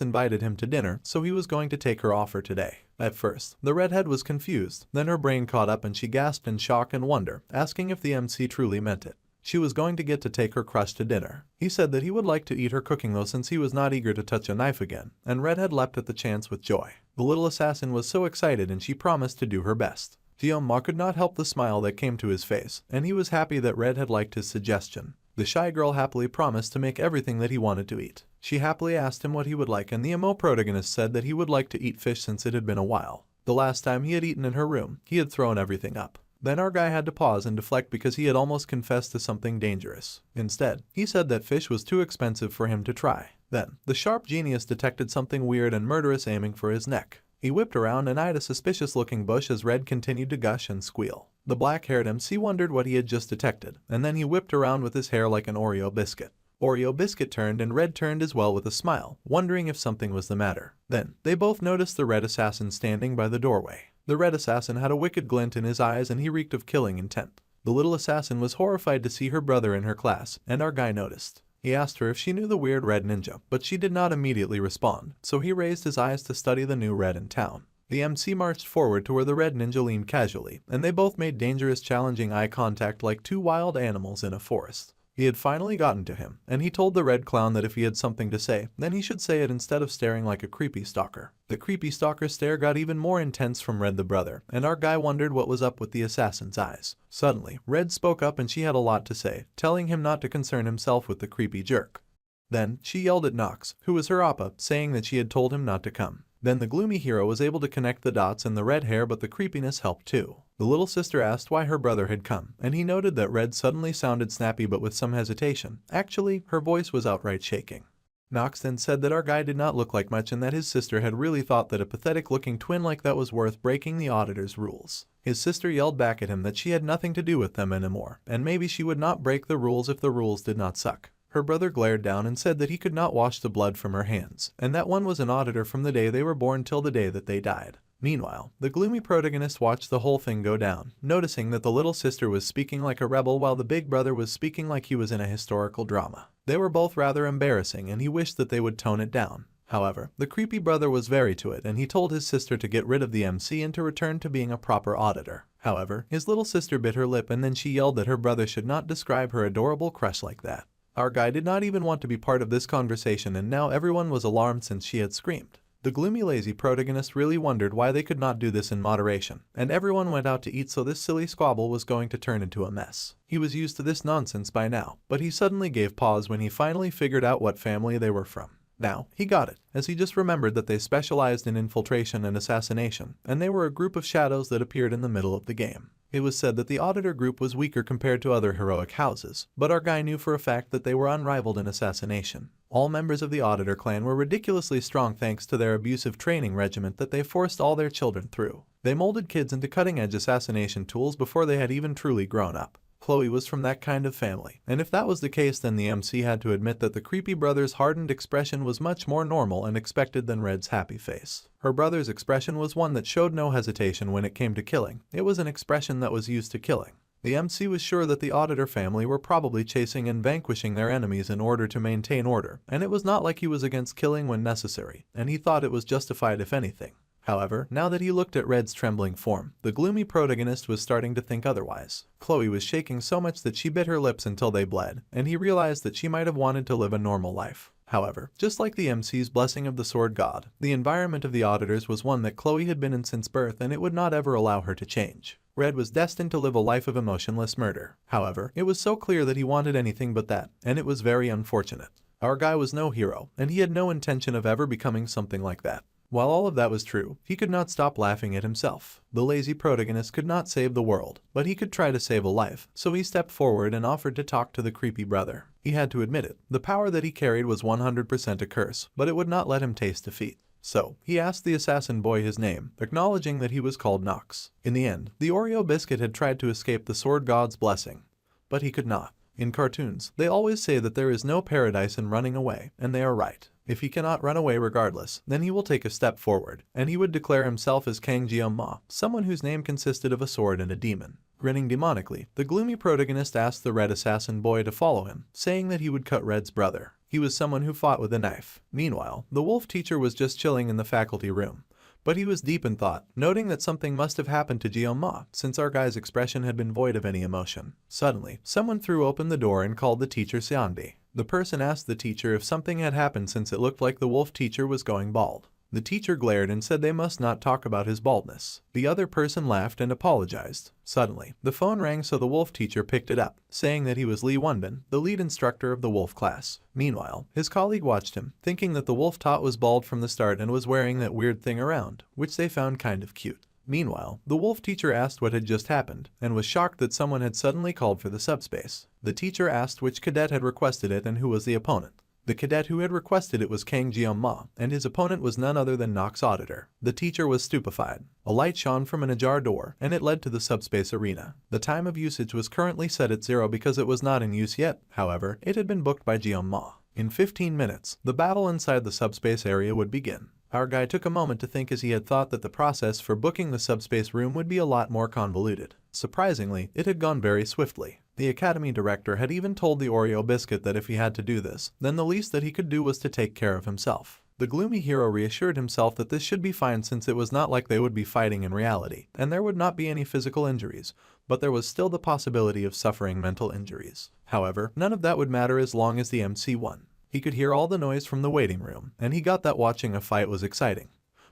invited him to dinner, so he was going to take her offer today. At first, the redhead was confused, then her brain caught up and she gasped in shock and wonder, asking if the MC truly meant it. She was going to get to take her crush to dinner. He said that he would like to eat her cooking though, since he was not eager to touch a knife again, and Redhead leapt at the chance with joy. The little assassin was so excited and she promised to do her best. Jioma could not help the smile that came to his face, and he was happy that Red had liked his suggestion. The shy girl happily promised to make everything that he wanted to eat. She happily asked him what he would like, and the MO protagonist said that he would like to eat fish since it had been a while. The last time he had eaten in her room, he had thrown everything up. Then our guy had to pause and deflect because he had almost confessed to something dangerous. Instead, he said that fish was too expensive for him to try. Then, the sharp genius detected something weird and murderous aiming for his neck. He whipped around and eyed a suspicious-looking bush as Red continued to gush and squeal. The black-haired MC wondered what he had just detected, and then he whipped around with his hair like an Oreo biscuit. Oreo biscuit turned and Red turned as well with a smile, wondering if something was the matter. Then, they both noticed the red assassin standing by the doorway. The red assassin had a wicked glint in his eyes and he reeked of killing intent. The little assassin was horrified to see her brother in her class, and our guy noticed. He asked her if she knew the weird red ninja, but she did not immediately respond, so he raised his eyes to study the new red in town. The MC marched forward to where the red ninja leaned casually, and they both made dangerous, challenging eye contact like two wild animals in a forest. He had finally gotten to him, and he told the red clown that if he had something to say, then he should say it instead of staring like a creepy stalker. The creepy stalker stare got even more intense from Red the brother, and our guy wondered what was up with the assassin's eyes. Suddenly, Red spoke up and she had a lot to say, telling him not to concern himself with the creepy jerk. Then, she yelled at Nox, who was her appa, saying that she had told him not to come. Then the gloomy hero was able to connect the dots in the red hair, but the creepiness helped too. The little sister asked why her brother had come, and he noted that Red suddenly sounded snappy but with some hesitation. Actually, her voice was outright shaking. Nox then said that our guy did not look like much and that his sister had really thought that a pathetic-looking twin like that was worth breaking the auditor's rules. His sister yelled back at him that she had nothing to do with them anymore, and maybe she would not break the rules if the rules did not suck. Her brother glared down and said that he could not wash the blood from her hands, and that one was an auditor from the day they were born till the day that they died. Meanwhile, the gloomy protagonist watched the whole thing go down, noticing that the little sister was speaking like a rebel while the big brother was speaking like he was in a historical drama. They were both rather embarrassing and he wished that they would tone it down. However, the creepy brother was very to it and he told his sister to get rid of the MC and to return to being a proper auditor. However, his little sister bit her lip and then she yelled that her brother should not describe her adorable crush like that. Our guy did not even want to be part of this conversation and now everyone was alarmed since she had screamed. The gloomy lazy protagonist really wondered why they could not do this in moderation, and everyone went out to eat so this silly squabble was going to turn into a mess. He was used to this nonsense by now, but he suddenly gave pause when he finally figured out what family they were from. Now, he got it, as he just remembered that they specialized in infiltration and assassination, and they were a group of shadows that appeared in the middle of the game. It was said that the auditor group was weaker compared to other heroic houses, but our guy knew for a fact that they were unrivaled in assassination. All members of the auditor clan were ridiculously strong thanks to their abusive training regiment that they forced all their children through. They molded kids into cutting-edge assassination tools before they had even truly grown up. Chloe was from that kind of family, and if that was the case then the MC had to admit that the creepy brother's hardened expression was much more normal and expected than Red's happy face. Her brother's expression was one that showed no hesitation when it came to killing. It was an expression that was used to killing. The MC was sure that the auditor family were probably chasing and vanquishing their enemies in order to maintain order, and it was not like he was against killing when necessary, and he thought it was justified if anything. However, now that he looked at Red's trembling form, the gloomy protagonist was starting to think otherwise. Chloe was shaking so much that she bit her lips until they bled, and he realized that she might have wanted to live a normal life. However, just like the MC's blessing of the sword god, the environment of the auditors was one that Chloe had been in since birth and it would not ever allow her to change. Red was destined to live a life of emotionless murder. However, it was so clear that he wanted anything but that, and it was very unfortunate. Our guy was no hero, and he had no intention of ever becoming something like that. While all of that was true, he could not stop laughing at himself. The lazy protagonist could not save the world, but he could try to save a life, so he stepped forward and offered to talk to the creepy brother. He had to admit it, the power that he carried was 100% a curse, but it would not let him taste defeat. So, he asked the assassin boy his name, acknowledging that he was called Nox. In the end, the Oreo biscuit had tried to escape the sword god's blessing, but he could not. In cartoons, they always say that there is no paradise in running away, and they are right. If he cannot run away regardless, then he will take a step forward, and he would declare himself as Kang Ma, someone whose name consisted of a sword and a demon. Grinning demonically, the gloomy protagonist asked the red assassin boy to follow him, saying that he would cut Red's brother. He was someone who fought with a knife. Meanwhile, the wolf teacher was just chilling in the faculty room. But he was deep in thought, noting that something must have happened to Ma, since our guy's expression had been void of any emotion. Suddenly, someone threw open the door and called the teacher Seonbi. The person asked the teacher if something had happened since it looked like the wolf teacher was going bald. The teacher glared and said they must not talk about his baldness. The other person laughed and apologized. Suddenly, the phone rang so the wolf teacher picked it up, saying that he was Lee Wonbin, the lead instructor of the wolf class. Meanwhile, his colleague watched him, thinking that the wolf tot was bald from the start and was wearing that weird thing around, which they found kind of cute. Meanwhile, the wolf teacher asked what had just happened, and was shocked that someone had suddenly called for the subspace. The teacher asked which cadet had requested it and who was the opponent. The cadet who had requested it was Kang Jeong-ma, and his opponent was none other than Nox Auditor. The teacher was stupefied. A light shone from an ajar door, and it led to the subspace arena. The time of usage was currently set at 0 because it was not in use yet. However, it had been booked by Jeong-ma. In 15 minutes, the battle inside the subspace area would begin. Our guy took a moment to think, as he had thought that the process for booking the subspace room would be a lot more convoluted. Surprisingly, it had gone very swiftly. The academy director had even told the Oreo biscuit that if he had to do this, then the least that he could do was to take care of himself. The gloomy hero reassured himself that this should be fine, since it was not like they would be fighting in reality, and there would not be any physical injuries, but there was still the possibility of suffering mental injuries. However, none of that would matter as long as the MC won. He could hear all the noise from the waiting room, and he got that watching a fight was exciting.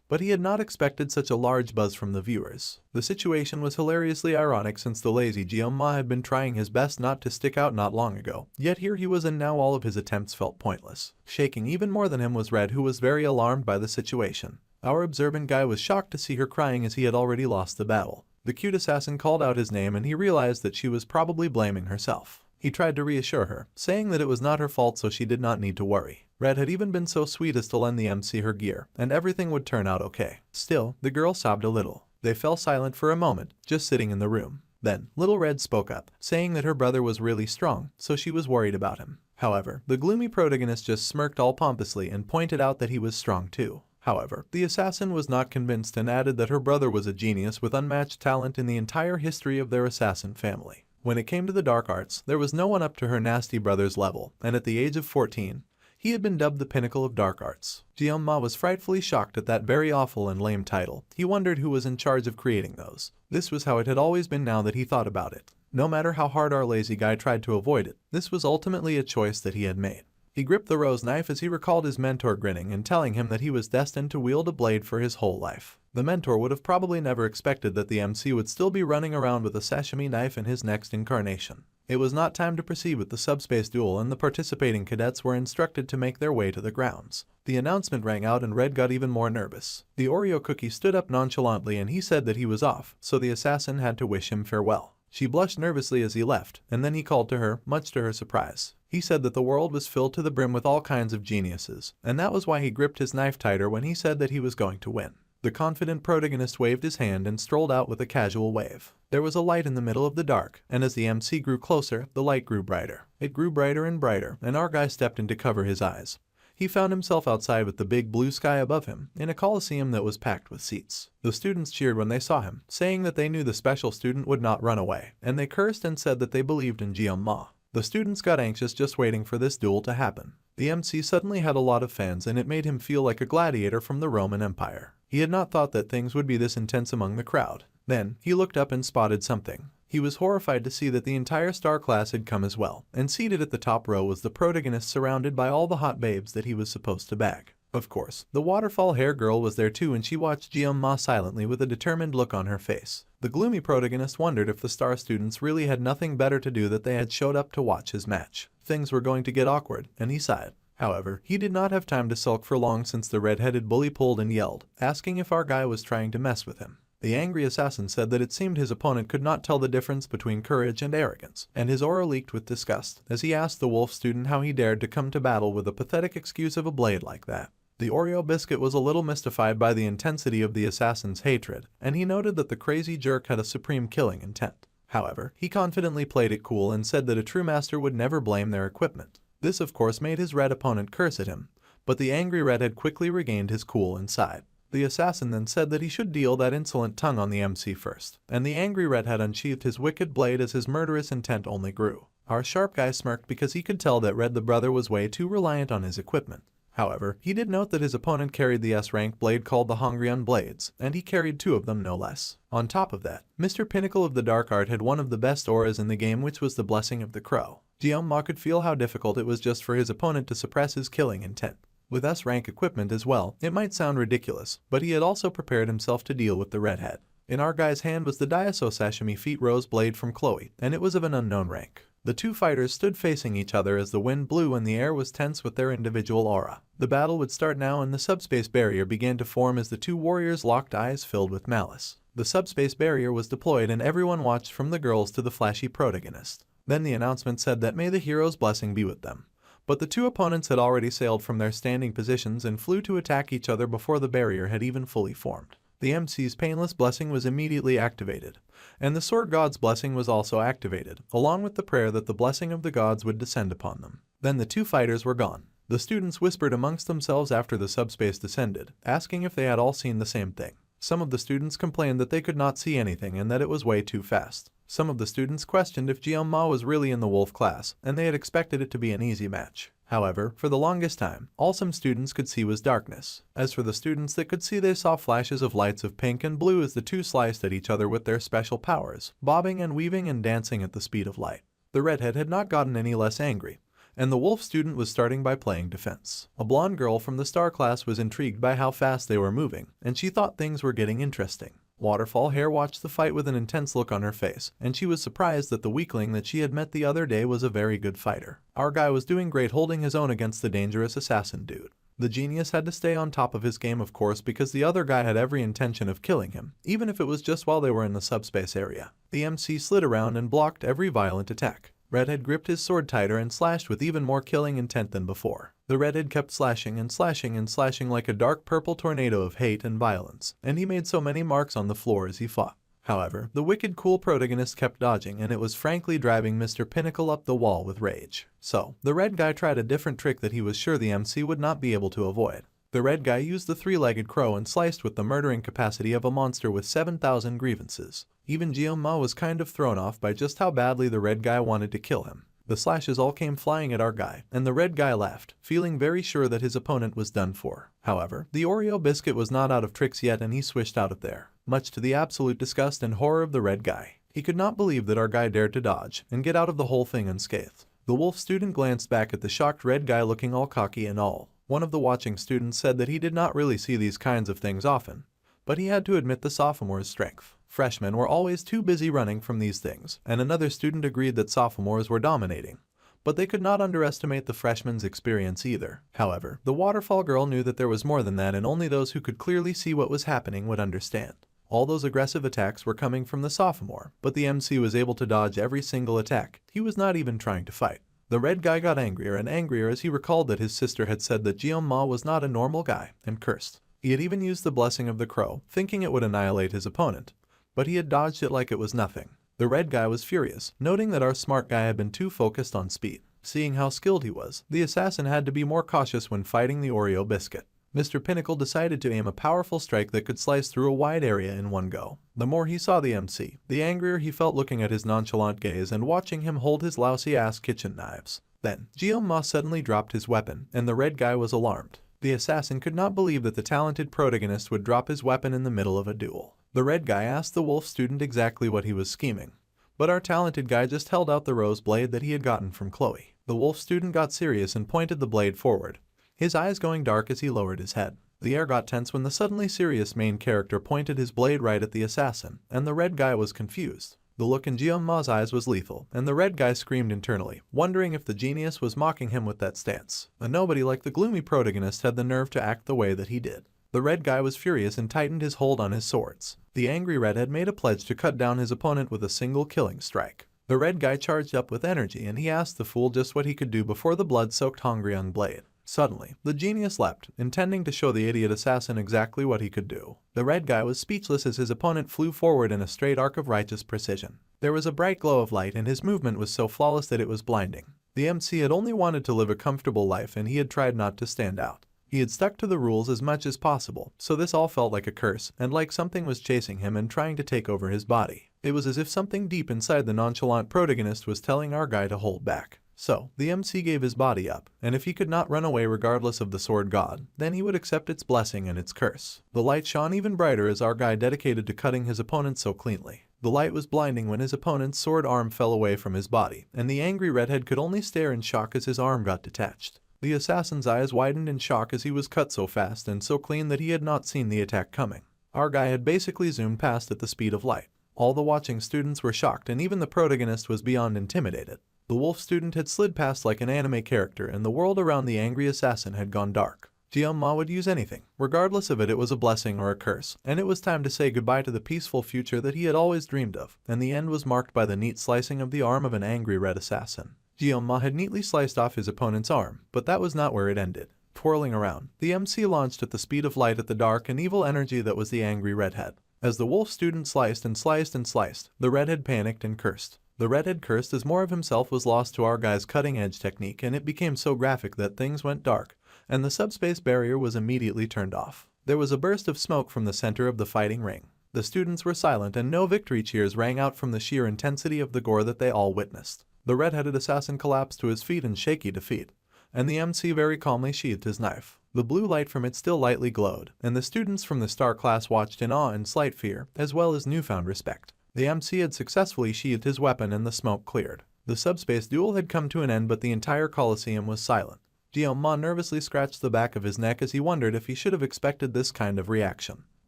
But he had not expected such a large buzz from the viewers. The situation was hilariously ironic, since the lazy Jeong-ma had been trying his best not to stick out not long ago, yet here he was, and now all of his attempts felt pointless. Shaking even more than him was Red, who was very alarmed by the situation. Our observant guy was shocked to see her crying, as he had already lost the battle. The cute assassin called out his name, and he realized that she was probably blaming herself. He tried to reassure her, saying that it was not her fault, so she did not need to worry. Red had even been so sweet as to lend the MC her gear, and everything would turn out okay. Still, the girl sobbed a little. They fell silent for a moment, just sitting in the room. Then, Little Red spoke up, saying that her brother was really strong, so she was worried about him. However, the gloomy protagonist just smirked all pompously and pointed out that he was strong too. However, the assassin was not convinced and added that her brother was a genius with unmatched talent in the entire history of their assassin family. When it came to the dark arts, there was no one up to her nasty brother's level, and at the age of 14, he had been dubbed the pinnacle of dark arts. Jeong-ma was frightfully shocked at that very awful and lame title. He wondered who was in charge of creating those. This was how it had always been now that he thought about it. No matter how hard our lazy guy tried to avoid it, this was ultimately a choice that he had made. He gripped the rose knife as he recalled his mentor grinning and telling him that he was destined to wield a blade for his whole life. The mentor would have probably never expected that the MC would still be running around with a sashimi knife in his next incarnation. It was not time to proceed with the subspace duel, and the participating cadets were instructed to make their way to the grounds. The announcement rang out, and Red got even more nervous. The Oreo cookie stood up nonchalantly, and he said that he was off, so the assassin had to wish him farewell. She blushed nervously as he left, and then he called to her, much to her surprise. He said that the world was filled to the brim with all kinds of geniuses, and that was why he gripped his knife tighter when he said that he was going to win. The confident protagonist waved his hand and strolled out with a casual wave. There was a light in the middle of the dark, and as the MC grew closer, the light grew brighter. It grew brighter and brighter, and our guy stepped in to cover his eyes. He found himself outside with the big blue sky above him, in a coliseum that was packed with seats. The students cheered when they saw him, saying that they knew the special student would not run away, and they cursed and said that they believed in Jeong-ma. The students got anxious just waiting for this duel to happen. The MC suddenly had a lot of fans, and it made him feel like a gladiator from the Roman Empire. He had not thought that things would be this intense among the crowd. Then, he looked up and spotted something. He was horrified to see that the entire star class had come as well, and seated at the top row was the protagonist, surrounded by all the hot babes that he was supposed to bag. Of course, the waterfall hair girl was there too, and she watched Jeong-ma silently with a determined look on her face. The gloomy protagonist wondered if the star students really had nothing better to do, that they had showed up to watch his match. Things were going to get awkward, and he sighed. However, he did not have time to sulk for long, since the red-headed bully pulled and yelled, asking if our guy was trying to mess with him. The angry assassin said that it seemed his opponent could not tell the difference between courage and arrogance, and his aura leaked with disgust as he asked the wolf student how he dared to come to battle with a pathetic excuse of a blade like that. The Oreo biscuit was a little mystified by the intensity of the assassin's hatred, and he noted that the crazy jerk had a supreme killing intent. However, he confidently played it cool and said that a true master would never blame their equipment. This of course made his red opponent curse at him, but the angry redhead quickly regained his cool and sighed. The assassin then said that he should deal that insolent tongue on the MC first, and the angry redhead unsheathed his wicked blade as his murderous intent only grew. Our sharp guy smirked because he could tell that Red the brother was way too reliant on his equipment. However, he did note that his opponent carried the S-rank blade called the Hongrian Blades, and he carried 2 of them no less. On top of that, Mr. Pinnacle of the Dark Art had one of the best auras in the game, which was the Blessing of the Crow. Jeong-ma could feel how difficult it was just for his opponent to suppress his killing intent. With S-rank equipment as well, it might sound ridiculous, but he had also prepared himself to deal with the redhead. In our guy's hand was the Daiso Sashimi Feet Rose blade from Chloe, and it was of an unknown rank. The 2 fighters stood facing each other as the wind blew and the air was tense with their individual aura. The battle would start now, and the subspace barrier began to form as the 2 warriors locked eyes filled with malice. The subspace barrier was deployed, and everyone watched from the girls to the flashy protagonist. Then the announcement said that may the hero's blessing be with them. But the two opponents had already sailed from their standing positions and flew to attack each other before the barrier had even fully formed. The MC's painless blessing was immediately activated, and the sword god's blessing was also activated, along with the prayer that the blessing of the gods would descend upon them. Then the two fighters were gone. The students whispered amongst themselves after the subspace descended, asking if they had all seen the same thing. Some of the students complained that they could not see anything and that it was way too fast. Some of the students questioned if Jianma was really in the wolf class, and they had expected it to be an easy match. However, for the longest time, all some students could see was darkness. As for the students that could see, they saw flashes of lights of pink and blue as the two sliced at each other with their special powers, bobbing and weaving and dancing at the speed of light. The redhead had not gotten any less angry, and the wolf student was starting by playing defense. A blonde girl from the star class was intrigued by how fast they were moving, and she thought things were getting interesting. Waterfall Hair watched the fight with an intense look on her face, and she was surprised that the weakling that she had met the other day was a very good fighter. Our guy was doing great, holding his own against the dangerous assassin dude. The genius had to stay on top of his game, of course, because the other guy had every intention of killing him, even if it was just while they were in the subspace area. The MC slid around and blocked every violent attack. Redhead gripped his sword tighter and slashed with even more killing intent than before. The redhead kept slashing and slashing and slashing like a dark purple tornado of hate and violence, and he made so many marks on the floor as he fought. However, the wicked cool protagonist kept dodging, and it was frankly driving Mr. Pinnacle up the wall with rage. So, the red guy tried a different trick that he was sure the MC would not be able to avoid. The red guy used the three-legged crow and sliced with the murdering capacity of a monster with 7,000 grievances. Even Jianma was kind of thrown off by just how badly the red guy wanted to kill him. The slashes all came flying at our guy, and the red guy laughed, feeling very sure that his opponent was done for. However, the Oreo biscuit was not out of tricks yet, and he swished out of there, much to the absolute disgust and horror of the red guy. He could not believe that our guy dared to dodge and get out of the whole thing unscathed. The wolf student glanced back at the shocked red guy looking all cocky and all. One of the watching students said that he did not really see these kinds of things often, but he had to admit the sophomore's strength. Freshmen were always too busy running from these things, and another student agreed that sophomores were dominating, but they could not underestimate the freshmen's experience either. However, the waterfall girl knew that there was more than that, and only those who could clearly see what was happening would understand. All those aggressive attacks were coming from the sophomore, but the MC was able to dodge every single attack. He was not even trying to fight. The red guy got angrier and angrier as he recalled that his sister had said that Jianma was not a normal guy, and cursed. He had even used the blessing of the crow, thinking it would annihilate his opponent, but he had dodged it like it was nothing. The red guy was furious, noting that our smart guy had been too focused on speed. Seeing how skilled he was, the assassin had to be more cautious when fighting the Oreo biscuit. Mr. Pinnacle decided to aim a powerful strike that could slice through a wide area in one go. The more he saw the MC, the angrier he felt looking at his nonchalant gaze and watching him hold his lousy-ass kitchen knives. Then, Jianma suddenly dropped his weapon, and the red guy was alarmed. The assassin could not believe that the talented protagonist would drop his weapon in the middle of a duel. The red guy asked the wolf student exactly what he was scheming, but our talented guy just held out the rose blade that he had gotten from Chloe. The wolf student got serious and pointed the blade forward, his eyes going dark as he lowered his head. The air got tense when the suddenly serious main character pointed his blade right at the assassin, and the red guy was confused. The look in Jianma's eyes was lethal, and the red guy screamed internally, wondering if the genius was mocking him with that stance. But nobody like the gloomy protagonist had the nerve to act the way that he did. The red guy was furious and tightened his hold on his swords. The angry redhead made a pledge to cut down his opponent with a single killing strike. The red guy charged up with energy, and he asked the fool just what he could do before the blood-soaked hungry young blade. Suddenly, the genius leapt, intending to show the idiot assassin exactly what he could do. The red guy was speechless as his opponent flew forward in a straight arc of righteous precision. There was a bright glow of light, and his movement was so flawless that it was blinding. The MC had only wanted to live a comfortable life, and he had tried not to stand out. He had stuck to the rules as much as possible, so this all felt like a curse, and like something was chasing him and trying to take over his body. It was as if something deep inside the nonchalant protagonist was telling our guy to hold back. So, the MC gave his body up, and if he could not run away regardless of the sword god, then he would accept its blessing and its curse. The light shone even brighter as our guy dedicated to cutting his opponent so cleanly. The light was blinding when his opponent's sword arm fell away from his body, and the angry redhead could only stare in shock as his arm got detached. The assassin's eyes widened in shock as he was cut so fast and so clean that he had not seen the attack coming. Our guy had basically zoomed past at the speed of light. All the watching students were shocked, and even the protagonist was beyond intimidated. The wolf student had slid past like an anime character, and the world around the angry assassin had gone dark. Jianma would use anything, regardless of it was a blessing or a curse, and it was time to say goodbye to the peaceful future that he had always dreamed of, and the end was marked by the neat slicing of the arm of an angry red assassin. Jeon-ma had neatly sliced off his opponent's arm, but that was not where it ended. Twirling around, the MC launched at the speed of light at the dark and evil energy that was the angry redhead. As the wolf student sliced and sliced and sliced, the redhead panicked and cursed. The redhead cursed as more of himself was lost to our guy's cutting-edge technique, and it became so graphic that things went dark, and the subspace barrier was immediately turned off. There was a burst of smoke from the center of the fighting ring. The students were silent and no victory cheers rang out from the sheer intensity of the gore that they all witnessed. The red-headed assassin collapsed to his feet in shaky defeat, and the MC very calmly sheathed his knife. The blue light from it still lightly glowed, and the students from the star class watched in awe and slight fear, as well as newfound respect. The MC had successfully sheathed his weapon and the smoke cleared. The subspace duel had come to an end, but the entire coliseum was silent. Jeon-ma nervously scratched the back of his neck as he wondered if he should have expected this kind of reaction.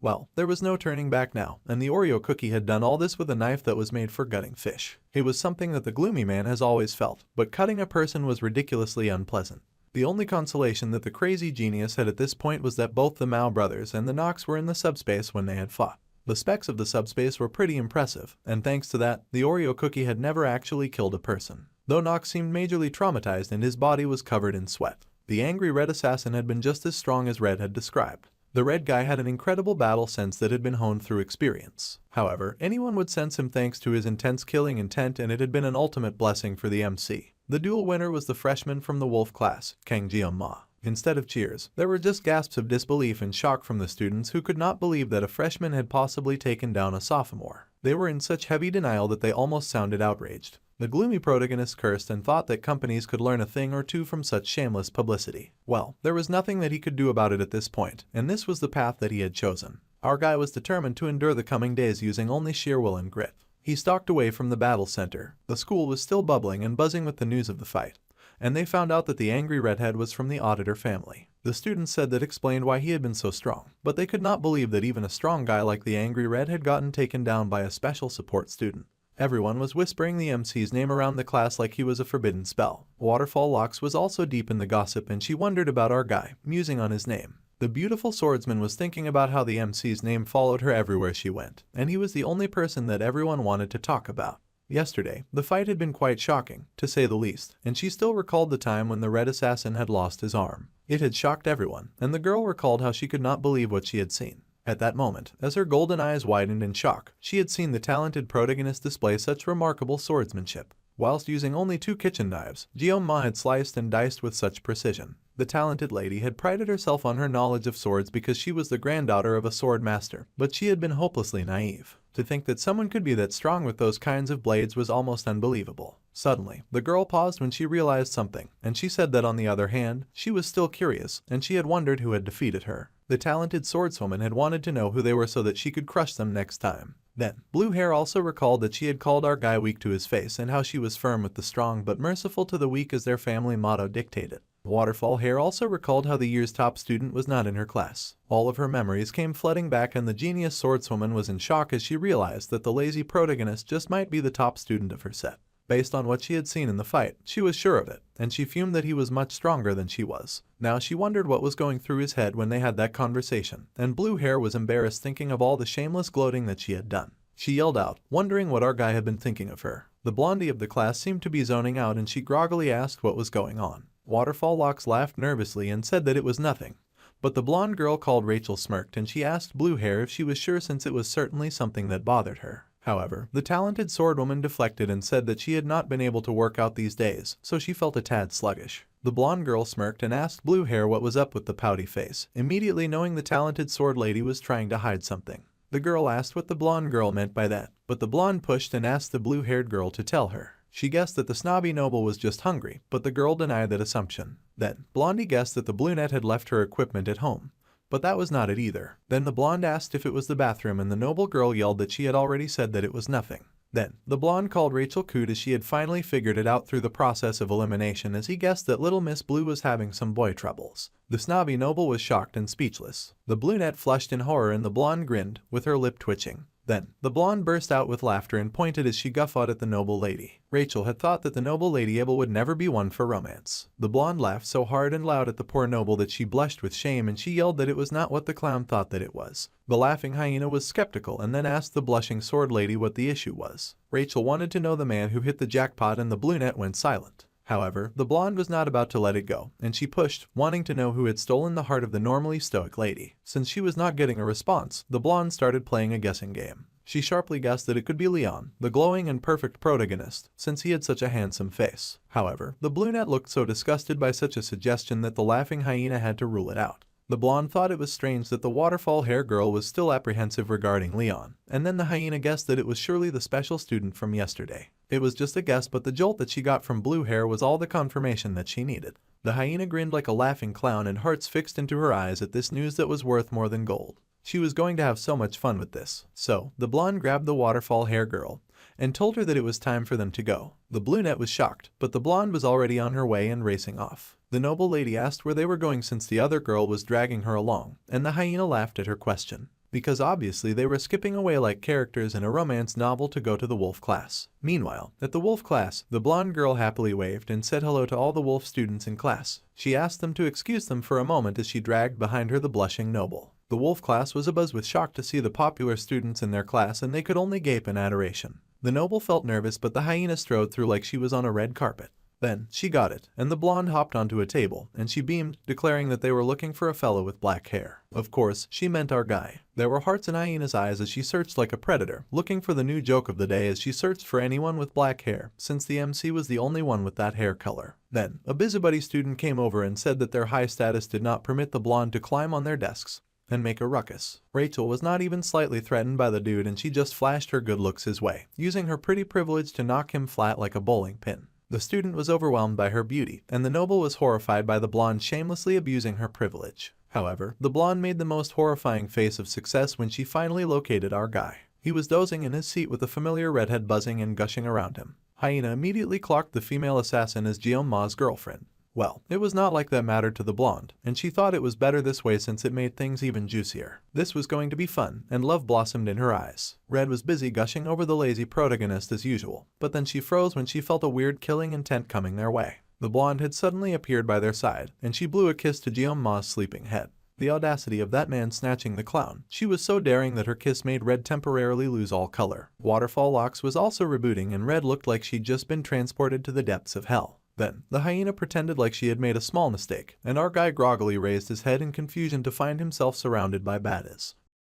Well, there was no turning back now, and the Oreo cookie had done all this with a knife that was made for gutting fish. It was something that the gloomy man has always felt, but cutting a person was ridiculously unpleasant. The only consolation that the crazy genius had at this point was that both the Mao brothers and the Nox were in the subspace when they had fought. The specs of the subspace were pretty impressive, and thanks to that, the Oreo cookie had never actually killed a person. Though Nox seemed majorly traumatized and his body was covered in sweat, the angry red assassin had been just as strong as Red had described. The red guy had an incredible battle sense that had been honed through experience. However, anyone would sense him thanks to his intense killing intent, and it had been an ultimate blessing for the MC. The duel winner was the freshman from the wolf class, Kang Jeon-ma. Instead of cheers, there were just gasps of disbelief and shock from the students who could not believe that a freshman had possibly taken down a sophomore. They were in such heavy denial that they almost sounded outraged. The gloomy protagonist cursed and thought that companies could learn a thing or two from such shameless publicity. Well, there was nothing that he could do about it at this point, and this was the path that he had chosen. Our guy was determined to endure the coming days using only sheer will and grit. He stalked away from the battle center. The school was still bubbling and buzzing with the news of the fight, and they found out that the angry redhead was from the auditor family. The students said that explained why he had been so strong, but they could not believe that even a strong guy like the angry red had gotten taken down by a special support student. Everyone was whispering the MC's name around the class like he was a forbidden spell. Waterfall Locks was also deep in the gossip, and she wondered about our guy, musing on his name. The beautiful swordsman was thinking about how the MC's name followed her everywhere she went, and he was the only person that everyone wanted to talk about. Yesterday, the fight had been quite shocking, to say the least, and she still recalled the time when the red assassin had lost his arm. It had shocked everyone, and the girl recalled how she could not believe what she had seen. At that moment, as her golden eyes widened in shock, she had seen the talented protagonist display such remarkable swordsmanship. Whilst using only 2 kitchen knives, Jeon-ma had sliced and diced with such precision. The talented lady had prided herself on her knowledge of swords because she was the granddaughter of a sword master, but she had been hopelessly naive. To think that someone could be that strong with those kinds of blades was almost unbelievable. Suddenly, the girl paused when she realized something, and she said that on the other hand, she was still curious, and she had wondered who had defeated her. The talented swordswoman had wanted to know who they were so that she could crush them next time. Then, Blue Hair also recalled that she had called our guy weak to his face and how she was firm with the strong but merciful to the weak as their family motto dictated. Waterfall Hair also recalled how the year's top student was not in her class. All of her memories came flooding back, and the genius swordswoman was in shock as she realized that the lazy protagonist just might be the top student of her set. Based on what she had seen in the fight, she was sure of it, and she fumed that he was much stronger than she was. Now she wondered what was going through his head when they had that conversation, and Blue Hair was embarrassed thinking of all the shameless gloating that she had done. She yelled out, wondering what our guy had been thinking of her. The blondie of the class seemed to be zoning out, and she groggily asked what was going on. Waterfall Locks laughed nervously and said that it was nothing. But the blonde girl called Rachel smirked, and she asked Blue Hair if she was sure, since it was certainly something that bothered her. However, the talented swordwoman deflected and said that she had not been able to work out these days, so she felt a tad sluggish. The blonde girl smirked and asked Blue Hair what was up with the pouty face, immediately knowing the talented sword lady was trying to hide something. The girl asked what the blonde girl meant by that, but the blonde pushed and asked the blue-haired girl to tell her. She guessed that the snobby noble was just hungry, but the girl denied that assumption. Then, Blondie guessed that the brunette had left her equipment at home, but that was not it either. Then the blonde asked if it was the bathroom, and the noble girl yelled that she had already said that it was nothing. Then, the blonde called Rachel cute as she had finally figured it out through the process of elimination, as he guessed that little Miss Blue was having some boy troubles. The snobby noble was shocked and speechless. The brunette flushed in horror and the blonde grinned, with her lip twitching. Then, the blonde burst out with laughter and pointed as she guffawed at the noble lady. Rachel had thought that the noble Lady Abel would never be one for romance. The blonde laughed so hard and loud at the poor noble that she blushed with shame, and she yelled that it was not what the clown thought that it was. The laughing hyena was skeptical and then asked the blushing sword lady what the issue was. Rachel wanted to know the man who hit the jackpot, and the brunette went silent. However, the blonde was not about to let it go, and she pushed, wanting to know who had stolen the heart of the normally stoic lady. Since she was not getting a response, the blonde started playing a guessing game. She sharply guessed that it could be Leon, the glowing and perfect protagonist, since he had such a handsome face. However, the brunette looked so disgusted by such a suggestion that the laughing hyena had to rule it out. The blonde thought it was strange that the waterfall hair girl was still apprehensive regarding Leon, and then the hyena guessed that it was surely the special student from yesterday. It was just a guess, but the jolt that she got from blue hair was all the confirmation that she needed. The hyena grinned like a laughing clown and hearts fixed into her eyes at this news that was worth more than gold. She was going to have so much fun with this. So, the blonde grabbed the waterfall hair girl and told her that it was time for them to go. The brunette was shocked, but the blonde was already on her way and racing off. The noble lady asked where they were going since the other girl was dragging her along, and the hyena laughed at her question. Because obviously they were skipping away like characters in a romance novel to go to the wolf class. Meanwhile, at the wolf class, the blonde girl happily waved and said hello to all the wolf students in class. She asked them to excuse them for a moment as she dragged behind her the blushing noble. The wolf class was abuzz with shock to see the popular students in their class, and they could only gape in adoration. The noble felt nervous, but the hyena strode through like she was on a red carpet. Then, she got it, and the blonde hopped onto a table, and she beamed, declaring that they were looking for a fellow with black hair. Of course, she meant our guy. There were hearts in Hyena's eyes as she searched like a predator, looking for the new joke of the day as she searched for anyone with black hair, since the MC was the only one with that hair color. Then, a busybody student came over and said that their high status did not permit the blonde to climb on their desks and make a ruckus. Rachel was not even slightly threatened by the dude, and she just flashed her good looks his way, using her pretty privilege to knock him flat like a bowling pin. The student was overwhelmed by her beauty, and the noble was horrified by the blonde shamelessly abusing her privilege. However, the blonde made the most horrifying face of success when she finally located our guy. He was dozing in his seat with the familiar redhead buzzing and gushing around him. Hyena immediately clocked the female assassin as Jeon-ma's girlfriend. Well, it was not like that mattered to the blonde, and she thought it was better this way since it made things even juicier. This was going to be fun, and love blossomed in her eyes. Red was busy gushing over the lazy protagonist as usual, but then she froze when she felt a weird killing intent coming their way. The blonde had suddenly appeared by their side, and she blew a kiss to Jeon-ma's sleeping head. The audacity of that man snatching the clown. She was so daring that her kiss made Red temporarily lose all color. Waterfall Locks was also rebooting, and Red looked like she'd just been transported to the depths of hell. Then, the hyena pretended like she had made a small mistake, and our guy groggily raised his head in confusion to find himself surrounded by baddies.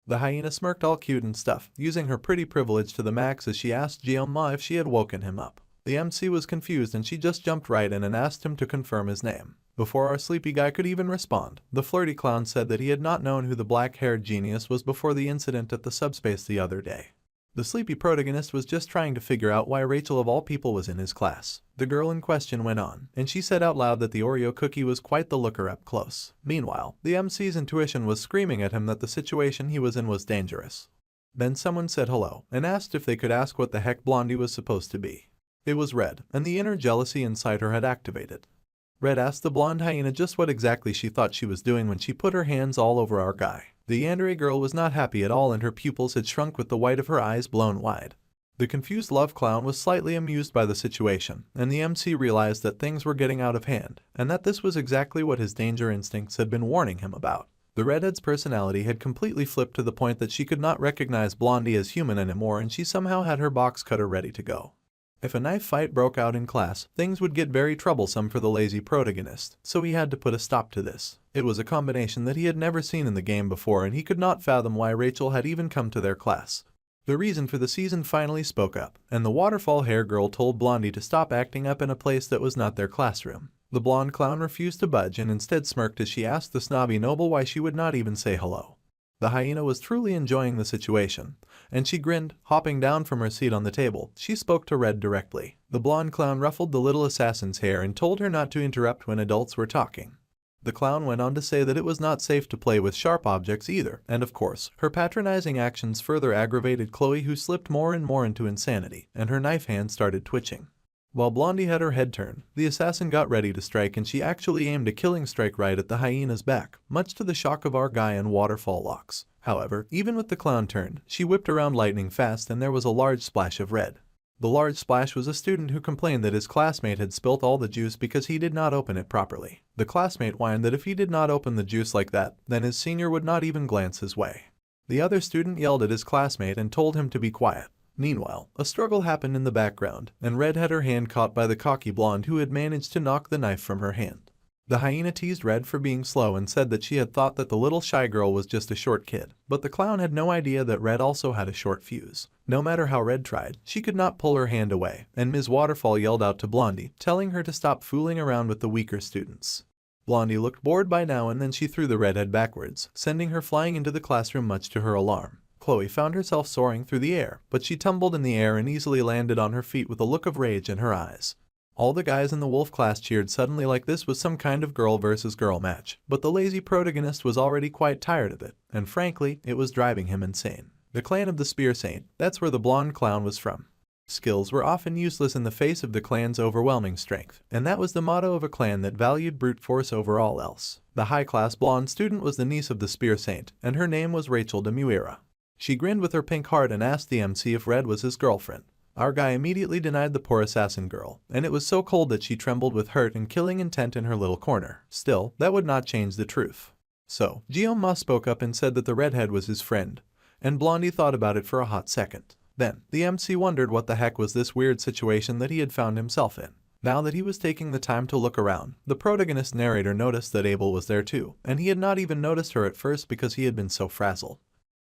The hyena smirked all cute and stuff, using her pretty privilege to the max as she asked Jeon-ma if she had woken him up. The MC was confused, and she just jumped right in and asked him to confirm his name. Before our sleepy guy could even respond, the flirty clown said that he had not known who the black-haired genius was before the incident at the subspace the other day. The sleepy protagonist was just trying to figure out why Rachel of all people was in his class. The girl in question went on, and she said out loud that the Oreo cookie was quite the looker up close. Meanwhile, the MC's intuition was screaming at him that the situation he was in was dangerous. Then someone said hello, and asked if they could ask what the heck Blondie was supposed to be. It was Red, and the inner jealousy inside her had activated. Red asked the blonde hyena just what exactly she thought she was doing when she put her hands all over our guy. The yandere girl was not happy at all, and her pupils had shrunk with the white of her eyes blown wide. The confused love clown was slightly amused by the situation, and the MC realized that things were getting out of hand, and that this was exactly what his danger instincts had been warning him about. The redhead's personality had completely flipped to the point that she could not recognize Blondie as human anymore, and she somehow had her box cutter ready to go. If a knife fight broke out in class, things would get very troublesome for the lazy protagonist, so he had to put a stop to this. It was a combination that he had never seen in the game before, and he could not fathom why Rachel had even come to their class. The reason for the season finally spoke up, and the waterfall hair girl told Blondie to stop acting up in a place that was not their classroom. The blonde clown refused to budge and instead smirked as she asked the snobby noble why she would not even say hello. The hyena was truly enjoying the situation, and she grinned, hopping down from her seat on the table. She spoke to Red directly. The blonde clown ruffled the little assassin's hair and told her not to interrupt when adults were talking. The clown went on to say that it was not safe to play with sharp objects either, and of course, her patronizing actions further aggravated Chloe, who slipped more and more into insanity, and her knife hand started twitching. While Blondie had her head turned, the assassin got ready to strike, and she actually aimed a killing strike right at the hyena's back, much to the shock of our guy and Waterfall Locks. However, even with the clown turned, she whipped around lightning fast, and there was a large splash of red. The large splash was a student who complained that his classmate had spilt all the juice because he did not open it properly. The classmate whined that if he did not open the juice like that, then his senior would not even glance his way. The other student yelled at his classmate and told him to be quiet. Meanwhile, a struggle happened in the background, and Red had her hand caught by the cocky blonde who had managed to knock the knife from her hand. The hyena teased Red for being slow and said that she had thought that the little shy girl was just a short kid, but the clown had no idea that Red also had a short fuse. No matter how Red tried, she could not pull her hand away, and Ms. Waterfall yelled out to Blondie, telling her to stop fooling around with the weaker students. Blondie looked bored by now, and then she threw the redhead backwards, sending her flying into the classroom much to her alarm. Chloe found herself soaring through the air, but she tumbled in the air and easily landed on her feet with a look of rage in her eyes. All the guys in the wolf class cheered suddenly like this was some kind of girl versus girl match, but the lazy protagonist was already quite tired of it, and frankly, it was driving him insane. The clan of the Spear Saint, that's where the blonde clown was from. Skills were often useless in the face of the clan's overwhelming strength, and that was the motto of a clan that valued brute force over all else. The high-class blonde student was the niece of the Spear Saint, and her name was Rachel de Muira. She grinned with her pink heart and asked the MC if Red was his girlfriend. Our guy immediately denied the poor assassin girl, and it was so cold that she trembled with hurt and killing intent in her little corner. Still, that would not change the truth. So, Guillaume spoke up and said that the redhead was his friend, and Blondie thought about it for a hot second. Then, the MC wondered what the heck was this weird situation that he had found himself in. Now that he was taking the time to look around, the protagonist narrator noticed that Abel was there too, and he had not even noticed her at first because he had been so frazzled.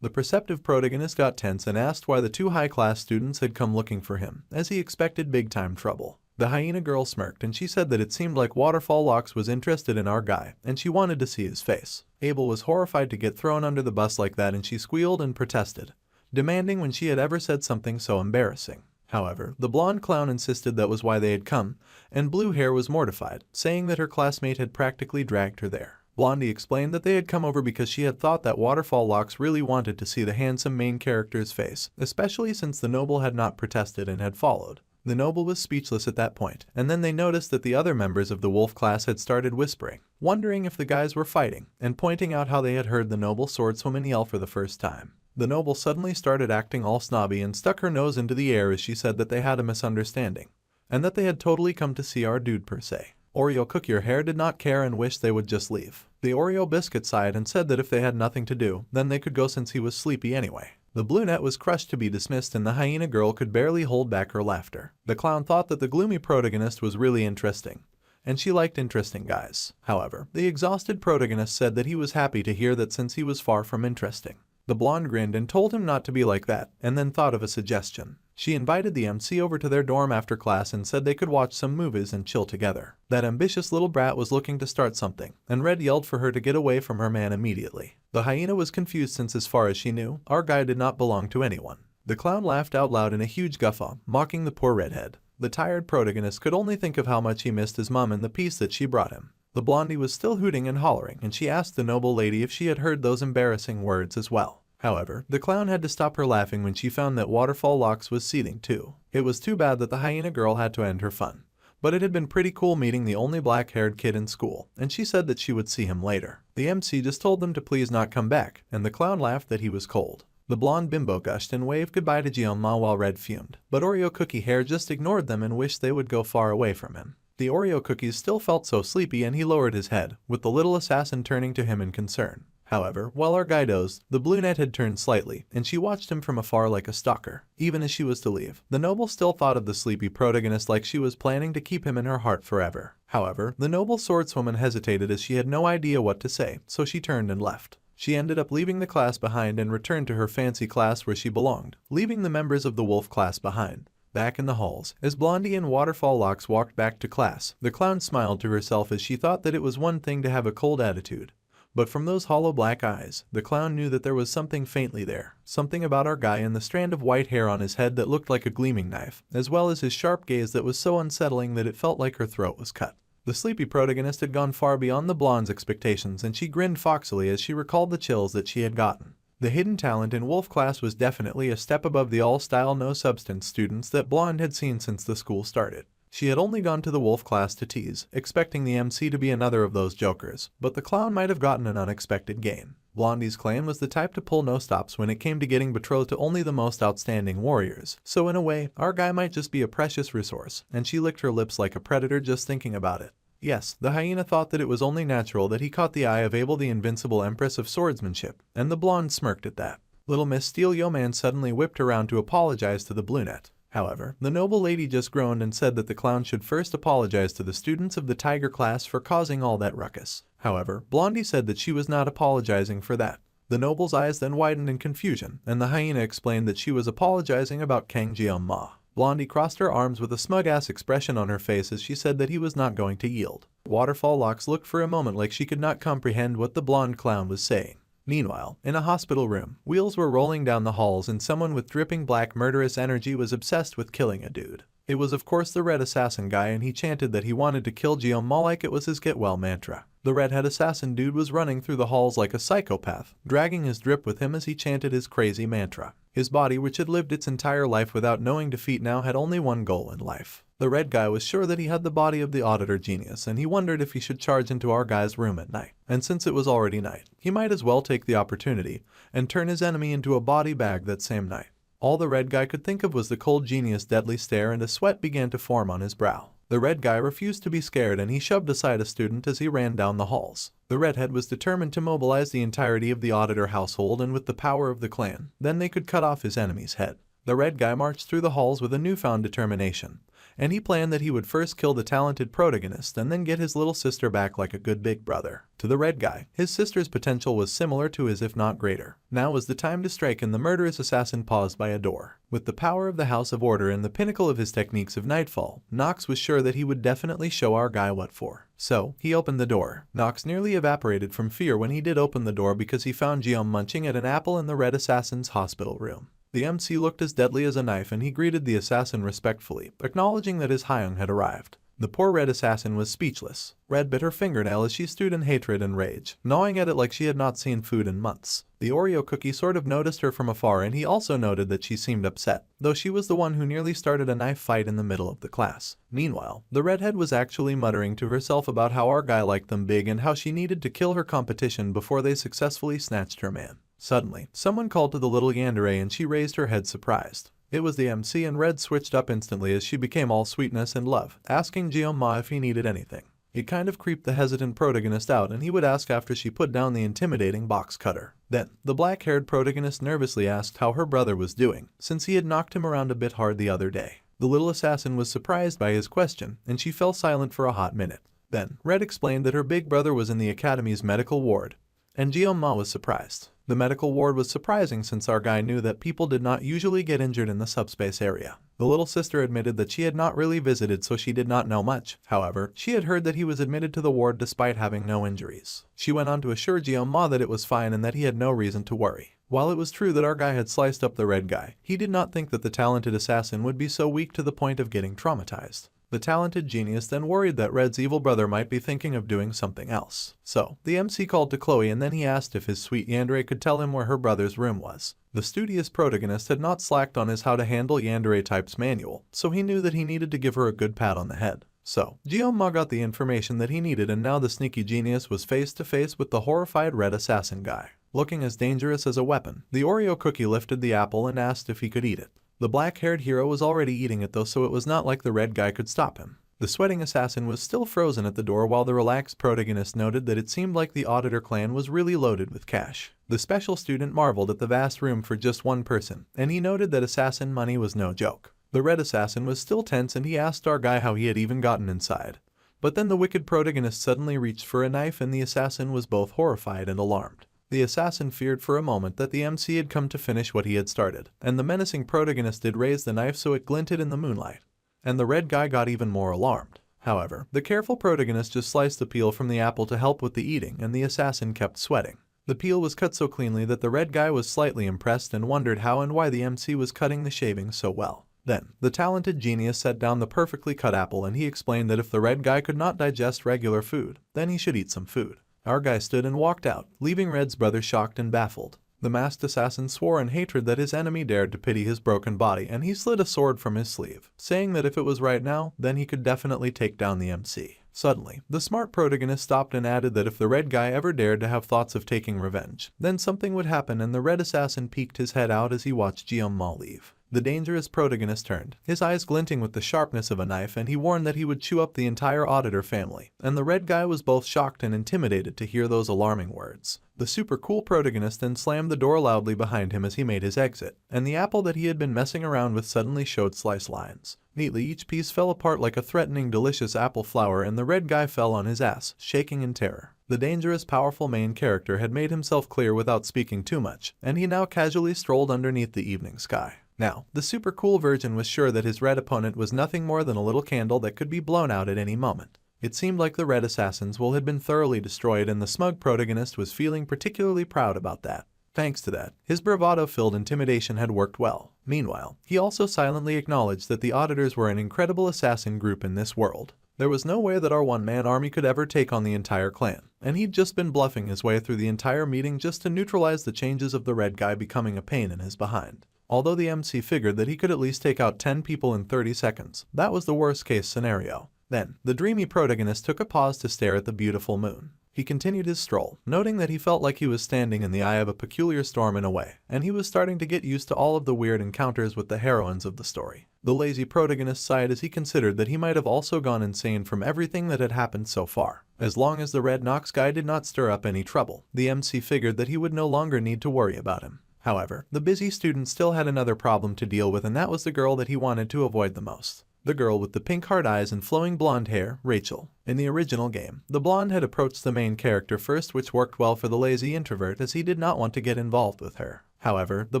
The perceptive protagonist got tense and asked why the two high-class students had come looking for him, as he expected big-time trouble. The hyena girl smirked and she said that it seemed like Waterfall Locks was interested in our guy, and she wanted to see his face. Abel was horrified to get thrown under the bus like that, and she squealed and protested, demanding when she had ever said something so embarrassing. However, the blonde clown insisted that was why they had come, and Blue Hair was mortified, saying that her classmate had practically dragged her there. Blondie explained that they had come over because she had thought that Waterfall Locks really wanted to see the handsome main character's face, especially since the noble had not protested and had followed. The noble was speechless at that point, and then they noticed that the other members of the wolf class had started whispering, wondering if the guys were fighting, and pointing out how they had heard the noble swordswoman yell for the first time. The noble suddenly started acting all snobby and stuck her nose into the air as she said that they had a misunderstanding, and that they had totally come to see our dude per se. Oreo Cookie Hair did not care and wished they would just leave. The Oreo Biscuit sighed and said that if they had nothing to do, then they could go since he was sleepy anyway. The brunette was crushed to be dismissed, and the hyena girl could barely hold back her laughter. The clown thought that the gloomy protagonist was really interesting, and she liked interesting guys. However, the exhausted protagonist said that he was happy to hear that since he was far from interesting. The blonde grinned and told him not to be like that, and then thought of a suggestion. She invited the MC over to their dorm after class and said they could watch some movies and chill together. That ambitious little brat was looking to start something, and Red yelled for her to get away from her man immediately. The hyena was confused since, as far as she knew, our guy did not belong to anyone. The clown laughed out loud in a huge guffaw, mocking the poor redhead. The tired protagonist could only think of how much he missed his mom and the peace that she brought him. The blondie was still hooting and hollering, and she asked the noble lady if she had heard those embarrassing words as well. However, the clown had to stop her laughing when she found that Waterfall Locks was seething too. It was too bad that the hyena girl had to end her fun, but it had been pretty cool meeting the only black-haired kid in school, and she said that she would see him later. The MC just told them to please not come back, and the clown laughed that he was cold. The blonde bimbo gushed and waved goodbye to Guillaume while Red fumed, but Oreo Cookie Hair just ignored them and wished they would go far away from him. The Oreo cookies still felt so sleepy, and he lowered his head, with the little assassin turning to him in concern. However, while our guy dozed, the brunette had turned slightly, and she watched him from afar like a stalker. Even as she was to leave, the noble still thought of the sleepy protagonist like she was planning to keep him in her heart forever. However, the noble swordswoman hesitated as she had no idea what to say, so she turned and left. She ended up leaving the class behind and returned to her fancy class where she belonged, leaving the members of the wolf class behind. Back in the halls, as Blondie and Waterfall Locks walked back to class, the clown smiled to herself as she thought that it was one thing to have a cold attitude, but from those hollow black eyes, the clown knew that there was something faintly there, something about our guy and the strand of white hair on his head that looked like a gleaming knife, as well as his sharp gaze that was so unsettling that it felt like her throat was cut. The sleepy protagonist had gone far beyond the blonde's expectations, and she grinned foxily as she recalled the chills that she had gotten. The hidden talent in wolf class was definitely a step above the all-style no-substance students that Blonde had seen since the school started. She had only gone to the wolf class to tease, expecting the MC to be another of those jokers, but the clown might have gotten an unexpected gain. Blondie's clan was the type to pull no stops when it came to getting betrothed to only the most outstanding warriors, so in a way, our guy might just be a precious resource, and she licked her lips like a predator just thinking about it. Yes, the hyena thought that it was only natural that he caught the eye of Abel, the invincible empress of swordsmanship, and the blonde smirked at that. Little Miss Steel Yeoman suddenly whipped around to apologize to the brunette. However, the noble lady just groaned and said that the clown should first apologize to the students of the tiger class for causing all that ruckus. However, Blondie said that she was not apologizing for that. The noble's eyes then widened in confusion, and the hyena explained that she was apologizing about Kang Jeong-ma. Blondie crossed her arms with a smug-ass expression on her face as she said that he was not going to yield. Waterfall Locks looked for a moment like she could not comprehend what the blonde clown was saying. Meanwhile, in a hospital room, wheels were rolling down the halls and someone with dripping black murderous energy was obsessed with killing a dude. It was of course the red assassin guy, and he chanted that he wanted to kill Jeong-ma like it was his get well mantra. The redhead assassin dude was running through the halls like a psychopath, dragging his drip with him as he chanted his crazy mantra. His body, which had lived its entire life without knowing defeat, now had only one goal in life. The red guy was sure that he had the body of the auditor genius, and he wondered if he should charge into our guy's room at night. And since it was already night, he might as well take the opportunity and turn his enemy into a body bag that same night. All the red guy could think of was the cold genius' deadly stare, and a sweat began to form on his brow. The red guy refused to be scared, and he shoved aside a student as he ran down the halls. The redhead was determined to mobilize the entirety of the auditor household, and with the power of the clan, then they could cut off his enemy's head. The red guy marched through the halls with a newfound determination, and he planned that he would first kill the talented protagonist and then get his little sister back like a good big brother. To the red guy, his sister's potential was similar to his if not greater. Now was the time to strike, and the murderous assassin paused by a door. With the power of the House of Order and the pinnacle of his techniques of nightfall, Nox was sure that he would definitely show our guy what for. So, he opened the door. Nox nearly evaporated from fear when he did open the door because he found Jeong munching at an apple in the red assassin's hospital room. The MC looked as deadly as a knife, and he greeted the assassin respectfully, acknowledging that his Hyung had arrived. The poor red assassin was speechless. Red bit her fingernail as she stewed in hatred and rage, gnawing at it like she had not seen food in months. The Oreo cookie sort of noticed her from afar, and he also noted that she seemed upset, though she was the one who nearly started a knife fight in the middle of the class. Meanwhile, the redhead was actually muttering to herself about how our guy liked them big and how she needed to kill her competition before they successfully snatched her man. Suddenly, someone called to the little yandere, and she raised her head surprised. It was the MC, and Red switched up instantly as she became all sweetness and love, asking Jeong-ma if he needed anything. It kind of creeped the hesitant protagonist out, and he would ask after she put down the intimidating box cutter. Then, the black-haired protagonist nervously asked how her brother was doing, since he had knocked him around a bit hard the other day. The little assassin was surprised by his question, and she fell silent for a hot minute. Then, Red explained that her big brother was in the academy's medical ward, and Jeong-ma was surprised. The medical ward was surprising since our guy knew that people did not usually get injured in the subspace area. The little sister admitted that she had not really visited, so she did not know much. However, she had heard that he was admitted to the ward despite having no injuries. She went on to assure Jeong-ma that it was fine and that he had no reason to worry. While it was true that our guy had sliced up the red guy, he did not think that the talented assassin would be so weak to the point of getting traumatized. The talented genius then worried that Red's evil brother might be thinking of doing something else. So, the MC called to Chloe, and then he asked if his sweet yandere could tell him where her brother's room was. The studious protagonist had not slacked on his how to handle yandere types manual, so he knew that he needed to give her a good pat on the head. So, Jeong-ma got the information that he needed, and now the sneaky genius was face to face with the horrified red assassin guy. Looking as dangerous as a weapon, the Oreo cookie lifted the apple and asked if he could eat it. The black-haired hero was already eating it though, so it was not like the red guy could stop him. The sweating assassin was still frozen at the door, while the relaxed protagonist noted that it seemed like the auditor clan was really loaded with cash. The special student marveled at the vast room for just one person, and he noted that assassin money was no joke. The red assassin was still tense, and he asked our guy how he had even gotten inside. But then the wicked protagonist suddenly reached for a knife, and the assassin was both horrified and alarmed. The assassin feared for a moment that the MC had come to finish what he had started, and the menacing protagonist did raise the knife so it glinted in the moonlight. And the red guy got even more alarmed. However, the careful protagonist just sliced the peel from the apple to help with the eating, and the assassin kept sweating. The peel was cut so cleanly that the red guy was slightly impressed and wondered how and why the MC was cutting the shavings so well. Then, the talented genius set down the perfectly cut apple, and he explained that if the red guy could not digest regular food, then he should eat some food. Our guy stood and walked out, leaving Red's brother shocked and baffled. The masked assassin swore in hatred that his enemy dared to pity his broken body, and he slid a sword from his sleeve, saying that if it was right now, then he could definitely take down the MC. Suddenly, the smart protagonist stopped and added that if the red guy ever dared to have thoughts of taking revenge, then something would happen, and the red assassin peeked his head out as he watched Jeong-ma leave. The dangerous protagonist turned, his eyes glinting with the sharpness of a knife, and he warned that he would chew up the entire auditor family, and the red guy was both shocked and intimidated to hear those alarming words. The super cool protagonist then slammed the door loudly behind him as he made his exit, and the apple that he had been messing around with suddenly showed slice lines. Neatly, each piece fell apart like a threatening delicious apple flower, and the red guy fell on his ass, shaking in terror. The dangerous, powerful main character had made himself clear without speaking too much, and he now casually strolled underneath the evening sky. Now, the super cool virgin was sure that his red opponent was nothing more than a little candle that could be blown out at any moment. It seemed like the red assassin's will had been thoroughly destroyed, and the smug protagonist was feeling particularly proud about that. Thanks to that, his bravado-filled intimidation had worked well. Meanwhile, he also silently acknowledged that the auditors were an incredible assassin group in this world. There was no way that our one-man army could ever take on the entire clan, and he'd just been bluffing his way through the entire meeting just to neutralize the changes of the red guy becoming a pain in his behind. Although the MC figured that he could at least take out 10 people in 30 seconds, that was the worst-case scenario. Then, the dreamy protagonist took a pause to stare at the beautiful moon. He continued his stroll, noting that he felt like he was standing in the eye of a peculiar storm in a way, and he was starting to get used to all of the weird encounters with the heroines of the story. The lazy protagonist sighed as he considered that he might have also gone insane from everything that had happened so far. As long as the red Nox guy did not stir up any trouble, the MC figured that he would no longer need to worry about him. However, the busy student still had another problem to deal with, and that was the girl that he wanted to avoid the most. The girl with the pink heart eyes and flowing blonde hair, Rachel. In the original game, the blonde had approached the main character first, which worked well for the lazy introvert as he did not want to get involved with her. However, the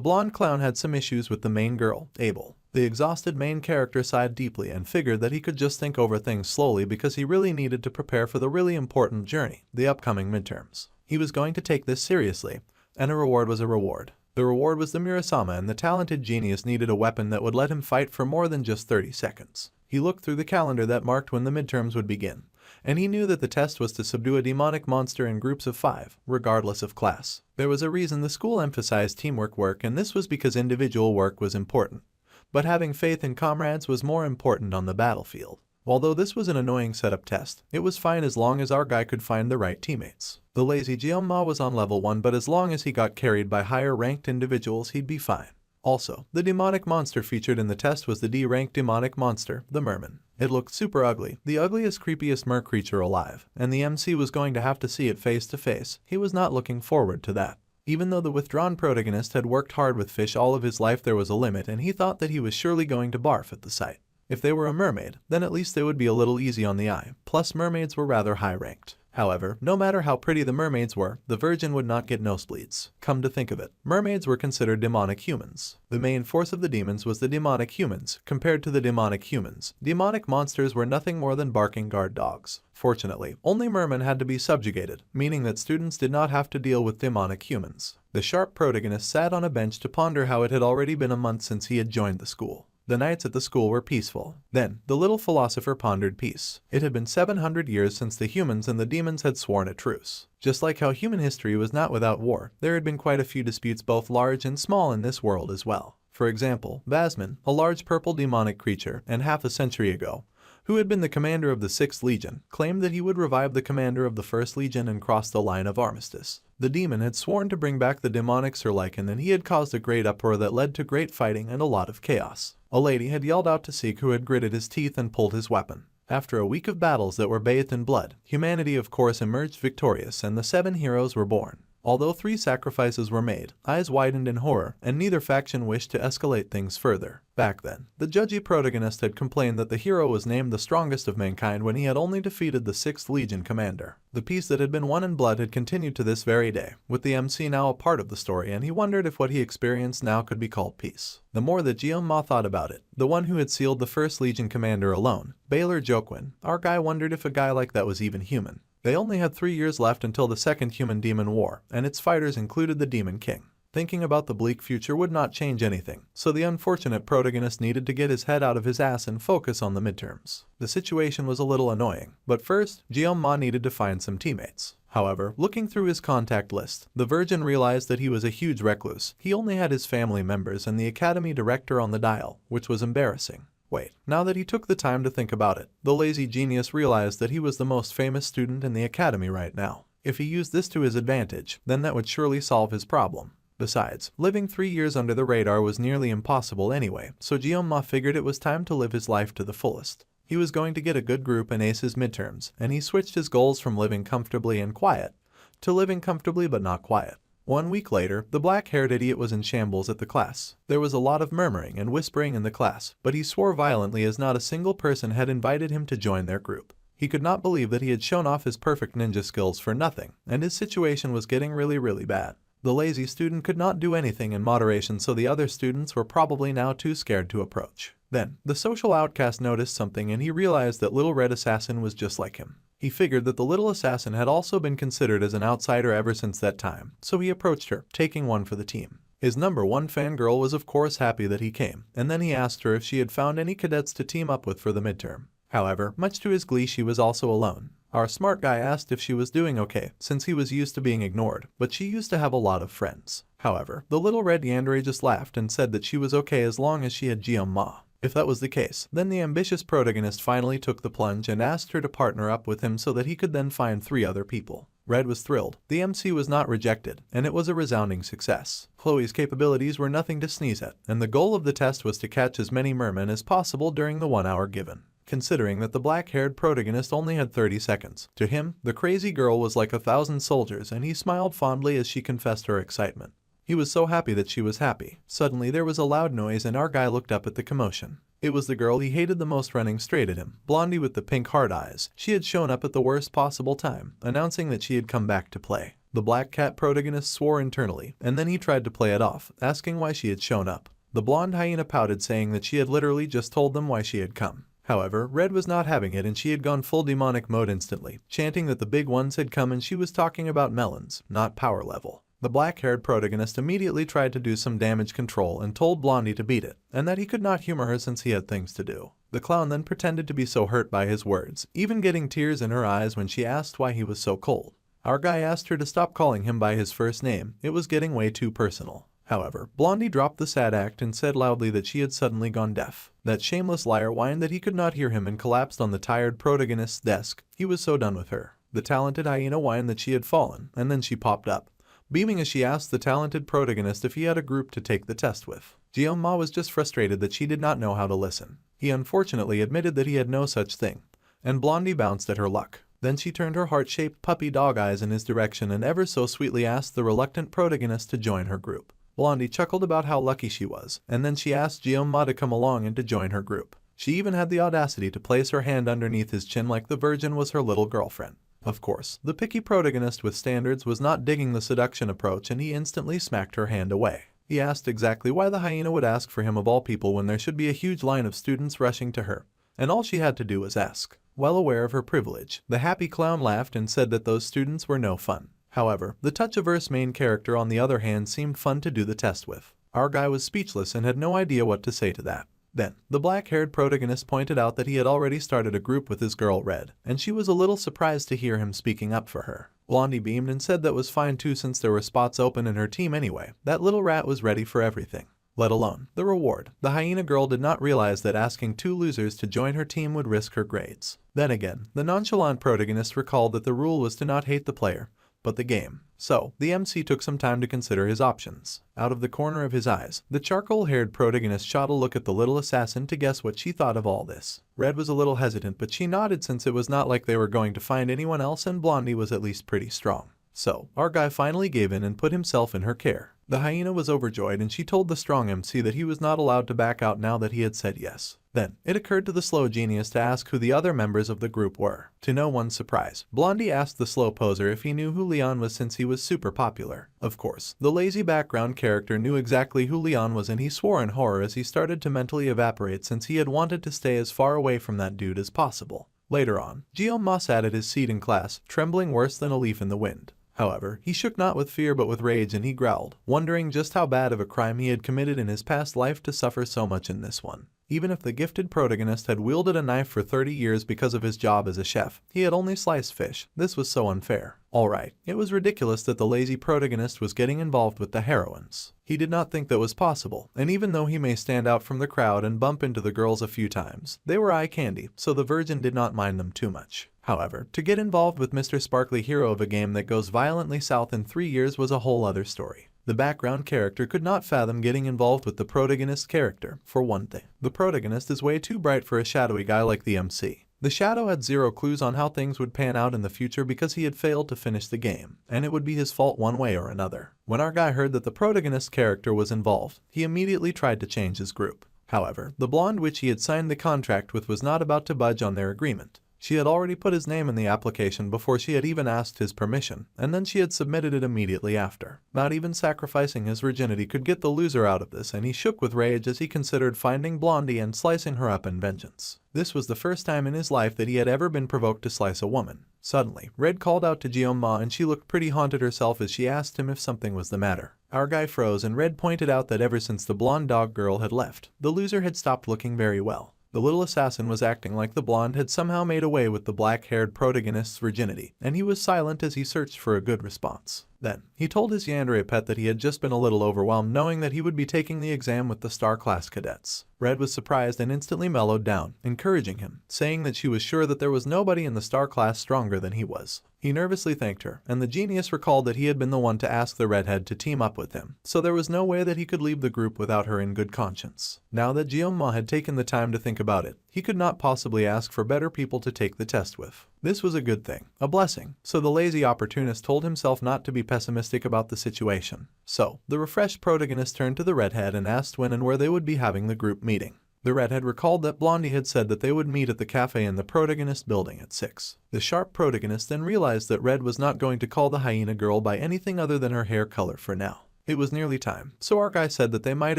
blonde clown had some issues with the main girl, Abel. The exhausted main character sighed deeply and figured that he could just think over things slowly because he really needed to prepare for the really important journey, the upcoming midterms. He was going to take this seriously, and a reward was a reward. The reward was the Murasama, and the talented genius needed a weapon that would let him fight for more than just 30 seconds. He looked through the calendar that marked when the midterms would begin, and he knew that the test was to subdue a demonic monster in groups of 5, regardless of class. There was a reason the school emphasized teamwork work, and this was because individual work was important, but having faith in comrades was more important on the battlefield. Although this was an annoying setup test, it was fine as long as our guy could find the right teammates. The lazy Jianma was on level 1, but as long as he got carried by higher ranked individuals, he'd be fine. Also, the demonic monster featured in the test was the D-ranked demonic monster, the merman. It looked super ugly, the ugliest, creepiest mer creature alive, and the MC was going to have to see it face to face. He was not looking forward to that. Even though the withdrawn protagonist had worked hard with fish all of his life, there was a limit, and he thought that he was surely going to barf at the sight. If they were a mermaid, then at least they would be a little easy on the eye, plus mermaids were rather high-ranked. However, no matter how pretty the mermaids were, the virgin would not get nosebleeds. Come to think of it, mermaids were considered demonic humans. The main force of the demons was the demonic humans. Compared to the demonic humans, demonic monsters were nothing more than barking guard dogs. Fortunately, only mermen had to be subjugated, meaning that students did not have to deal with demonic humans. The sharp protagonist sat on a bench to ponder how it had already been a month since he had joined the school. The nights at the school were peaceful. Then, the little philosopher pondered peace. It had been 700 years since the humans and the demons had sworn a truce. Just like how human history was not without war, there had been quite a few disputes, both large and small, in this world as well. For example, Vasman, a large purple demonic creature, and half a century ago, who had been the commander of the 6th Legion, claimed that he would revive the commander of the 1st Legion and cross the line of armistice. The demon had sworn to bring back the demonic Sir Lycan, and he had caused a great uproar that led to great fighting and a lot of chaos. A lady had yelled out to Seek, who had gritted his teeth and pulled his weapon. After a week of battles that were bathed in blood, humanity of course emerged victorious, and the 7 heroes were born. Although 3 sacrifices were made, eyes widened in horror, and neither faction wished to escalate things further. Back then, the judgy protagonist had complained that the hero was named the strongest of mankind when he had only defeated the 6th Legion commander. The peace that had been won in blood had continued to this very day, with the MC now a part of the story, and he wondered if what he experienced now could be called peace. The more that Jianma thought about it, the one who had sealed the 1st Legion commander alone, Baylor Jokwin, our guy wondered if a guy like that was even human. They only had 3 years left until the Second Human-Demon War, and its fighters included the Demon King. Thinking about the bleak future would not change anything, so the unfortunate protagonist needed to get his head out of his ass and focus on the midterms. The situation was a little annoying, but first, Jianma needed to find some teammates. However, looking through his contact list, the Virgin realized that he was a huge recluse. He only had his family members and the academy director on the dial, which was embarrassing. Wait, now that he took the time to think about it, the lazy genius realized that he was the most famous student in the academy right now. If he used this to his advantage, then that would surely solve his problem. Besides, living 3 years under the radar was nearly impossible anyway, so Jeonma figured it was time to live his life to the fullest. He was going to get a good group and ace his midterms, and he switched his goals from living comfortably and quiet to living comfortably but not quiet. 1 week later, the black-haired idiot was in shambles at the class. There was a lot of murmuring and whispering in the class, but he swore violently as not a single person had invited him to join their group. He could not believe that he had shown off his perfect ninja skills for nothing, and his situation was getting really bad. The lazy student could not do anything in moderation, so the other students were probably now too scared to approach. Then, the social outcast noticed something and he realized that Little Red Assassin was just like him. He figured that the little assassin had also been considered as an outsider ever since that time, so he approached her, taking one for the team. His #1 fangirl was of course happy that he came, and then he asked her if she had found any cadets to team up with for the midterm. However, much to his glee, she was also alone. Our smart guy asked if she was doing okay, since he was used to being ignored, but she used to have a lot of friends. However, the little red yandere just laughed and said that she was okay as long as she had Jeonma. If that was the case, then the ambitious protagonist finally took the plunge and asked her to partner up with him so that he could then find 3 other people. Red was thrilled. The MC was not rejected, and it was a resounding success. Chloe's capabilities were nothing to sneeze at, and the goal of the test was to catch as many mermen as possible during the 1 hour given. Considering that the black-haired protagonist only had 30 seconds, to him, the crazy girl was like 1,000 soldiers, and he smiled fondly as she confessed her excitement. He was so happy that she was happy. Suddenly there was a loud noise and our guy looked up at the commotion. It was the girl he hated the most running straight at him, Blondie with the pink heart eyes. She had shown up at the worst possible time, announcing that she had come back to play. The black cat protagonist swore internally, and then he tried to play it off, asking why she had shown up. The blonde hyena pouted, saying that she had literally just told them why she had come. However, Red was not having it and she had gone full demonic mode instantly, chanting that the big ones had come and she was talking about melons, not power level. The black-haired protagonist immediately tried to do some damage control and told Blondie to beat it, and that he could not humor her since he had things to do. The clown then pretended to be so hurt by his words, even getting tears in her eyes when she asked why he was so cold. Our guy asked her to stop calling him by his first name, it was getting way too personal. However, Blondie dropped the sad act and said loudly that she had suddenly gone deaf. That shameless liar whined that he could not hear him and collapsed on the tired protagonist's desk. He was so done with her. The talented hyena whined that she had fallen, and then she popped up, beaming as she asked the talented protagonist if he had a group to take the test with. Jeonma was just frustrated that she did not know how to listen. He unfortunately admitted that he had no such thing, and Blondie bounced at her luck. Then she turned her heart-shaped puppy dog eyes in his direction and ever so sweetly asked the reluctant protagonist to join her group. Blondie chuckled about how lucky she was, and then she asked Jeonma to come along and to join her group. She even had the audacity to place her hand underneath his chin like the virgin was her little girlfriend. Of course, the picky protagonist with standards was not digging the seduction approach and he instantly smacked her hand away. He asked exactly why the hyena would ask for him of all people when there should be a huge line of students rushing to her, and all she had to do was ask. Well aware of her privilege, the happy clown laughed and said that those students were no fun. However, the touch-averse main character on the other hand seemed fun to do the test with. Our guy was speechless and had no idea what to say to that. Then, the black-haired protagonist pointed out that he had already started a group with his girl Red, and she was a little surprised to hear him speaking up for her. Blondie beamed and said that was fine too since there were spots open in her team anyway. That little rat was ready for everything, let alone the reward. The hyena girl did not realize that asking 2 losers to join her team would risk her grades. Then again, the nonchalant protagonist recalled that the rule was to not hate the player, but the game. So, the MC took some time to consider his options. Out of the corner of his eyes, the charcoal-haired protagonist shot a look at the little assassin to guess what she thought of all this. Red was a little hesitant, but she nodded since it was not like they were going to find anyone else and Blondie was at least pretty strong. So, our guy finally gave in and put himself in her care. The hyena was overjoyed and she told the strong MC that he was not allowed to back out now that he had said yes. Then, it occurred to the slow genius to ask who the other members of the group were. To no one's surprise, Blondie asked the slow poser if he knew who Leon was since he was super popular. Of course, the lazy background character knew exactly who Leon was and he swore in horror as he started to mentally evaporate since he had wanted to stay as far away from that dude as possible. Later on, Jeonma sat at his seat in class, trembling worse than a leaf in the wind. However, he shook not with fear but with rage and he growled, wondering just how bad of a crime he had committed in his past life to suffer so much in this one. Even if the gifted protagonist had wielded a knife for 30 years because of his job as a chef, he had only sliced fish. This was so unfair. Alright, it was ridiculous that the lazy protagonist was getting involved with the heroines. He did not think that was possible, and even though he may stand out from the crowd and bump into the girls a few times, they were eye candy, so the virgin did not mind them too much. However, to get involved with Mr. Sparkly Hero of a game that goes violently south in 3 years was a whole other story. The background character could not fathom getting involved with the protagonist character, for one thing. The protagonist is way too bright for a shadowy guy like the MC. The shadow had zero clues on how things would pan out in the future because he had failed to finish the game, and it would be his fault one way or another. When our guy heard that the protagonist character was involved, he immediately tried to change his group. However, the blonde which he had signed the contract with was not about to budge on their agreement. She had already put his name in the application before she had even asked his permission, and then she had submitted it immediately after. Not even sacrificing his virginity could get the loser out of this, and he shook with rage as he considered finding Blondie and slicing her up in vengeance. This was the first time in his life that he had ever been provoked to slice a woman. Suddenly, Red called out to Jeon-ma and she looked pretty haunted herself as she asked him if something was the matter. Our guy froze and Red pointed out that ever since the blonde dog girl had left, the loser had stopped looking very well. The little assassin was acting like the blonde had somehow made away with the black-haired protagonist's virginity, and he was silent as he searched for a good response. Then, he told his yandere pet that he had just been a little overwhelmed knowing that he would be taking the exam with the Star Class cadets. Red was surprised and instantly mellowed down, encouraging him, saying that she was sure that there was nobody in the Star Class stronger than he was. He nervously thanked her, and the genius recalled that he had been the one to ask the redhead to team up with him, so there was no way that he could leave the group without her in good conscience. Now that Jeon-ma had taken the time to think about it, he could not possibly ask for better people to take the test with. This was a good thing, a blessing, so the lazy opportunist told himself not to be pessimistic about the situation. So, the refreshed protagonist turned to the redhead and asked when and where they would be having the group meeting. The redhead recalled that Blondie had said that they would meet at the cafe in the protagonist building at 6. The sharp protagonist then realized that Red was not going to call the hyena girl by anything other than her hair color for now. It was nearly time, so our guy said that they might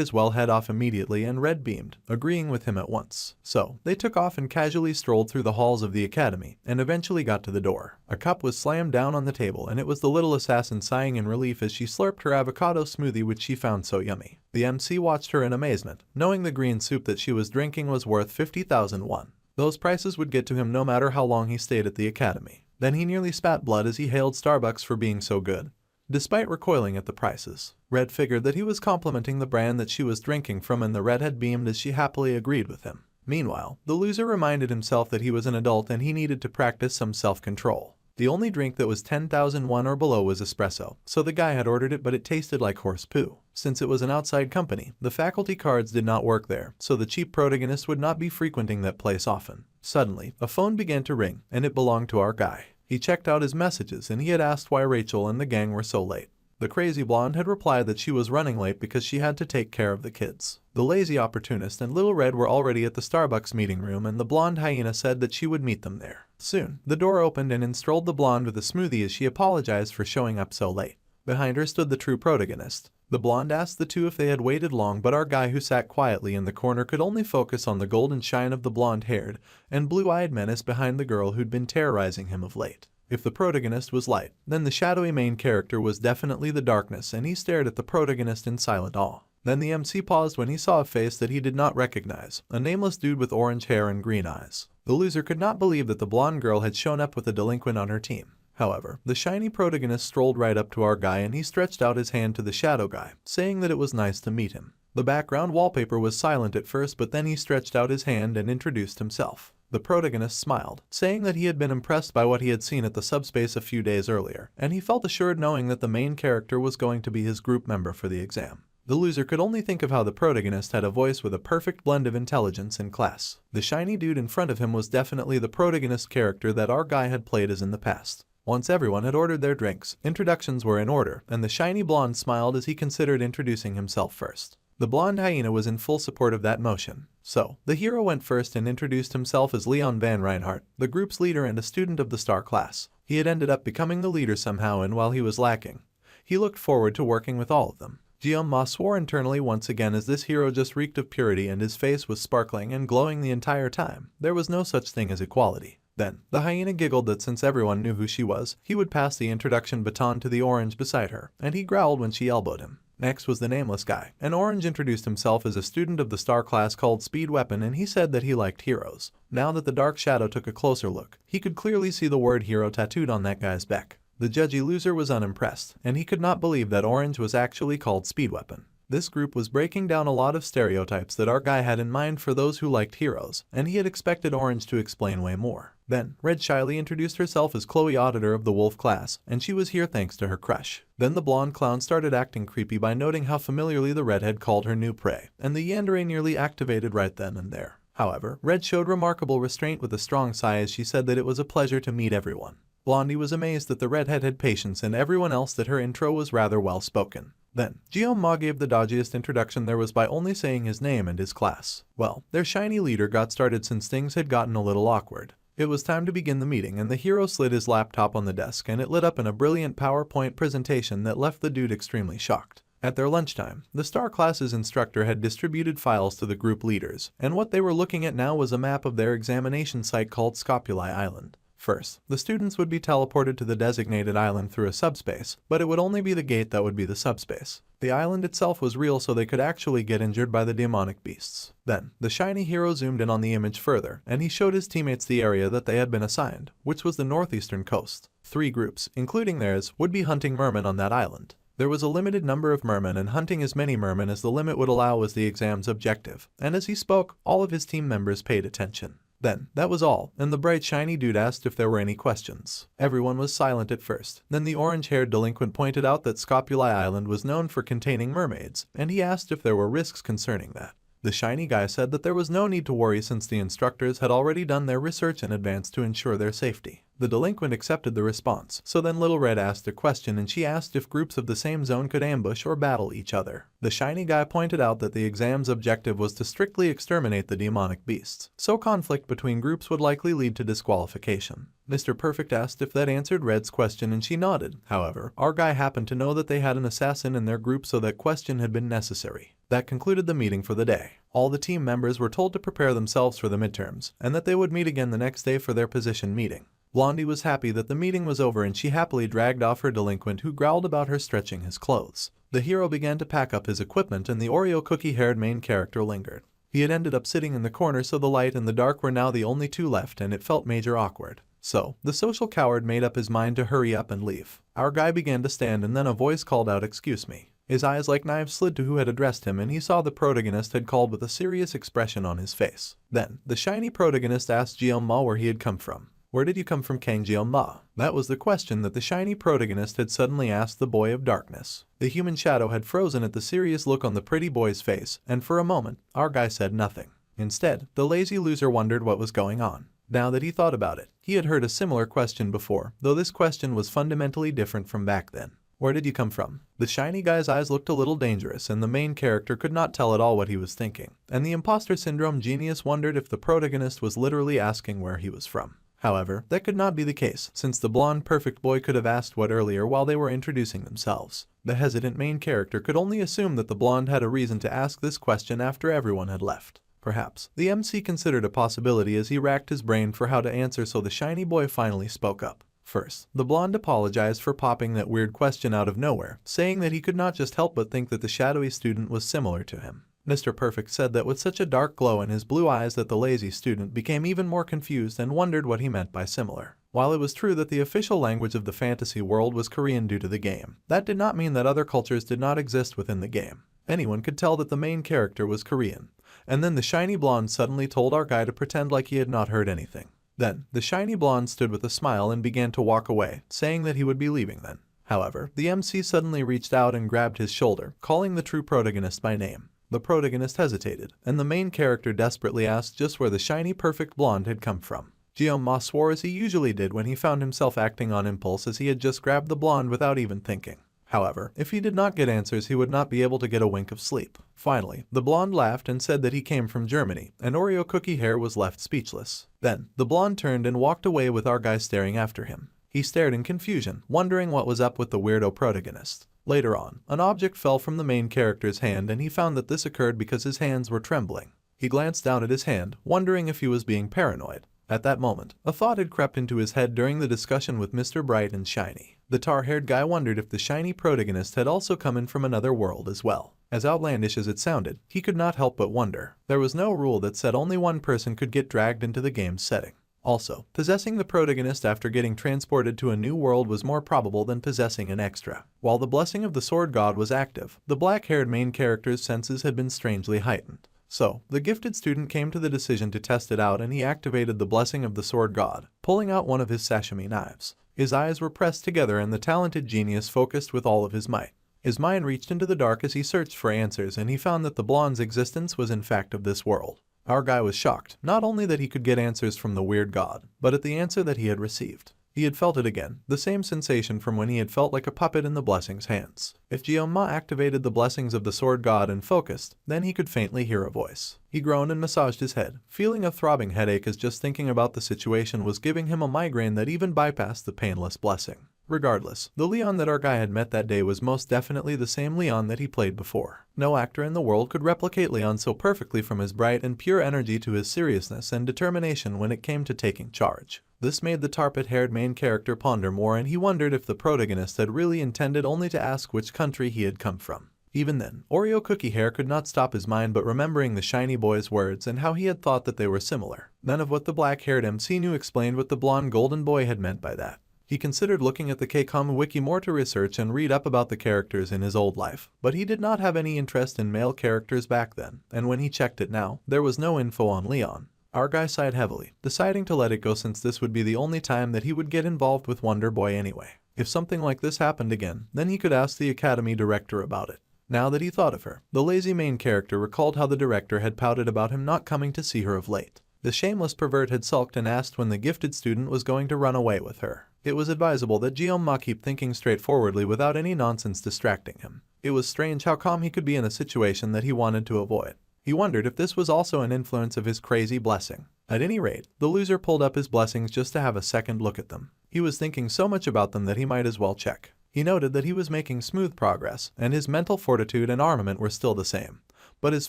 as well head off immediately, and Red beamed, agreeing with him at once. So, they took off and casually strolled through the halls of the academy, and eventually got to the door. A cup was slammed down on the table, and it was the little assassin sighing in relief as she slurped her avocado smoothie which she found so yummy. The MC watched her in amazement, knowing the green soup that she was drinking was worth 50,000 won. Those prices would get to him no matter how long he stayed at the academy. Then he nearly spat blood as he hailed Starbucks for being so good. Despite recoiling at the prices, Red figured that he was complimenting the brand that she was drinking from, and the redhead beamed as she happily agreed with him. Meanwhile, the loser reminded himself that he was an adult and he needed to practice some self-control. The only drink that was 10,000 won or below was espresso, so the guy had ordered it, but it tasted like horse poo. Since it was an outside company, the faculty cards did not work there, so the cheap protagonist would not be frequenting that place often. Suddenly, a phone began to ring, and it belonged to our guy. He checked out his messages and he had asked why Rachel and the gang were so late. The crazy blonde had replied that she was running late because she had to take care of the kids. The lazy opportunist and Little Red were already at the Starbucks meeting room, and the blonde hyena said that she would meet them there. Soon, the door opened and in strolled the blonde with a smoothie as she apologized for showing up so late. Behind her stood the true protagonist. The blonde asked the two if they had waited long, but our guy, who sat quietly in the corner, could only focus on the golden shine of the blonde-haired and blue-eyed menace behind the girl who'd been terrorizing him of late. If the protagonist was light, then the shadowy main character was definitely the darkness, and he stared at the protagonist in silent awe. Then the MC paused when he saw a face that he did not recognize, a nameless dude with orange hair and green eyes. The loser could not believe that the blonde girl had shown up with a delinquent on her team. However, the shiny protagonist strolled right up to our guy and he stretched out his hand to the shadow guy, saying that it was nice to meet him. The background wallpaper was silent at first, but then he stretched out his hand and introduced himself. The protagonist smiled, saying that he had been impressed by what he had seen at the subspace a few days earlier, and he felt assured knowing that the main character was going to be his group member for the exam. The loser could only think of how the protagonist had a voice with a perfect blend of intelligence and class. The shiny dude in front of him was definitely the protagonist character that our guy had played as in the past. Once everyone had ordered their drinks, introductions were in order, and the shiny blonde smiled as he considered introducing himself first. The blonde hyena was in full support of that motion. So, the hero went first and introduced himself as Leon Van Reinhardt, the group's leader and a student of the Star Class. He had ended up becoming the leader somehow, and while he was lacking, he looked forward to working with all of them. Jeon-ma swore internally once again as this hero just reeked of purity and his face was sparkling and glowing the entire time. There was no such thing as equality. Then, the hyena giggled that since everyone knew who she was, he would pass the introduction baton to the orange beside her, and he growled when she elbowed him. Next was the nameless guy. An orange introduced himself as a student of the Star Class called Speed Weapon, and he said that he liked heroes. Now that the dark shadow took a closer look, he could clearly see the word hero tattooed on that guy's back. The judgy loser was unimpressed, and he could not believe that orange was actually called Speed Weapon. This group was breaking down a lot of stereotypes that our guy had in mind for those who liked heroes, and he had expected Orange to explain way more. Then, Red shyly introduced herself as Chloe, auditor of the Wolf class, and she was here thanks to her crush. Then the blonde clown started acting creepy by noting how familiarly the redhead called her new prey, and the yandere nearly activated right then and there. However, Red showed remarkable restraint with a strong sigh as she said that it was a pleasure to meet everyone. Blondie was amazed that the redhead had patience and everyone else that her intro was rather well spoken. Then, Ma gave the dodgiest introduction there was by only saying his name and his class. Well, their shiny leader got started since things had gotten a little awkward. It was time to begin the meeting and the hero slid his laptop on the desk and it lit up in a brilliant PowerPoint presentation that left the dude extremely shocked. At their lunchtime, the Star class's instructor had distributed files to the group leaders, and what they were looking at now was a map of their examination site called Scopuli Island. First, the students would be teleported to the designated island through a subspace, but it would only be the gate that would be the subspace. The island itself was real so they could actually get injured by the demonic beasts. Then, the shiny hero zoomed in on the image further, and he showed his teammates the area that they had been assigned, which was the northeastern coast. 3 groups, including theirs, would be hunting mermen on that island. There was a limited number of mermen and hunting as many mermen as the limit would allow was the exam's objective, and as he spoke, all of his team members paid attention. Then, that was all, and the bright shiny dude asked if there were any questions. Everyone was silent at first. Then the orange-haired delinquent pointed out that Scopuli Island was known for containing mermaids, and he asked if there were risks concerning that. The shiny guy said that there was no need to worry since the instructors had already done their research in advance to ensure their safety. The delinquent accepted the response, so then Little Red asked a question and she asked if groups of the same zone could ambush or battle each other. The shiny guy pointed out that the exam's objective was to strictly exterminate the demonic beasts, so conflict between groups would likely lead to disqualification. Mr. Perfect asked if that answered Red's question and she nodded. However, our guy happened to know that they had an assassin in their group so that question had been necessary. That concluded the meeting for the day. All the team members were told to prepare themselves for the midterms, and that they would meet again the next day for their position meeting. Blondie was happy that the meeting was over and she happily dragged off her delinquent who growled about her stretching his clothes. The hero began to pack up his equipment and the Oreo cookie-haired main character lingered. He had ended up sitting in the corner so the light and the dark were now the only 2 left and it felt major awkward. So, the social coward made up his mind to hurry up and leave. Our guy began to stand and then a voice called out, "Excuse me." His eyes like knives slid to who had addressed him and he saw the protagonist had called with a serious expression on his face. Then, the shiny protagonist asked Ma where he had come from. "Where did you come from, Kang Ma?" That was the question that the shiny protagonist had suddenly asked the boy of darkness. The human shadow had frozen at the serious look on the pretty boy's face, and for a moment, our guy said nothing. Instead, the lazy loser wondered what was going on. Now that he thought about it, he had heard a similar question before, though this question was fundamentally different from back then. "Where did you come from?" The shiny guy's eyes looked a little dangerous and the main character could not tell at all what he was thinking, and the imposter syndrome genius wondered if the protagonist was literally asking where he was from. However, that could not be the case, since the blonde perfect boy could have asked what earlier while they were introducing themselves. The hesitant main character could only assume that the blonde had a reason to ask this question after everyone had left. Perhaps, the MC considered a possibility as he racked his brain for how to answer, so the shiny boy finally spoke up. First, the blonde apologized for popping that weird question out of nowhere, saying that he could not just help but think that the shadowy student was similar to him. Mr. Perfect said that with such a dark glow in his blue eyes that the lazy student became even more confused and wondered what he meant by similar. While it was true that the official language of the fantasy world was Korean due to the game, that did not mean that other cultures did not exist within the game. Anyone could tell that the main character was Korean. And then the shiny blonde suddenly told our guy to pretend like he had not heard anything. Then, the shiny blonde stood with a smile and began to walk away, saying that he would be leaving then. However, the MC suddenly reached out and grabbed his shoulder, calling the true protagonist by name. The protagonist hesitated, and the main character desperately asked just where the shiny perfect blonde had come from. Ma swore as he usually did when he found himself acting on impulse, as he had just grabbed the blonde without even thinking. However, if he did not get answers, he would not be able to get a wink of sleep. Finally, the blonde laughed and said that he came from Germany, and Oreo cookie hair was left speechless. Then, the blonde turned and walked away with our guy staring after him. He stared in confusion, wondering what was up with the weirdo protagonist. Later on, an object fell from the main character's hand and he found that this occurred because his hands were trembling. He glanced down at his hand, wondering if he was being paranoid. At that moment, a thought had crept into his head during the discussion with Mr. Bright and Shiny. The tar-haired guy wondered if the shiny protagonist had also come in from another world as well. As outlandish as it sounded, he could not help but wonder. There was no rule that said only one person could get dragged into the game's setting. Also, possessing the protagonist after getting transported to a new world was more probable than possessing an extra. While the blessing of the sword god was active, the black-haired main character's senses had been strangely heightened. So, the gifted student came to the decision to test it out, and he activated the blessing of the sword god, pulling out one of his sashimi knives. His eyes were pressed together and the talented genius focused with all of his might. His mind reached into the dark as he searched for answers, and he found that the blonde's existence was in fact of this world. Our guy was shocked, not only that he could get answers from the weird god, but at the answer that he had received. He had felt it again, the same sensation from when he had felt like a puppet in the blessing's hands. If Jeonma activated the blessings of the sword god and focused, then he could faintly hear a voice. He groaned and massaged his head, feeling a throbbing headache as just thinking about the situation was giving him a migraine that even bypassed the painless blessing. Regardless, the Leon that our guy had met that day was most definitely the same Leon that he played before. No actor in the world could replicate Leon so perfectly, from his bright and pure energy to his seriousness and determination when it came to taking charge. This made the tarpet-haired main character ponder more, and he wondered if the protagonist had really intended only to ask which country he had come from. Even then, Oreo Cookie Hair could not stop his mind but remembering the shiny boy's words and how he had thought that they were similar. None of what the black-haired MC knew explained what the blonde golden boy had meant by that. He considered looking at the Keikomu wiki more to research and read up about the characters in his old life, but he did not have any interest in male characters back then, and when he checked it now, there was no info on Leon. Our guy sighed heavily, deciding to let it go since this would be the only time that he would get involved with Wonder Boy anyway. If something like this happened again, then he could ask the academy director about it. Now that he thought of her, the lazy main character recalled how the director had pouted about him not coming to see her of late. The shameless pervert had sulked and asked when the gifted student was going to run away with her. It was advisable that Jeonma keep thinking straightforwardly without any nonsense distracting him. It was strange how calm he could be in a situation that he wanted to avoid. He wondered if this was also an influence of his crazy blessing. At any rate, the loser pulled up his blessings just to have a second look at them. He was thinking so much about them that he might as well check. He noted that he was making smooth progress, and his mental fortitude and armament were still the same. But his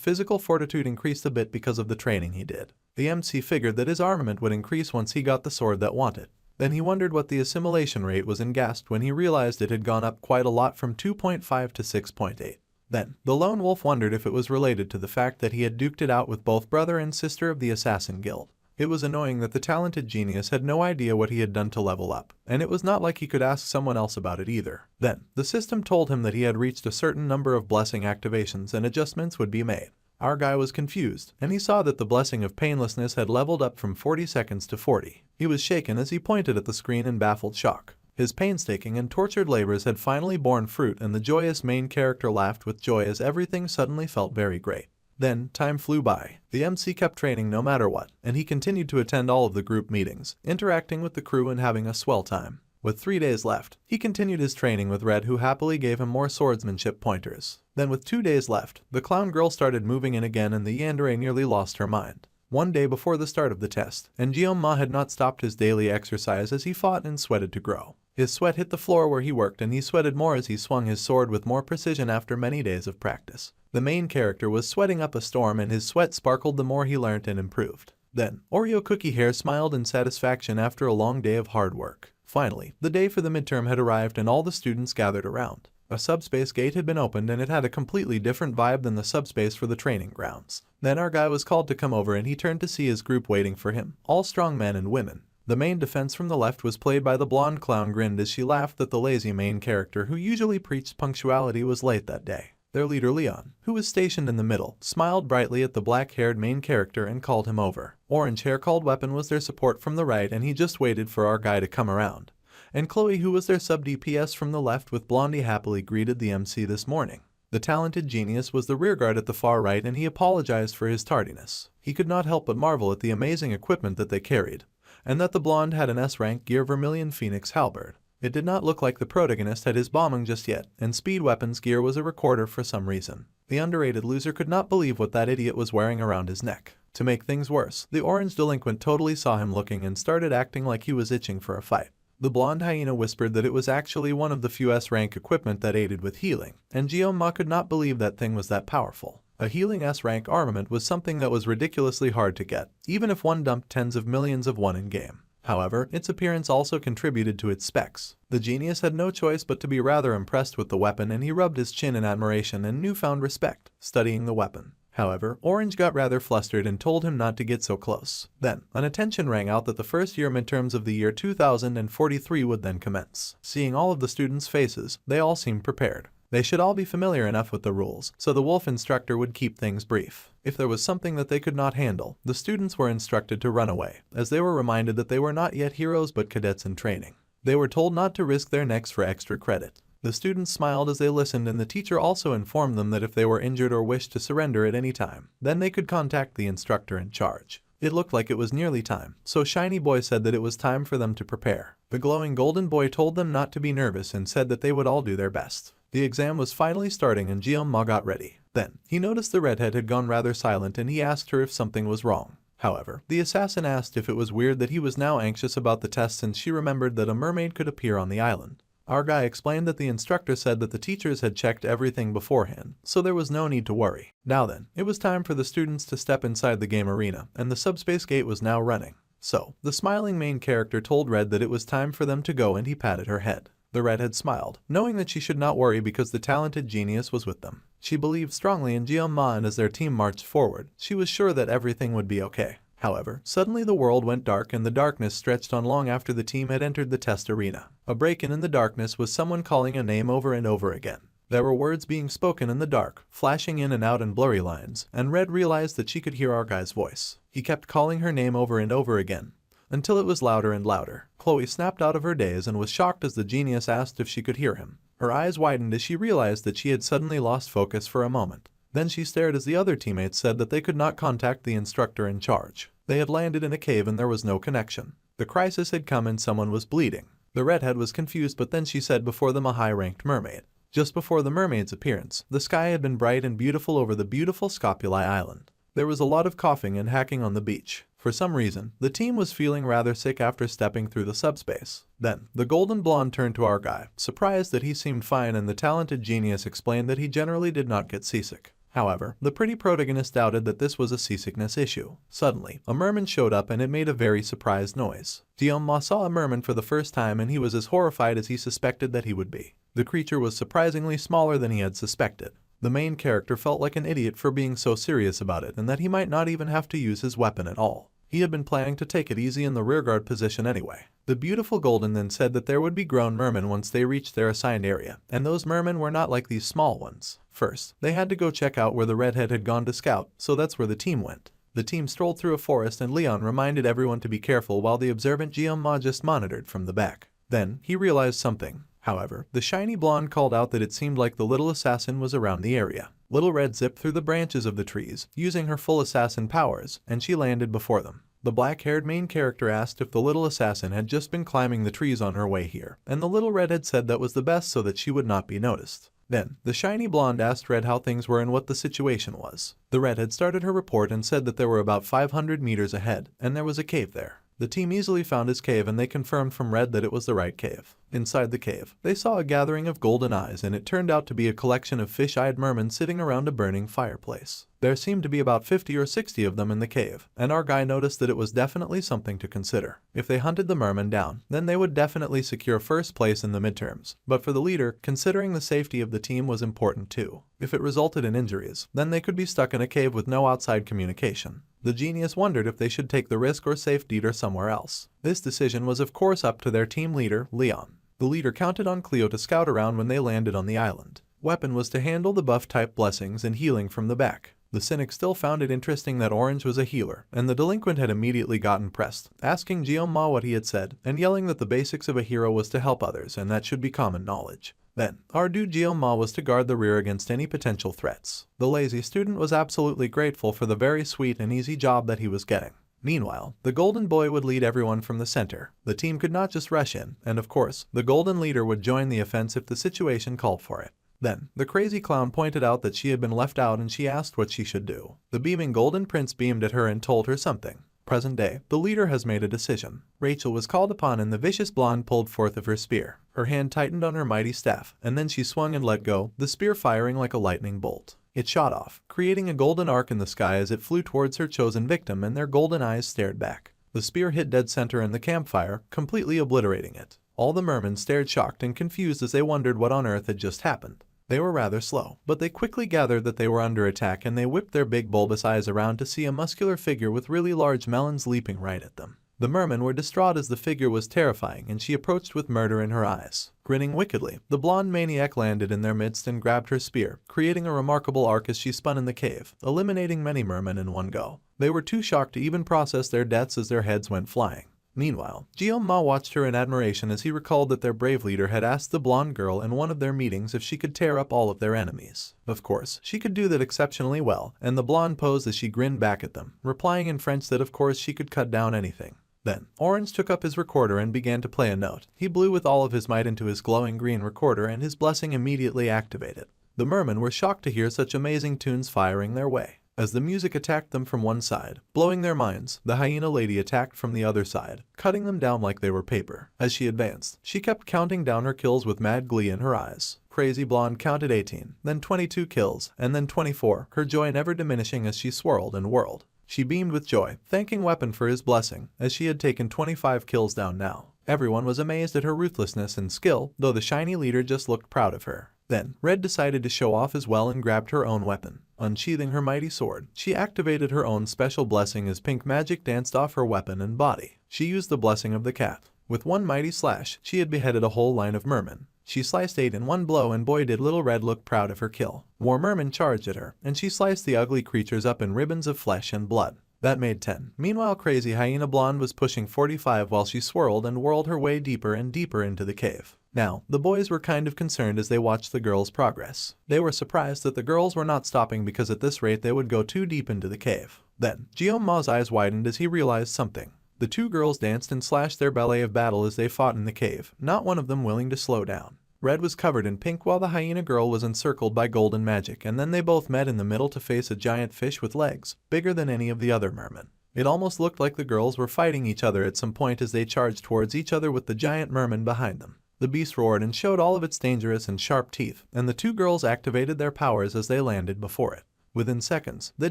physical fortitude increased a bit because of the training he did. The MC figured that his armament would increase once he got the sword that wanted. Then he wondered what the assimilation rate was and gasped when he realized it had gone up quite a lot from 2.5 to 6.8. Then, the lone wolf wondered if it was related to the fact that he had duked it out with both brother and sister of the Assassin Guild. It was annoying that the talented genius had no idea what he had done to level up, and it was not like he could ask someone else about it either. Then, the system told him that he had reached a certain number of blessing activations and adjustments would be made. Our guy was confused, and he saw that the blessing of painlessness had leveled up from 40 seconds to 40. He was shaken as he pointed at the screen in baffled shock. His painstaking and tortured labors had finally borne fruit, and the joyous main character laughed with joy as everything suddenly felt very great. Then, time flew by. The MC kept training no matter what, and he continued to attend all of the group meetings, interacting with the crew and having a swell time. With 3 days left, he continued his training with Red, who happily gave him more swordsmanship pointers. Then with 2 days left, the clown girl started moving in again and the yandere nearly lost her mind. One day before the start of the test, and Jeonma had not stopped his daily exercise as he fought and sweated to grow. His sweat hit the floor where he worked, and he sweated more as he swung his sword with more precision after many days of practice. The main character was sweating up a storm, and his sweat sparkled the more he learnt and improved. Then, Oreo Cookie Hair smiled in satisfaction after a long day of hard work. Finally, the day for the midterm had arrived and all the students gathered around. A subspace gate had been opened, and it had a completely different vibe than the subspace for the training grounds. Then our guy was called to come over, and he turned to see his group waiting for him, all strong men and women. The main defense from the left was played by the blonde clown grinned as she laughed that the lazy main character who usually preached punctuality was late that day. Their leader Leon, who was stationed in the middle, smiled brightly at the black-haired main character and called him over. Orange Hair called Weapon was their support from the right, and he just waited for our guy to come around. And Chloe, who was their sub-DPS from the left with Blondie, happily greeted the MC this morning. The talented genius was the rearguard at the far right, and he apologized for his tardiness. He could not help but marvel at the amazing equipment that they carried, and that the blonde had an S-rank gear Vermilion Phoenix halberd. It did not look like the protagonist had his bombing just yet, and Speed Weapon's gear was a recorder for some reason. The underrated loser could not believe what that idiot was wearing around his neck. To make things worse, the orange delinquent totally saw him looking and started acting like he was itching for a fight. The blonde hyena whispered that it was actually one of the few S-rank equipment that aided with healing, and Jeonma could not believe that thing was that powerful. A healing S-rank armament was something that was ridiculously hard to get, even if one dumped tens of millions of one in-game. However, its appearance also contributed to its specs. The genius had no choice but to be rather impressed with the weapon, and he rubbed his chin in admiration and newfound respect, studying the weapon. However, Orange got rather flustered and told him not to get so close. Then, an attention rang out that the first year midterms of the year 2043 would then commence. Seeing all of the students' faces, they all seemed prepared. They should all be familiar enough with the rules, so the wolf instructor would keep things brief. If there was something that they could not handle, the students were instructed to run away, as they were reminded that they were not yet heroes but cadets in training. They were told not to risk their necks for extra credit. The students smiled as they listened, and the teacher also informed them that if they were injured or wished to surrender at any time, then they could contact the instructor in charge. It looked like it was nearly time, so Shiny Boy said that it was time for them to prepare. The glowing golden boy told them not to be nervous and said that they would all do their best. The exam was finally starting and Jian-ma got ready. Then, he noticed the redhead had gone rather silent and he asked her if something was wrong. However, the assassin asked if it was weird that he was now anxious about the test since she remembered that a mermaid could appear on the island. Our guy explained that the instructor said that the teachers had checked everything beforehand, so there was no need to worry. Now then, it was time for the students to step inside the game arena, and the subspace gate was now running. So, the smiling main character told Red that it was time for them to go and he patted her head. The redhead smiled, knowing that she should not worry because the talented genius was with them. She believed strongly in Jian-ma, and as their team marched forward, she was sure that everything would be okay. However, suddenly the world went dark and the darkness stretched on long after the team had entered the test arena. A break-in in the darkness was someone calling a name over and over again. There were words being spoken in the dark, flashing in and out in blurry lines, and Red realized that she could hear our guy's voice. He kept calling her name over and over again, until it was louder and louder. Chloe snapped out of her daze and was shocked as the genius asked if she could hear him. Her eyes widened as she realized that she had suddenly lost focus for a moment. Then she stared as the other teammates said that they could not contact the instructor in charge. They had landed in a cave and there was no connection. The crisis had come and someone was bleeding. The redhead was confused, but then she said before them a high-ranked mermaid. Just before the mermaid's appearance, the sky had been bright and beautiful over the beautiful Scopuli Island. There was a lot of coughing and hacking on the beach. For some reason, the team was feeling rather sick after stepping through the subspace. Then, the golden blonde turned to our guy, surprised that he seemed fine, and the talented genius explained that he generally did not get seasick. However, the pretty protagonist doubted that this was a seasickness issue. Suddenly, a merman showed up and it made a very surprised noise. Jian-ma saw a merman for the first time and he was as horrified as he suspected that he would be. The creature was surprisingly smaller than he had suspected. The main character felt like an idiot for being so serious about it and that he might not even have to use his weapon at all. He had been planning to take it easy in the rearguard position anyway. The beautiful golden then said that there would be grown mermen once they reached their assigned area, and those mermen were not like these small ones. First, they had to go check out where the redhead had gone to scout, so that's where the team went. The team strolled through a forest and Leon reminded everyone to be careful while the observant Jian-ma just monitored from the back. Then, he realized something. However, the shiny blonde called out that it seemed like the little assassin was around the area. Little Red zipped through the branches of the trees, using her full assassin powers, and she landed before them. The black-haired main character asked if the little assassin had just been climbing the trees on her way here, and the little redhead said that was the best so that she would not be noticed. Then, the shiny blonde asked Red how things were and what the situation was. The redhead started her report and said that there were about 500 meters ahead, and there was a cave there. The team easily found his cave and they confirmed from Red that it was the right cave. Inside the cave, they saw a gathering of golden eyes and it turned out to be a collection of fish-eyed mermen sitting around a burning fireplace. There seemed to be about 50 or 60 of them in the cave, and our guy noticed that it was definitely something to consider. If they hunted the mermen down, then they would definitely secure first place in the midterms. But for the leader, considering the safety of the team was important too. If it resulted in injuries, then they could be stuck in a cave with no outside communication. The genius wondered if they should take the risk or safe detour somewhere else. This decision was of course up to their team leader, Leon. The leader counted on Cleo to scout around when they landed on the island. Weapon was to handle the buff-type blessings and healing from the back. The cynic still found it interesting that Orange was a healer, and the delinquent had immediately gotten pressed, asking Jian-ma what he had said, and yelling that the basics of a hero was to help others and that should be common knowledge. Then, our dude Jian-ma was to guard the rear against any potential threats. The lazy student was absolutely grateful for the very sweet and easy job that he was getting. Meanwhile, the golden boy would lead everyone from the center. The team could not just rush in, and of course, the golden leader would join the offense if the situation called for it. Then, the crazy clown pointed out that she had been left out and she asked what she should do. The beaming golden prince beamed at her and told her something. Present day, the leader has made a decision. Rachel was called upon and the vicious blonde pulled forth of her spear. Her hand tightened on her mighty staff, and then she swung and let go, the spear firing like a lightning bolt. It shot off, creating a golden arc in the sky as it flew towards her chosen victim, and their golden eyes stared back. The spear hit dead center in the campfire, completely obliterating it. All the mermen stared shocked and confused as they wondered what on earth had just happened. They were rather slow, but they quickly gathered that they were under attack and they whipped their big bulbous eyes around to see a muscular figure with really large melons leaping right at them. The mermen were distraught as the figure was terrifying and she approached with murder in her eyes. Grinning wickedly, the blonde maniac landed in their midst and grabbed her spear, creating a remarkable arc as she spun in the cave, eliminating many mermen in one go. They were too shocked to even process their deaths as their heads went flying. Meanwhile, Jeon-ma watched her in admiration as he recalled that their brave leader had asked the blonde girl in one of their meetings if she could tear up all of their enemies. Of course, she could do that exceptionally well, and the blonde posed as she grinned back at them, replying in French that of course she could cut down anything. Then, Orange took up his recorder and began to play a note. He blew with all of his might into his glowing green recorder and his blessing immediately activated. The mermen were shocked to hear such amazing tunes firing their way. As the music attacked them from one side, blowing their minds, the hyena lady attacked from the other side, cutting them down like they were paper. As she advanced, she kept counting down her kills with mad glee in her eyes. Crazy Blonde counted 18, then 22 kills, and then 24, her joy never diminishing as she swirled and whirled. She beamed with joy, thanking Weapon for his blessing, as she had taken 25 kills down now. Everyone was amazed at her ruthlessness and skill, though the shiny leader just looked proud of her. Then, Red decided to show off as well and grabbed her own weapon. Unsheathing her mighty sword, she activated her own special blessing as pink magic danced off her weapon and body. She used the blessing of the cat. With one mighty slash, she had beheaded a whole line of mermen. She sliced 8 in one blow and boy did little Red look proud of her kill. More mermen charged at her, and she sliced the ugly creatures up in ribbons of flesh and blood. That made 10. Meanwhile, Crazy Hyena Blonde was pushing 45 while she swirled and whirled her way deeper and deeper into the cave. Now, the boys were kind of concerned as they watched the girls' progress. They were surprised that the girls were not stopping because at this rate they would go too deep into the cave. Then, Jeon-ma's eyes widened as he realized something. The two girls danced and slashed their ballet of battle as they fought in the cave, not one of them willing to slow down. Red was covered in pink while the hyena girl was encircled by golden magic, and then they both met in the middle to face a giant fish with legs, bigger than any of the other mermen. It almost looked like the girls were fighting each other at some point as they charged towards each other with the giant merman behind them. The beast roared and showed all of its dangerous and sharp teeth, and the two girls activated their powers as they landed before it. Within seconds, the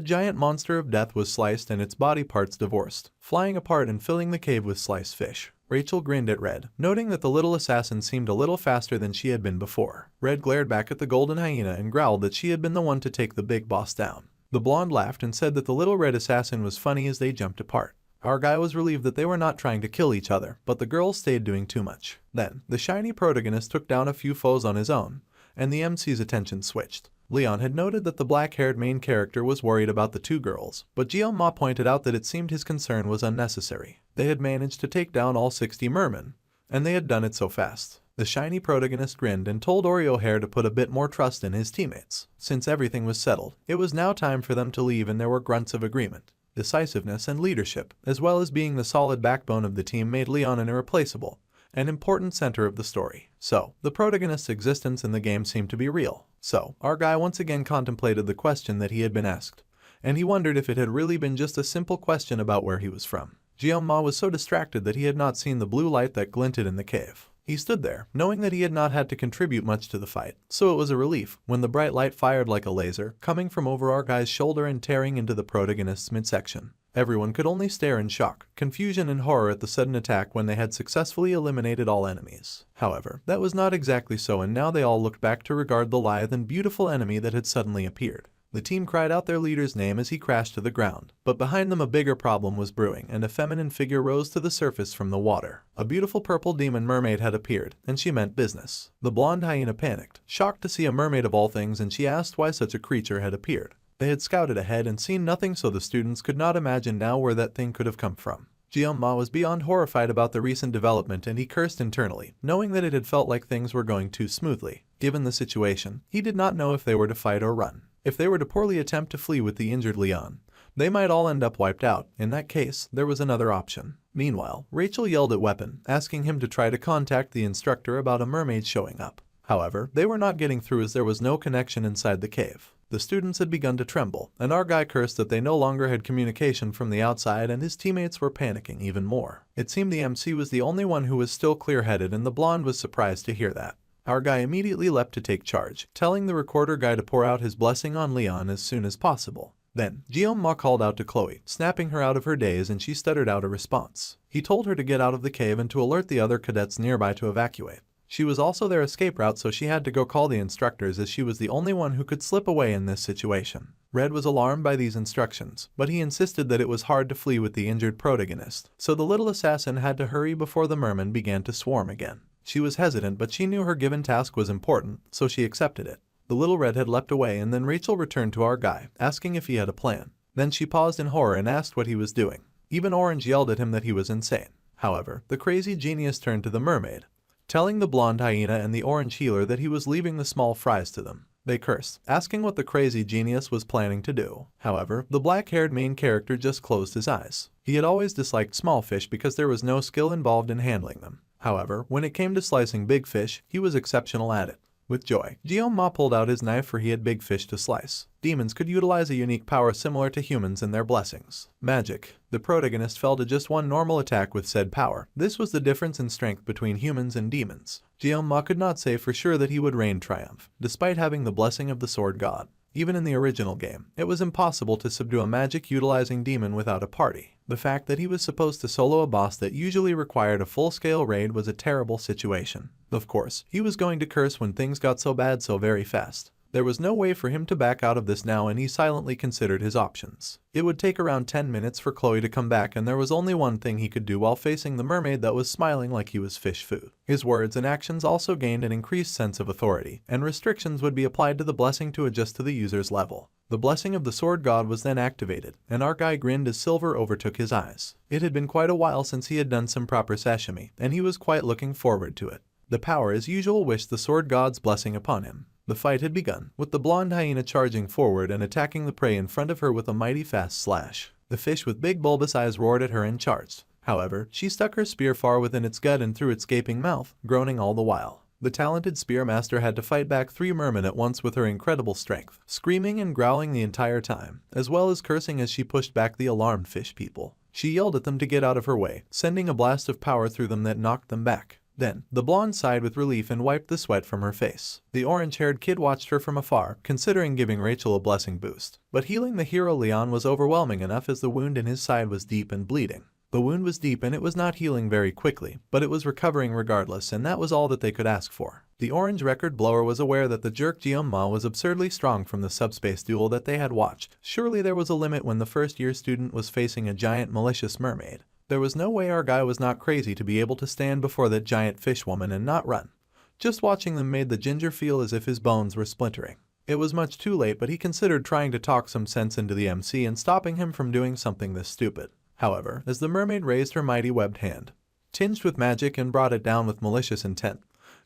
giant monster of death was sliced and its body parts divorced, flying apart and filling the cave with sliced fish. Rachel grinned at Red, noting that the little assassin seemed a little faster than she had been before. Red glared back at the golden hyena and growled that she had been the one to take the big boss down. The blonde laughed and said that the little red assassin was funny as they jumped apart. Our guy was relieved that they were not trying to kill each other, but the girls stayed doing too much. Then, the shiny protagonist took down a few foes on his own, and the MC's attention switched. Leon had noted that the black-haired main character was worried about the two girls, but Jeon-ma pointed out that it seemed his concern was unnecessary. They had managed to take down all 60 mermen, and they had done it so fast. The shiny protagonist grinned and told Oreo Hair to put a bit more trust in his teammates. Since everything was settled, it was now time for them to leave and there were grunts of agreement. Decisiveness and leadership, as well as being the solid backbone of the team, made Leon an irreplaceable, an important center of the story. So, the protagonist's existence in the game seemed to be real. So, our guy once again contemplated the question that he had been asked, and he wondered if it had really been just a simple question about where he was from. Jeon-ma was so distracted that he had not seen the blue light that glinted in the cave. He stood there, knowing that he had not had to contribute much to the fight, so it was a relief when the bright light fired like a laser, coming from over our guy's shoulder and tearing into the protagonist's midsection. Everyone could only stare in shock, confusion and horror at the sudden attack when they had successfully eliminated all enemies. However, that was not exactly so, and now they all looked back to regard the lithe and beautiful enemy that had suddenly appeared. The team cried out their leader's name as he crashed to the ground, but behind them a bigger problem was brewing, and a feminine figure rose to the surface from the water. A beautiful purple demon mermaid had appeared, and she meant business. The blonde hyena panicked, shocked to see a mermaid of all things, and she asked why such a creature had appeared. They had scouted ahead and seen nothing, so the students could not imagine now where that thing could have come from. Jeon-ma was beyond horrified about the recent development, and he cursed internally, knowing that it had felt like things were going too smoothly. Given the situation, he did not know if they were to fight or run. If they were to poorly attempt to flee with the injured Leon, they might all end up wiped out. In that case, there was another option. Meanwhile, Rachel yelled at Weapon, asking him to try to contact the instructor about a mermaid showing up. However, they were not getting through as there was no connection inside the cave. The students had begun to tremble, and our guy cursed that they no longer had communication from the outside, and his teammates were panicking even more. It seemed the MC was the only one who was still clear-headed, and the blonde was surprised to hear that. Our guy immediately leapt to take charge, telling the recorder guy to pour out his blessing on Leon as soon as possible. Then, Jeon-ma called out to Chloe, snapping her out of her daze, and she stuttered out a response. He told her to get out of the cave and to alert the other cadets nearby to evacuate. She was also their escape route, so she had to go call the instructors as she was the only one who could slip away in this situation. Red was alarmed by these instructions, but he insisted that it was hard to flee with the injured protagonist, so the little assassin had to hurry before the mermen began to swarm again. She was hesitant, but she knew her given task was important, so she accepted it. The little red had leapt away, and then Rachel returned to our guy, asking if he had a plan. Then she paused in horror and asked what he was doing. Even Orange yelled at him that he was insane. However, the crazy genius turned to the mermaid, telling the blonde hyena and the orange healer that he was leaving the small fries to them. They cursed, asking what the crazy genius was planning to do. However, the black-haired main character just closed his eyes. He had always disliked small fish because there was no skill involved in handling them. However, when it came to slicing big fish, he was exceptional at it. With joy, Guillaume pulled out his knife, for he had big fish to slice. Demons could utilize a unique power similar to humans in their blessings. Magic. The protagonist fell to just one normal attack with said power. This was the difference in strength between humans and demons. Guillaume could not say for sure that he would reign triumph, despite having the blessing of the sword god. Even in the original game, it was impossible to subdue a magic-utilizing demon without a party. The fact that he was supposed to solo a boss that usually required a full-scale raid was a terrible situation. Of course, he was going to curse when things got so bad so very fast. There was no way for him to back out of this now, and he silently considered his options. It would take around 10 minutes for Chloe to come back, and there was only one thing he could do while facing the mermaid that was smiling like he was fish food. His words and actions also gained an increased sense of authority, and restrictions would be applied to the blessing to adjust to the user's level. The blessing of the sword god was then activated, and our guy grinned as silver overtook his eyes. It had been quite a while since he had done some proper sashimi, and he was quite looking forward to it. The power as usual wished the sword god's blessing upon him. The fight had begun, with the blonde hyena charging forward and attacking the prey in front of her with a mighty fast slash. The fish with big bulbous eyes roared at her and charged. However, she stuck her spear far within its gut and through its gaping mouth, groaning all the while. The talented spearmaster had to fight back 3 mermen at once with her incredible strength, screaming and growling the entire time, as well as cursing as she pushed back the alarmed fish people. She yelled at them to get out of her way, sending a blast of power through them that knocked them back. Then, the blonde sighed with relief and wiped the sweat from her face. The orange-haired kid watched her from afar, considering giving Rachel a blessing boost. But healing the hero Leon was overwhelming enough, as the wound in his side was deep and bleeding. The wound was deep and it was not healing very quickly, but it was recovering regardless, and that was all that they could ask for. The orange record blower was aware that the jerk Guillaume was absurdly strong from the subspace duel that they had watched. Surely there was a limit when the first-year student was facing a giant malicious mermaid. There was no way our guy was not crazy to be able to stand before that giant fish woman and not run. Just watching them made the ginger feel as if his bones were splintering. It was much too late, but he considered trying to talk some sense into the MC and stopping him from doing something this stupid. However, as the mermaid raised her mighty webbed hand, tinged with magic, and brought it down with malicious intent,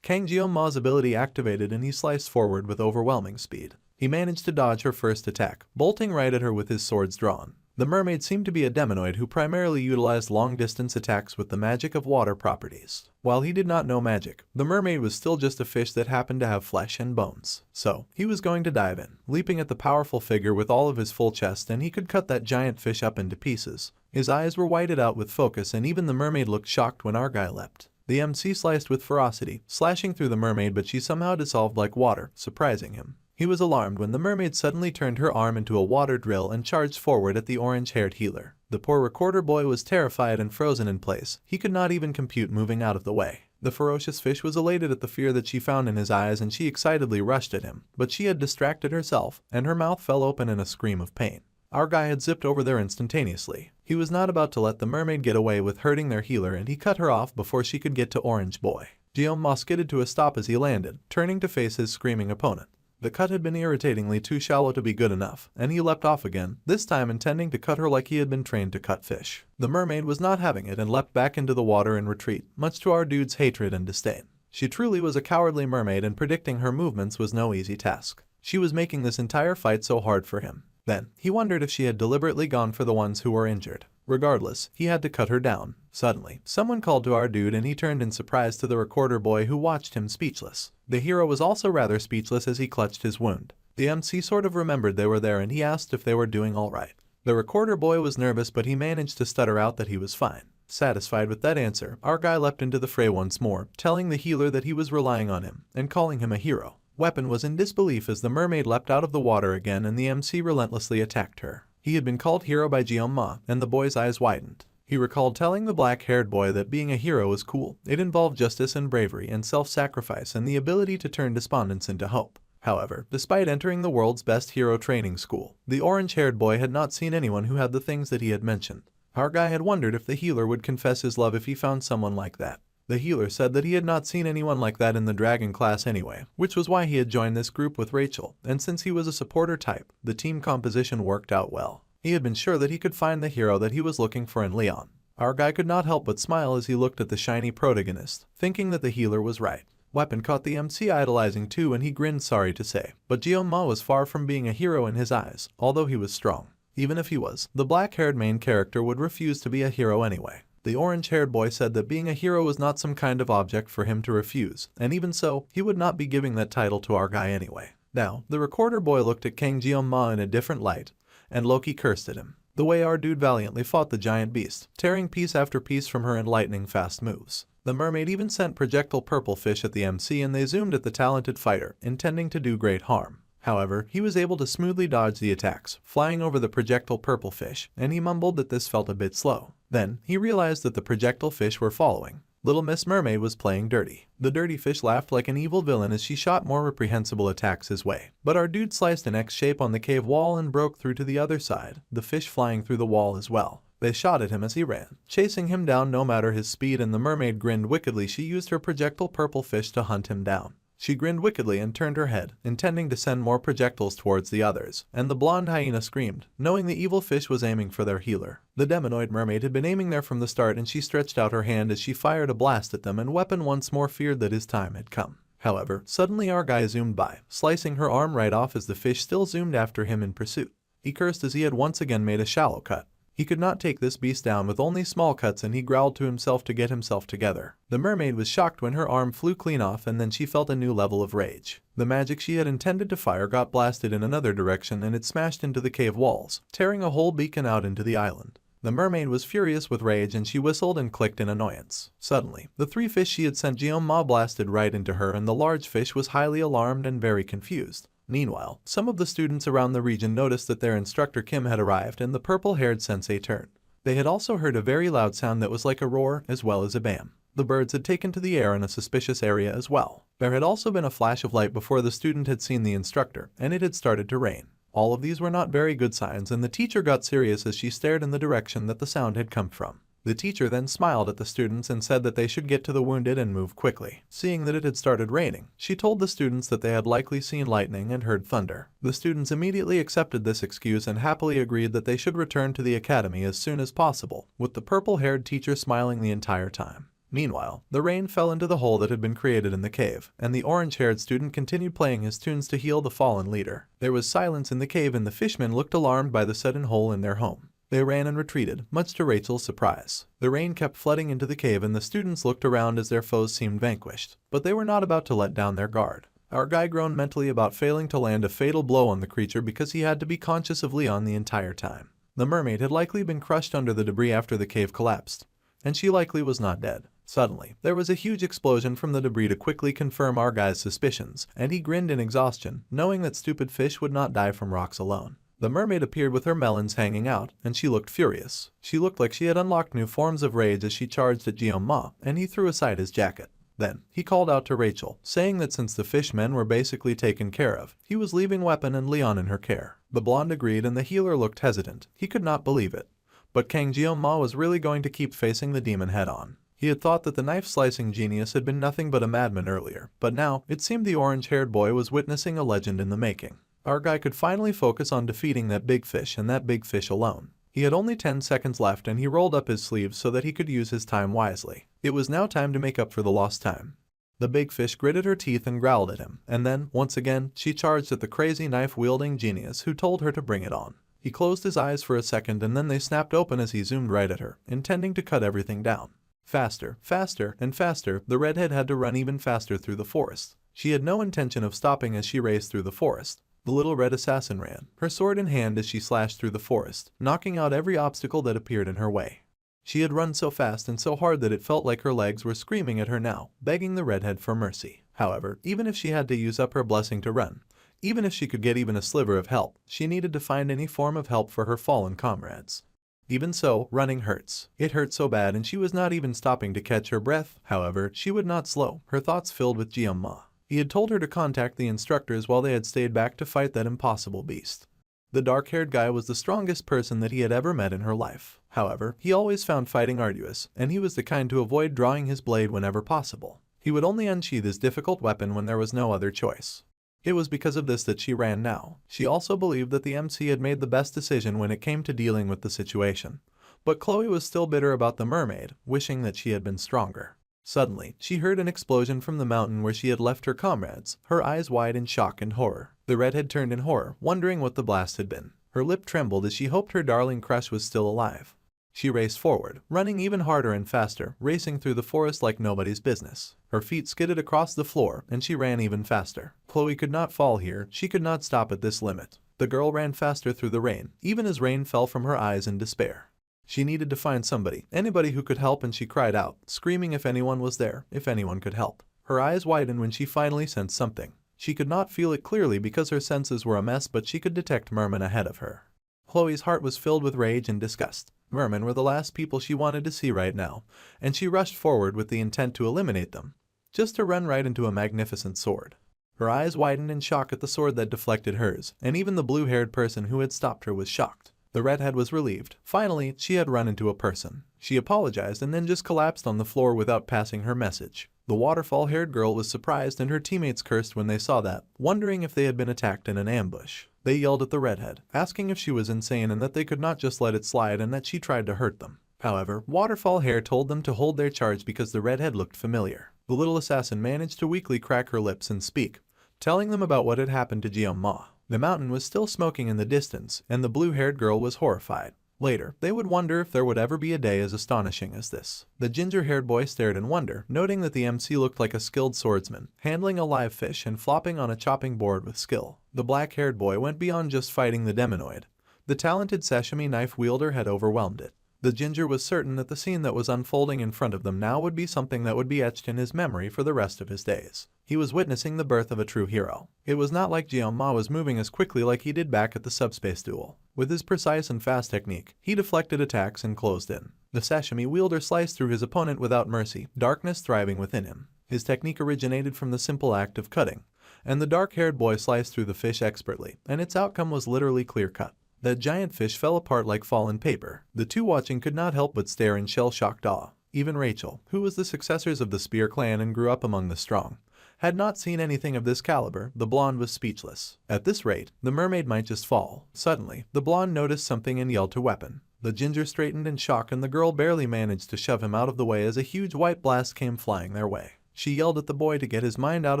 Kang Jeonma's ability activated and he sliced forward with overwhelming speed. He managed to dodge her first attack, bolting right at her with his swords drawn. The mermaid seemed to be a demonoid who primarily utilized long-distance attacks with the magic of water properties. While he did not know magic, the mermaid was still just a fish that happened to have flesh and bones. So, he was going to dive in, leaping at the powerful figure with all of his full chest, and he could cut that giant fish up into pieces. His eyes were whited out with focus, and even the mermaid looked shocked when our guy leapt. The MC sliced with ferocity, slashing through the mermaid, but she somehow dissolved like water, surprising him. He was alarmed when the mermaid suddenly turned her arm into a water drill and charged forward at the orange-haired healer. The poor recorder boy was terrified and frozen in place. He could not even compute moving out of the way. The ferocious fish was elated at the fear that she found in his eyes, and she excitedly rushed at him, but she had distracted herself, and her mouth fell open in a scream of pain. Our guy had zipped over there instantaneously. He was not about to let the mermaid get away with hurting their healer, and he cut her off before she could get to Orange Boy. Guillaume skidded to a stop as he landed, turning to face his screaming opponent. The cut had been irritatingly too shallow to be good enough, and he leapt off again, this time intending to cut her like he had been trained to cut fish. The mermaid was not having it and leapt back into the water in retreat, much to our dude's hatred and disdain. She truly was a cowardly mermaid, and predicting her movements was no easy task. She was making this entire fight so hard for him. Then, he wondered if she had deliberately gone for the ones who were injured. Regardless, he had to cut her down. Suddenly, someone called to our dude, and he turned in surprise to the recorder boy, who watched him speechless. The hero was also rather speechless as he clutched his wound. The MC sort of remembered they were there, and he asked if they were doing all right. The recorder boy was nervous, but he managed to stutter out that he was fine. Satisfied with that answer, our guy leapt into the fray once more, telling the healer that he was relying on him, and calling him a hero. Weapon was in disbelief as the mermaid leapt out of the water again, and the MC relentlessly attacked her. He had been called hero by Guillaume, and the boy's eyes widened. He recalled telling the black-haired boy that being a hero was cool. It involved justice and bravery and self-sacrifice and the ability to turn despondence into hope. However, despite entering the world's best hero training school, the orange-haired boy had not seen anyone who had the things that he had mentioned. Our guy had wondered if the healer would confess his love if he found someone like that. The healer said that he had not seen anyone like that in the dragon class anyway, which was why he had joined this group with Rachel, and since he was a supporter type, the team composition worked out well. He had been sure that he could find the hero that he was looking for in Leon. Our guy could not help but smile as he looked at the shiny protagonist, thinking that the healer was right. Weapon caught the MC idolizing too and he grinned sorry to say, but Jeon-ma was far from being a hero in his eyes, although he was strong. Even if he was, the black-haired main character would refuse to be a hero anyway. The orange-haired boy said that being a hero was not some kind of object for him to refuse, and even so, he would not be giving that title to our guy anyway. Now, the recorder boy looked at Kang Jeon-ma in a different light, and Loki cursed at him. The way our dude valiantly fought the giant beast, tearing piece after piece from her in lightning-fast moves. The mermaid even sent projectile purple fish at the MC and they zoomed at the talented fighter, intending to do great harm. However, he was able to smoothly dodge the attacks, flying over the projectile purple fish, and he mumbled that this felt a bit slow. Then, he realized that the projectile fish were following. Little Miss Mermaid was playing dirty. The dirty fish laughed like an evil villain as she shot more reprehensible attacks his way. But our dude sliced an X shape on the cave wall and broke through to the other side, the fish flying through the wall as well. They shot at him as he ran, chasing him down no matter his speed, and the mermaid grinned wickedly. She used her projectile purple fish to hunt him down. She grinned wickedly and turned her head, intending to send more projectiles towards the others, and the blonde hyena screamed, knowing the evil fish was aiming for their healer. The demonoid mermaid had been aiming there from the start and she stretched out her hand as she fired a blast at them, and Weapon once more feared that his time had come. However, suddenly our guy zoomed by, slicing her arm right off as the fish still zoomed after him in pursuit. He cursed as he had once again made a shallow cut. He could not take this beast down with only small cuts and he growled to himself to get himself together. The mermaid was shocked when her arm flew clean off and then she felt a new level of rage. The magic she had intended to fire got blasted in another direction and it smashed into the cave walls, tearing a whole beacon out into the island. The mermaid was furious with rage and she whistled and clicked in annoyance. Suddenly, the three fish she had sent Jeon-ma blasted right into her and the large fish was highly alarmed and very confused. Meanwhile, some of the students around the region noticed that their instructor Kim had arrived and the purple-haired sensei turned. They had also heard a very loud sound that was like a roar as well as a bam. The birds had taken to the air in a suspicious area as well. There had also been a flash of light before the student had seen the instructor, and it had started to rain. All of these were not very good signs and the teacher got serious as she stared in the direction that the sound had come from. The teacher then smiled at the students and said that they should get to the wounded and move quickly. Seeing that it had started raining, she told the students that they had likely seen lightning and heard thunder. The students immediately accepted this excuse and happily agreed that they should return to the academy as soon as possible, with the purple-haired teacher smiling the entire time. Meanwhile, the rain fell into the hole that had been created in the cave, and the orange-haired student continued playing his tunes to heal the fallen leader. There was silence in the cave and the fishmen looked alarmed by the sudden hole in their home. They ran and retreated, much to Rachel's surprise. The rain kept flooding into the cave and the students looked around as their foes seemed vanquished. But they were not about to let down their guard. Our guy groaned mentally about failing to land a fatal blow on the creature because he had to be conscious of Leon the entire time. The mermaid had likely been crushed under the debris after the cave collapsed, and she likely was not dead. Suddenly, there was a huge explosion from the debris to quickly confirm our guy's suspicions, and he grinned in exhaustion, knowing that stupid fish would not die from rocks alone. The mermaid appeared with her melons hanging out, and she looked furious. She looked like she had unlocked new forms of rage as she charged at Jeon-ma, and he threw aside his jacket. Then, he called out to Rachel, saying that since the fishmen were basically taken care of, he was leaving Weapon and Leon in her care. The blonde agreed and the healer looked hesitant. He could not believe it. But Kang Jeon-ma was really going to keep facing the demon head-on. He had thought that the knife-slicing genius had been nothing but a madman earlier, but now, it seemed the orange-haired boy was witnessing a legend in the making. Our guy could finally focus on defeating that big fish and that big fish alone. He had only 10 seconds left and he rolled up his sleeves so that he could use his time wisely. It was now time to make up for the lost time. The big fish gritted her teeth and growled at him, and then, once again, she charged at the crazy knife-wielding genius who told her to bring it on. He closed his eyes for a second and then they snapped open as he zoomed right at her, intending to cut everything down. Faster, faster, and faster, the redhead had to run even faster through the forest. She had no intention of stopping as she raced through the forest. The little red assassin ran, her sword in hand as she slashed through the forest, knocking out every obstacle that appeared in her way. She had run so fast and so hard that it felt like her legs were screaming at her now, begging the redhead for mercy. However, even if she had to use up her blessing to run, even if she could get even a sliver of help, she needed to find any form of help for her fallen comrades. Even so, running hurts. It hurt so bad and she was not even stopping to catch her breath. However, she would not slow, her thoughts filled with Jianma. He had told her to contact the instructors while they had stayed back to fight that impossible beast. The dark-haired guy was the strongest person that he had ever met in her life. However, he always found fighting arduous, and he was the kind to avoid drawing his blade whenever possible. He would only unsheath his difficult weapon when there was no other choice. It was because of this that she ran now. She also believed that the MC had made the best decision when it came to dealing with the situation. But Chloe was still bitter about the mermaid, wishing that she had been stronger. Suddenly, she heard an explosion from the mountain where she had left her comrades, her eyes wide in shock and horror. The redhead turned in horror, wondering what the blast had been. Her lip trembled as she hoped her darling crush was still alive. She raced forward, running even harder and faster, racing through the forest like nobody's business. Her feet skidded across the floor, and she ran even faster. Chloe could not fall here, she could not stop at this limit. The girl ran faster through the rain, even as rain fell from her eyes in despair. She needed to find somebody, anybody who could help, and she cried out, screaming if anyone was there, if anyone could help. Her eyes widened when she finally sensed something. She could not feel it clearly because her senses were a mess, but she could detect mermen ahead of her. Chloe's heart was filled with rage and disgust. Mermen were the last people she wanted to see right now, and she rushed forward with the intent to eliminate them, just to run right into a magnificent sword. Her eyes widened in shock at the sword that deflected hers, and even the blue-haired person who had stopped her was shocked. The redhead was relieved. Finally, she had run into a person. She apologized and then just collapsed on the floor without passing her message. The waterfall-haired girl was surprised, and her teammates cursed when they saw that, wondering if they had been attacked in an ambush. They yelled at the redhead, asking if she was insane and that they could not just let it slide and that she tried to hurt them. However, Waterfall Hair told them to hold their charge because the redhead looked familiar. The little assassin managed to weakly crack her lips and speak, telling them about what had happened to Jianma. The mountain was still smoking in the distance, and the blue-haired girl was horrified. Later, they would wonder if there would ever be a day as astonishing as this. The ginger-haired boy stared in wonder, noting that the MC looked like a skilled swordsman, handling a live fish and flopping on a chopping board with skill. The black-haired boy went beyond just fighting the demonoid. The talented Sashimi knife wielder had overwhelmed it. The ginger was certain that the scene that was unfolding in front of them now would be something that would be etched in his memory for the rest of his days. He was witnessing the birth of a true hero. It was not like Jianma was moving as quickly like he did back at the subspace duel. With his precise and fast technique, he deflected attacks and closed in. The Sashimi wielder sliced through his opponent without mercy, darkness thriving within him. His technique originated from the simple act of cutting, and the dark-haired boy sliced through the fish expertly, and its outcome was literally clear-cut. That giant fish fell apart like fallen paper. The two watching could not help but stare in shell-shocked awe. Even Rachel, who was the successors of the Spear clan and grew up among the strong, had not seen anything of this caliber. The blonde was speechless. At this rate, the mermaid might just fall. Suddenly, the blonde noticed something and yelled to weapon. The ginger straightened in shock, and the girl barely managed to shove him out of the way as a huge white blast came flying their way. She yelled at the boy to get his mind out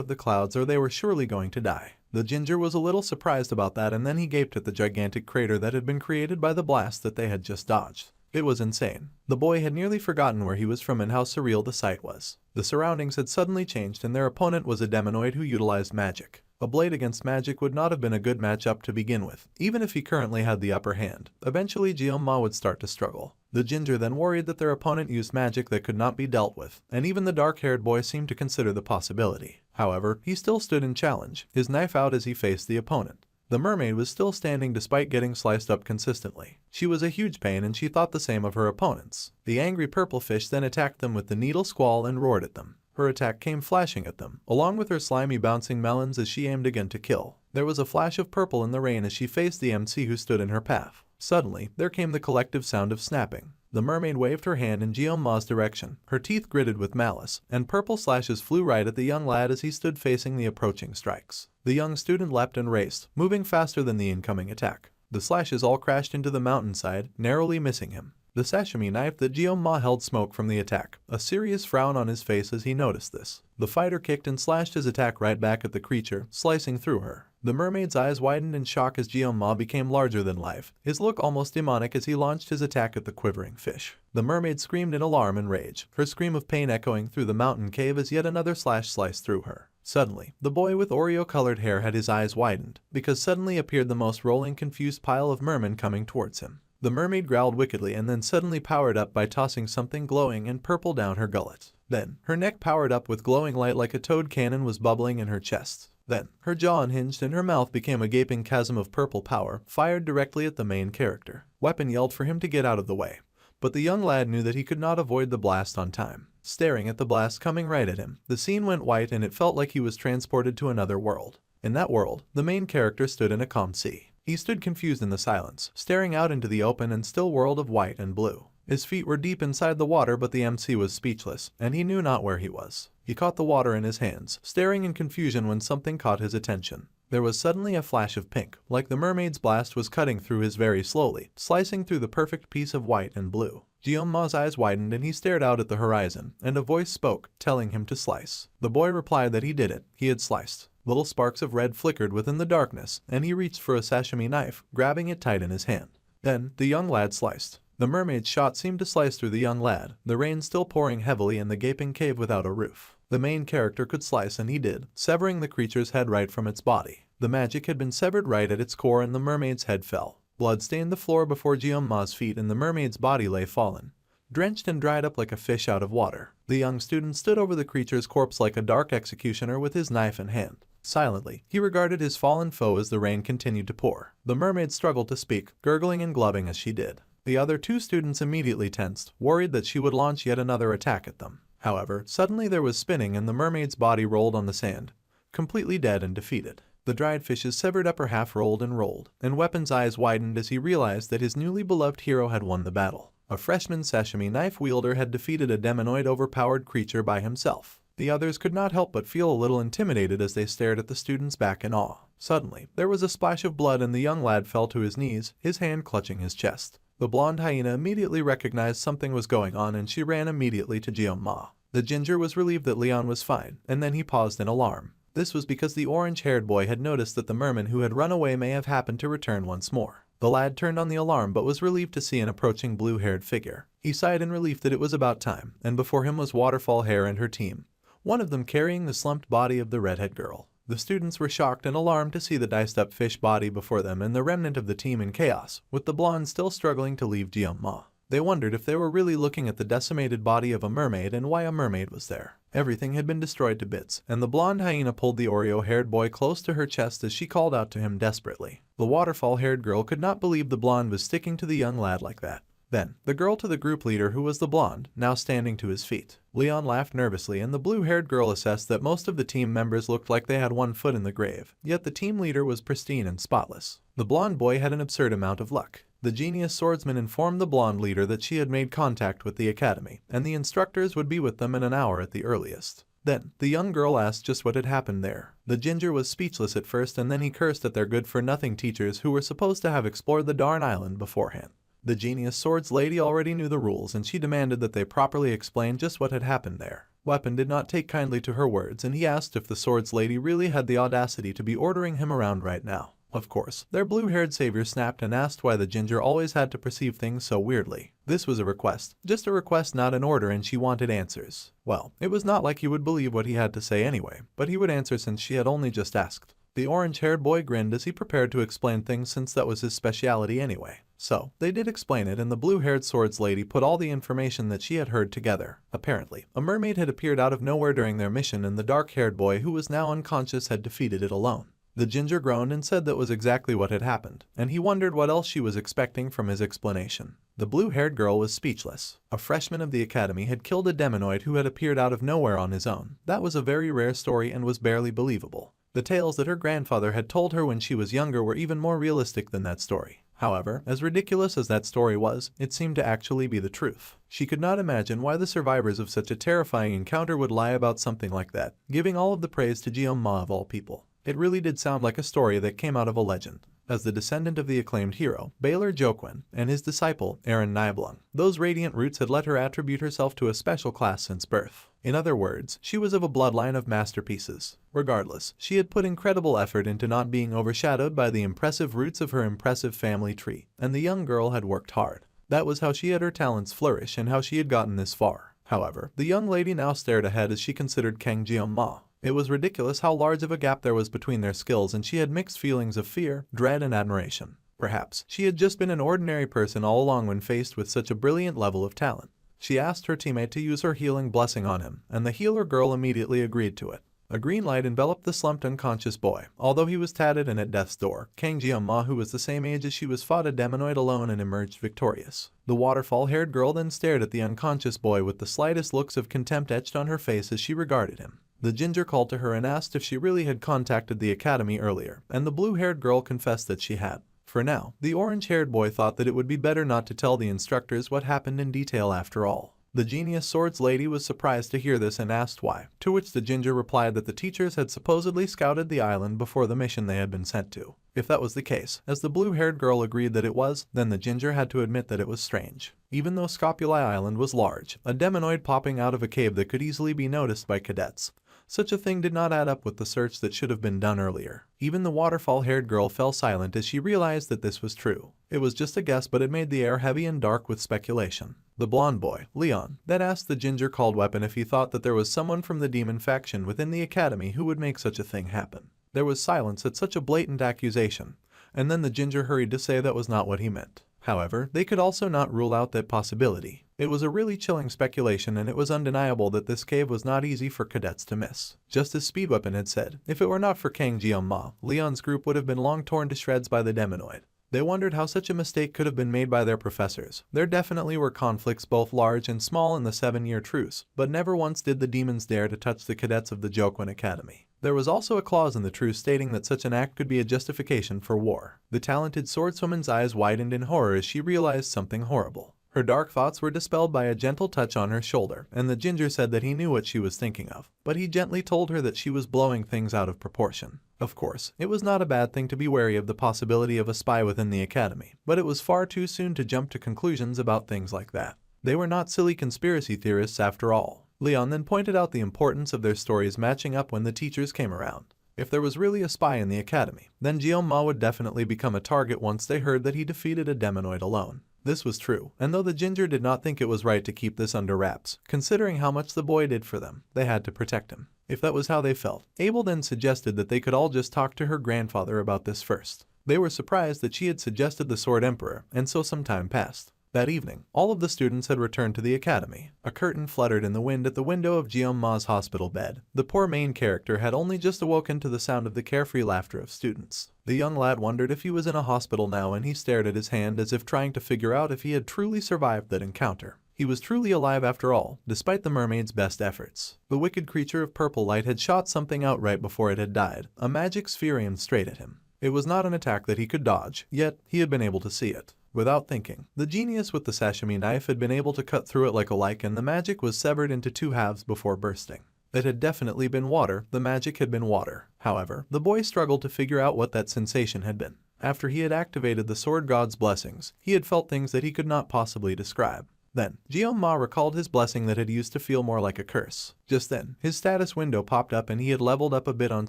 of the clouds or they were surely going to die. The ginger was a little surprised about that, and then he gaped at the gigantic crater that had been created by the blast that they had just dodged. It was insane. The boy had nearly forgotten where he was from and how surreal the sight was. The surroundings had suddenly changed, and their opponent was a demonoid who utilized magic. A blade against magic would not have been a good matchup to begin with, even if he currently had the upper hand. Eventually, Jianma would start to struggle. The ginger then worried that their opponent used magic that could not be dealt with, and even the dark-haired boy seemed to consider the possibility. However, he still stood in challenge, his knife out as he faced the opponent. The mermaid was still standing despite getting sliced up consistently. She was a huge pain, and she thought the same of her opponents. The angry purple fish then attacked them with the needle squall and roared at them. Her attack came flashing at them, along with her slimy bouncing melons as she aimed again to kill. There was a flash of purple in the rain as she faced the MC who stood in her path. Suddenly, there came the collective sound of snapping. The mermaid waved her hand in Jianma's direction, her teeth gritted with malice, and purple slashes flew right at the young lad as he stood facing the approaching strikes. The young student leapt and raced, moving faster than the incoming attack. The slashes all crashed into the mountainside, narrowly missing him. The sashimi knife that Jianma held smoked from the attack, a serious frown on his face as he noticed this. The fighter kicked and slashed his attack right back at the creature, slicing through her. The mermaid's eyes widened in shock as Jianma became larger than life, his look almost demonic as he launched his attack at the quivering fish. The mermaid screamed in alarm and rage, her scream of pain echoing through the mountain cave as yet another slash sliced through her. Suddenly, the boy with Oreo-colored hair had his eyes widened, because suddenly appeared the most rolling, confused pile of mermen coming towards him. The mermaid growled wickedly and then suddenly powered up by tossing something glowing and purple down her gullet. Then, her neck powered up with glowing light like a toad cannon was bubbling in her chest. Then, her jaw unhinged and her mouth became a gaping chasm of purple power, fired directly at the main character. Weapon yelled for him to get out of the way, but the young lad knew that he could not avoid the blast on time. Staring at the blast coming right at him, the scene went white and it felt like he was transported to another world. In that world, the main character stood in a calm sea. He stood confused in the silence, staring out into the open and still world of white and blue. His feet were deep inside the water, but the MC was speechless, and he knew not where he was. He caught the water in his hands, staring in confusion when something caught his attention. There was suddenly a flash of pink, like the mermaid's blast was cutting through his very slowly, slicing through the perfect piece of white and blue. Jeonma's eyes widened and he stared out at the horizon, and a voice spoke, telling him to slice. The boy replied that he did it, he had sliced. Little sparks of red flickered within the darkness, and he reached for a sashimi knife, grabbing it tight in his hand. Then, the young lad sliced. The mermaid's shot seemed to slice through the young lad, the rain still pouring heavily in the gaping cave without a roof. The main character could slice, and he did, severing the creature's head right from its body. The magic had been severed right at its core and the mermaid's head fell. Blood stained the floor before Jeonma's feet and the mermaid's body lay fallen, drenched and dried up like a fish out of water. The young student stood over the creature's corpse like a dark executioner with his knife in hand. Silently, he regarded his fallen foe as the rain continued to pour. The mermaid struggled to speak, gurgling and glubbing as she did. The other two students immediately tensed, worried that she would launch yet another attack at them. However, suddenly there was spinning and the mermaid's body rolled on the sand, completely dead and defeated. The dried fish's severed upper half rolled, and Weapon's eyes widened as he realized that his newly beloved hero had won the battle. A freshman sashimi knife wielder had defeated a demonoid overpowered creature by himself. The others could not help but feel a little intimidated as they stared at the student's back in awe. Suddenly, there was a splash of blood and the young lad fell to his knees, his hand clutching his chest. The blonde hyena immediately recognized something was going on and she ran immediately to Jeonma. The ginger was relieved that Leon was fine, and then he paused in alarm. This was because the orange-haired boy had noticed that the merman who had run away may have happened to return once more. The lad turned on the alarm but was relieved to see an approaching blue-haired figure. He sighed in relief that it was about time, and before him was Waterfall Hair and her team, one of them carrying the slumped body of the redhead girl. The students were shocked and alarmed to see the diced-up fish body before them and the remnant of the team in chaos, with the blonde still struggling to leave Jeonma. They wondered if they were really looking at the decimated body of a mermaid and why a mermaid was there. Everything had been destroyed to bits, and the blonde hyena pulled the Oreo-haired boy close to her chest as she called out to him desperately. The waterfall-haired girl could not believe the blonde was sticking to the young lad like that. Then, the girl to the group leader who was the blonde, now standing to his feet. Leon laughed nervously and the blue-haired girl assessed that most of the team members looked like they had one foot in the grave, yet the team leader was pristine and spotless. The blonde boy had an absurd amount of luck. The genius swordsman informed the blonde leader that she had made contact with the academy, and the instructors would be with them in an hour at the earliest. Then, the young girl asked just what had happened there. The ginger was speechless at first and then he cursed at their good-for-nothing teachers who were supposed to have explored the darn island beforehand. The genius swords lady already knew the rules and she demanded that they properly explain just what had happened there. Weapon did not take kindly to her words and he asked if the swords lady really had the audacity to be ordering him around right now. Of course, their blue-haired savior snapped and asked why the ginger always had to perceive things so weirdly. This was a request, just a request, not an order, and she wanted answers. Well, it was not like he would believe what he had to say anyway, but he would answer since she had only just asked. The orange-haired boy grinned as he prepared to explain things since that was his speciality anyway. So, they did explain it and the blue-haired swords lady put all the information that she had heard together. Apparently, a mermaid had appeared out of nowhere during their mission and the dark-haired boy who was now unconscious had defeated it alone. The ginger groaned and said that was exactly what had happened, and he wondered what else she was expecting from his explanation. The blue-haired girl was speechless. A freshman of the academy had killed a demonoid who had appeared out of nowhere on his own. That was a very rare story and was barely believable. The tales that her grandfather had told her when she was younger were even more realistic than that story. However, as ridiculous as that story was, it seemed to actually be the truth. She could not imagine why the survivors of such a terrifying encounter would lie about something like that, giving all of the praise to Jeonma of all people. It really did sound like a story that came out of a legend. As the descendant of the acclaimed hero, Baylor Jokwin, and his disciple, Aaron Niblung, those radiant roots had let her attribute herself to a special class since birth. In other words, she was of a bloodline of masterpieces. Regardless, she had put incredible effort into not being overshadowed by the impressive roots of her impressive family tree, and the young girl had worked hard. That was how she had her talents flourish and how she had gotten this far. However, the young lady now stared ahead as she considered Kang Jeonma. It was ridiculous how large of a gap there was between their skills and she had mixed feelings of fear, dread, and admiration. Perhaps she had just been an ordinary person all along when faced with such a brilliant level of talent. She asked her teammate to use her healing blessing on him, and the healer girl immediately agreed to it. A green light enveloped the slumped unconscious boy. Although he was tatted and at death's door, Kang Jeong-ma, who was the same age as she was, fought a demonoid alone and emerged victorious. The waterfall-haired girl then stared at the unconscious boy with the slightest looks of contempt etched on her face as she regarded him. The ginger called to her and asked if she really had contacted the academy earlier, and the blue-haired girl confessed that she had. For now, the orange-haired boy thought that it would be better not to tell the instructors what happened in detail after all. The genius swords lady was surprised to hear this and asked why, to which the ginger replied that the teachers had supposedly scouted the island before the mission they had been sent to. If that was the case, as the blue-haired girl agreed that it was, then the ginger had to admit that it was strange. Even though Scopuli Island was large, a demonoid popping out of a cave that could easily be noticed by cadets, such a thing did not add up with the search that should have been done earlier. Even the waterfall-haired girl fell silent as she realized that this was true. It was just a guess, but it made the air heavy and dark with speculation. The blonde boy, Leon, then asked the ginger-called weapon if he thought that there was someone from the demon faction within the academy who would make such a thing happen. There was silence at such a blatant accusation, and then the ginger hurried to say that was not what he meant. However, they could also not rule out that possibility. It was a really chilling speculation, and it was undeniable that this cave was not easy for cadets to miss. Just as Speedweapon had said, if it were not for Kang Jeong-ma, Leon's group would have been long torn to shreds by the demonoid. They wondered how such a mistake could have been made by their professors. There definitely were conflicts both large and small in the 7-year truce, but never once did the demons dare to touch the cadets of the Jokwon Academy. There was also a clause in the truce stating that such an act could be a justification for war. The talented swordswoman's eyes widened in horror as she realized something horrible. Her dark thoughts were dispelled by a gentle touch on her shoulder, and the ginger said that he knew what she was thinking of, but he gently told her that she was blowing things out of proportion. Of course, it was not a bad thing to be wary of the possibility of a spy within the academy, but it was far too soon to jump to conclusions about things like that. They were not silly conspiracy theorists after all. Leon then pointed out the importance of their stories matching up when the teachers came around. If there was really a spy in the academy, then Jeong-ma would definitely become a target once they heard that he defeated a demonoid alone. This was true, and though the ginger did not think it was right to keep this under wraps, considering how much the boy did for them, they had to protect him. If that was how they felt, Abel then suggested that they could all just talk to her grandfather about this first. They were surprised that she had suggested the Sword Emperor, and so some time passed. That evening, all of the students had returned to the academy. A curtain fluttered in the wind at the window of Jeong-ma's hospital bed. The poor main character had only just awoken to the sound of the carefree laughter of students. The young lad wondered if he was in a hospital now, and he stared at his hand as if trying to figure out if he had truly survived that encounter. He was truly alive after all, despite the mermaid's best efforts. The wicked creature of purple light had shot something out right before it had died, a magic sphere aimed straight at him. It was not an attack that he could dodge, yet he had been able to see it. Without thinking, the genius with the sashimi knife had been able to cut through it like a like, and the magic was severed into 2 halves before bursting. It had definitely been water. The magic had been water. However, the boy struggled to figure out what that sensation had been. After he had activated the sword god's blessings, he had felt things that he could not possibly describe. Then, Jeong-ma recalled his blessing that had used to feel more like a curse. Just then, his status window popped up and he had leveled up a bit on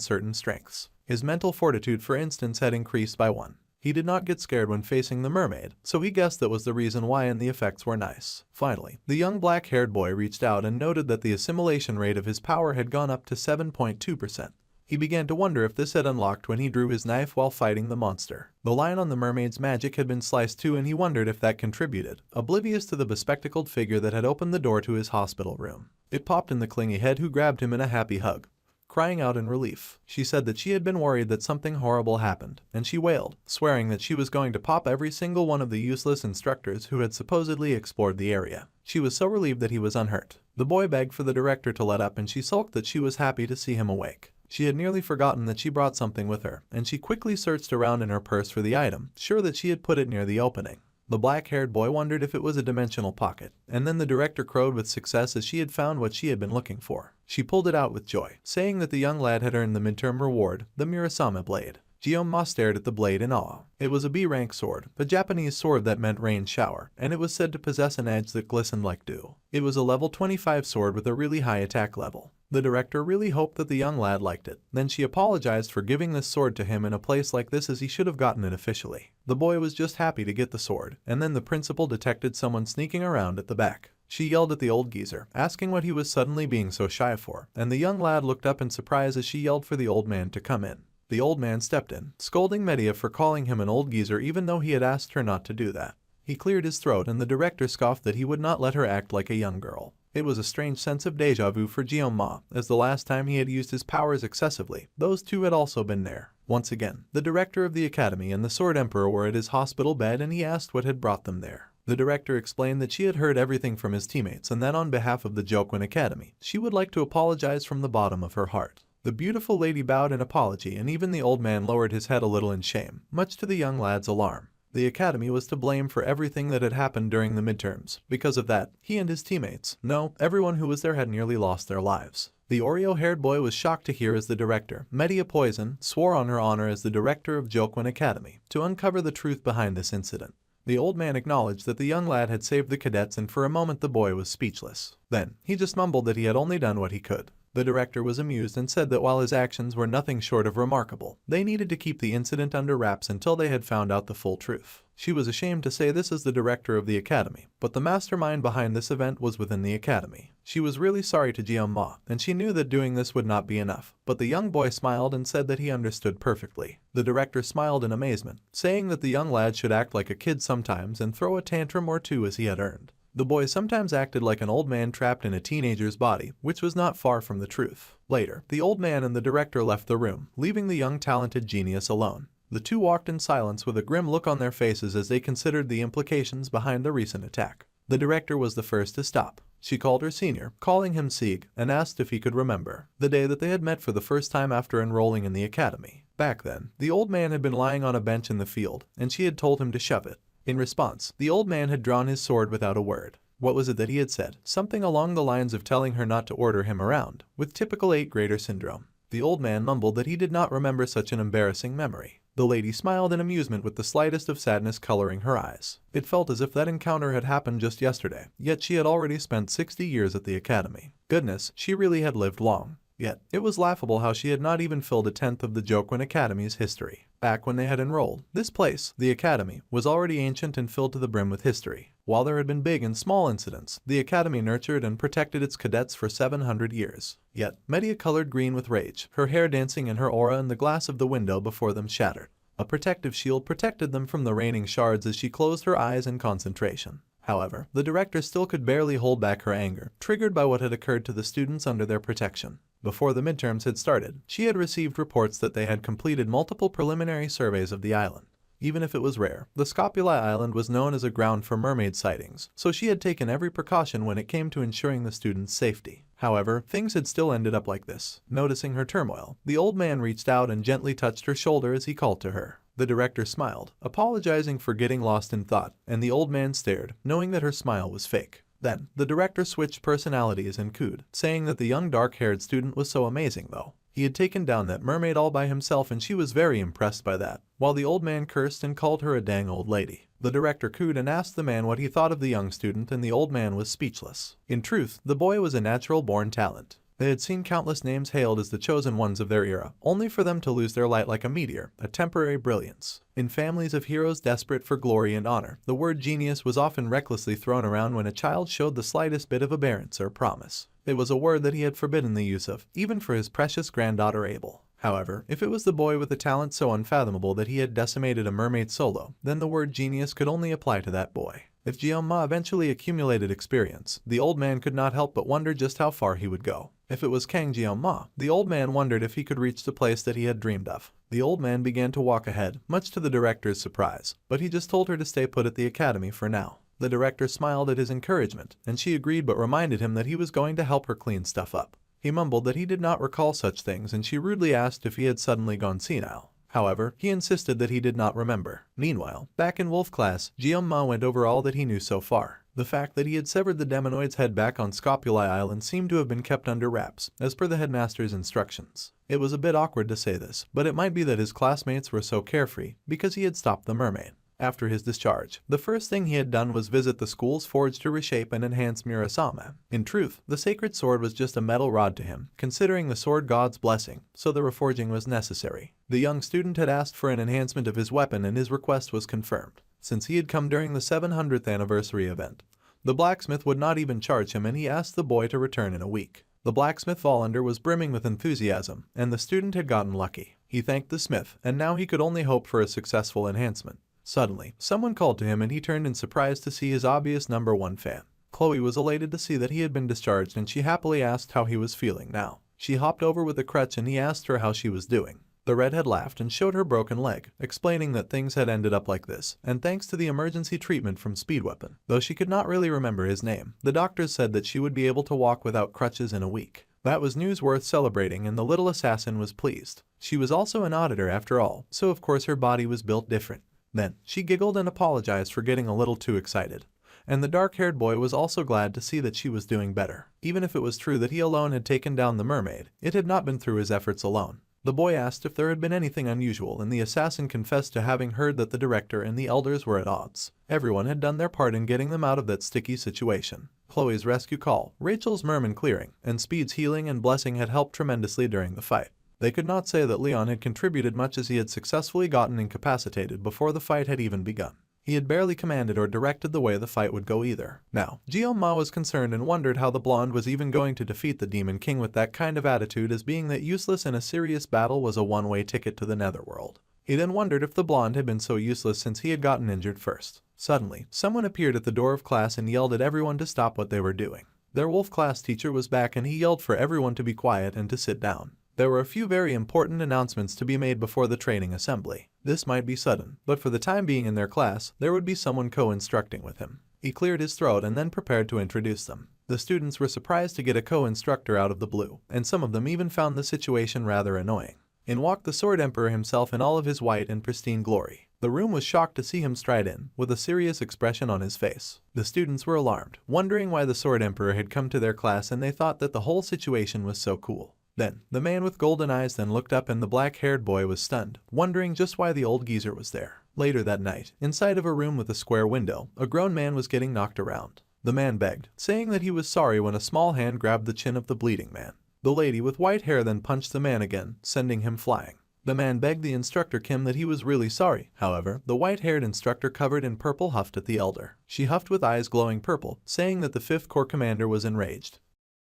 certain strengths. His mental fortitude, for instance, had increased by 1. He did not get scared when facing the mermaid, so he guessed that was the reason why, and the effects were nice. Finally, the young black-haired boy reached out and noted that the assimilation rate of his power had gone up to 7.2%. He began to wonder if this had unlocked when he drew his knife while fighting the monster. The line on the mermaid's magic had been sliced too, and he wondered if that contributed, oblivious to the bespectacled figure that had opened the door to his hospital room. It popped in the clingy head, who grabbed him in a happy hug, crying out in relief. She said that she had been worried that something horrible happened, and she wailed, swearing that she was going to pop every single one of the useless instructors who had supposedly explored the area. She was so relieved that he was unhurt. The boy begged for the director to let up, and she sulked that she was happy to see him awake. She had nearly forgotten that she brought something with her, and she quickly searched around in her purse for the item, sure that she had put it near the opening. The black-haired boy wondered if it was a dimensional pocket, and then the director crowed with success as she had found what she had been looking for. She pulled it out with joy, saying that the young lad had earned the midterm reward, the Murasame blade. Jeong-ma stared at the blade in awe. It was a B-rank sword, a Japanese sword that meant rain shower, and it was said to possess an edge that glistened like dew. It was a level 25 sword with a really high attack level. The director really hoped that the young lad liked it. Then she apologized for giving this sword to him in a place like this, as he should have gotten it officially. The boy was just happy to get the sword, and then the principal detected someone sneaking around at the back. She yelled at the old geezer, asking what he was suddenly being so shy for, and the young lad looked up in surprise as she yelled for the old man to come in. The old man stepped in, scolding Medea for calling him an old geezer even though he had asked her not to do that. He cleared his throat and the director scoffed that he would not let her act like a young girl. It was a strange sense of deja vu for Jeon-ma, as the last time he had used his powers excessively, those two had also been there. Once again, the director of the academy and the Sword Emperor were at his hospital bed and he asked what had brought them there. The director explained that she had heard everything from his teammates and that on behalf of the Jokwon Academy, she would like to apologize from the bottom of her heart. The beautiful lady bowed in apology and even the old man lowered his head a little in shame, much to the young lad's alarm. The academy was to blame for everything that had happened during the midterms. Because of that, he and his teammates, no, everyone who was there had nearly lost their lives. The Oreo-haired boy was shocked to hear as the director, Media Poison, swore on her honor as the director of Jokwon Academy to uncover the truth behind this incident. The old man acknowledged that the young lad had saved the cadets and for a moment the boy was speechless. Then, he just mumbled that he had only done what he could. The director was amused and said that while his actions were nothing short of remarkable, they needed to keep the incident under wraps until they had found out the full truth. She was ashamed to say this as the director of the academy, but the mastermind behind this event was within the academy. She was really sorry to Jeon-ma, and she knew that doing this would not be enough, but the young boy smiled and said that he understood perfectly. The director smiled in amazement, saying that the young lad should act like a kid sometimes and throw a tantrum or two as he had earned. The boy sometimes acted like an old man trapped in a teenager's body, which was not far from the truth. Later, the old man and the director left the room, leaving the young talented genius alone. The two walked in silence with a grim look on their faces as they considered the implications behind the recent attack. The director was the first to stop. She called her senior, calling him Sieg, and asked if he could remember the day that they had met for the first time after enrolling in the academy. Back then, the old man had been lying on a bench in the field, and she had told him to shove it. In response, the old man had drawn his sword without a word. What was it that he had said? Something along the lines of telling her not to order him around, with typical 8th grader syndrome. The old man mumbled that he did not remember such an embarrassing memory. The lady smiled in amusement with the slightest of sadness coloring her eyes. It felt as if that encounter had happened just yesterday, yet she had already spent 60 years at the academy. Goodness, she really had lived long. Yet, it was laughable how she had not even filled a tenth of the Jokwon Academy's history. Back when they had enrolled, this place, the academy, was already ancient and filled to the brim with history. While there had been big and small incidents, the academy nurtured and protected its cadets for 700 years. Yet, Media colored green with rage, her hair dancing in her aura and the glass of the window before them shattered. A protective shield protected them from the raining shards as she closed her eyes in concentration. However, the director still could barely hold back her anger, triggered by what had occurred to the students under their protection. Before the midterms had started, she had received reports that they had completed multiple preliminary surveys of the island. Even if it was rare, the Scopuli Island was known as a ground for mermaid sightings, so she had taken every precaution when it came to ensuring the students' safety. However, things had still ended up like this. Noticing her turmoil, the old man reached out and gently touched her shoulder as he called to her. The director smiled, apologizing for getting lost in thought, and the old man stared, knowing that her smile was fake. Then, the director switched personalities and cooed, saying that the young dark-haired student was so amazing though. He had taken down that mermaid all by himself and she was very impressed by that, while the old man cursed and called her a dang old lady. The director cooed and asked the man what he thought of the young student and the old man was speechless. In truth, the boy was a natural-born talent. They had seen countless names hailed as the chosen ones of their era, only for them to lose their light like a meteor, a temporary brilliance. In families of heroes desperate for glory and honor, the word genius was often recklessly thrown around when a child showed the slightest bit of aberrance or promise. It was a word that he had forbidden the use of, even for his precious granddaughter Abel. However, if it was the boy with a talent so unfathomable that he had decimated a mermaid solo, then the word genius could only apply to that boy. If Jeon-ma eventually accumulated experience, the old man could not help but wonder just how far he would go. If it was Kang Jeon-ma, the old man wondered if he could reach the place that he had dreamed of. The old man began to walk ahead, much to the director's surprise, but he just told her to stay put at the academy for now. The director smiled at his encouragement, and she agreed but reminded him that he was going to help her clean stuff up. He mumbled that he did not recall such things and she rudely asked if he had suddenly gone senile. However, he insisted that he did not remember. Meanwhile, back in Wolf class, Jeon-ma went over all that he knew so far. The fact that he had severed the demonoid's head back on Scopuli Island seemed to have been kept under wraps, as per the headmaster's instructions. It was a bit awkward to say this, but it might be that his classmates were so carefree because he had stopped the mermaid. After his discharge, the first thing he had done was visit the school's forge to reshape and enhance Murasame. In truth, the sacred sword was just a metal rod to him, considering the sword god's blessing, so the reforging was necessary. The young student had asked for an enhancement of his weapon and his request was confirmed. Since he had come during the 700th anniversary event, the blacksmith would not even charge him and he asked the boy to return in a week. The blacksmith Vollander was brimming with enthusiasm, and the student had gotten lucky. He thanked the smith, and now he could only hope for a successful enhancement. Suddenly, someone called to him and he turned in surprise to see his obvious #1 fan. Chloe was elated to see that he had been discharged and she happily asked how he was feeling now. She hopped over with a crutch and he asked her how she was doing. The redhead laughed and showed her broken leg, explaining that things had ended up like this, and thanks to the emergency treatment from Speed Weapon. Though she could not really remember his name, the doctors said that she would be able to walk without crutches in a week. That was news worth celebrating and the little assassin was pleased. She was also an auditor after all, so of course her body was built different. Then, she giggled and apologized for getting a little too excited. And the dark-haired boy was also glad to see that she was doing better. Even if it was true that he alone had taken down the mermaid, it had not been through his efforts alone. The boy asked if there had been anything unusual and the assassin confessed to having heard that the director and the elders were at odds. Everyone had done their part in getting them out of that sticky situation. Chloe's rescue call, Rachel's merman clearing, and Speed's healing and blessing had helped tremendously during the fight. They could not say that Leon had contributed much as he had successfully gotten incapacitated before the fight had even begun. He had barely commanded or directed the way the fight would go either. Now, Guillaume was concerned and wondered how the blonde was even going to defeat the Demon King with that kind of attitude, as being that useless in a serious battle was a one-way ticket to the netherworld. He then wondered if the blonde had been so useless since he had gotten injured first. Suddenly, someone appeared at the door of class and yelled at everyone to stop what they were doing. Their wolf class teacher was back and he yelled for everyone to be quiet and to sit down. There were a few very important announcements to be made before the training assembly. This might be sudden, but for the time being in their class, there would be someone co-instructing with him. He cleared his throat and then prepared to introduce them. The students were surprised to get a co-instructor out of the blue, and some of them even found the situation rather annoying. In walked the Sword Emperor himself in all of his white and pristine glory. The room was shocked to see him stride in, with a serious expression on his face. The students were alarmed, wondering why the Sword Emperor had come to their class, and they thought that the whole situation was so cool. Then, the man with golden eyes then looked up and the black-haired boy was stunned, wondering just why the old geezer was there. Later that night, inside of a room with a square window, a grown man was getting knocked around. The man begged, saying that he was sorry when a small hand grabbed the chin of the bleeding man. The lady with white hair then punched the man again, sending him flying. The man begged the instructor Kim that he was really sorry. However, the white-haired instructor covered in purple huffed at the elder. She huffed with eyes glowing purple, saying that the 5th Corps commander was enraged.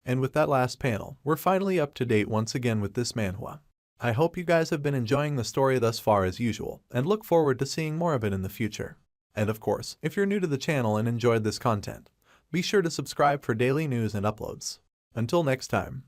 And with that last panel, we're finally up to date once again with this manhwa. I hope you guys have been enjoying the story thus far as usual, and look forward to seeing more of it in the future. And of course, if you're new to the channel and enjoyed this content, be sure to subscribe for daily news and uploads. Until next time.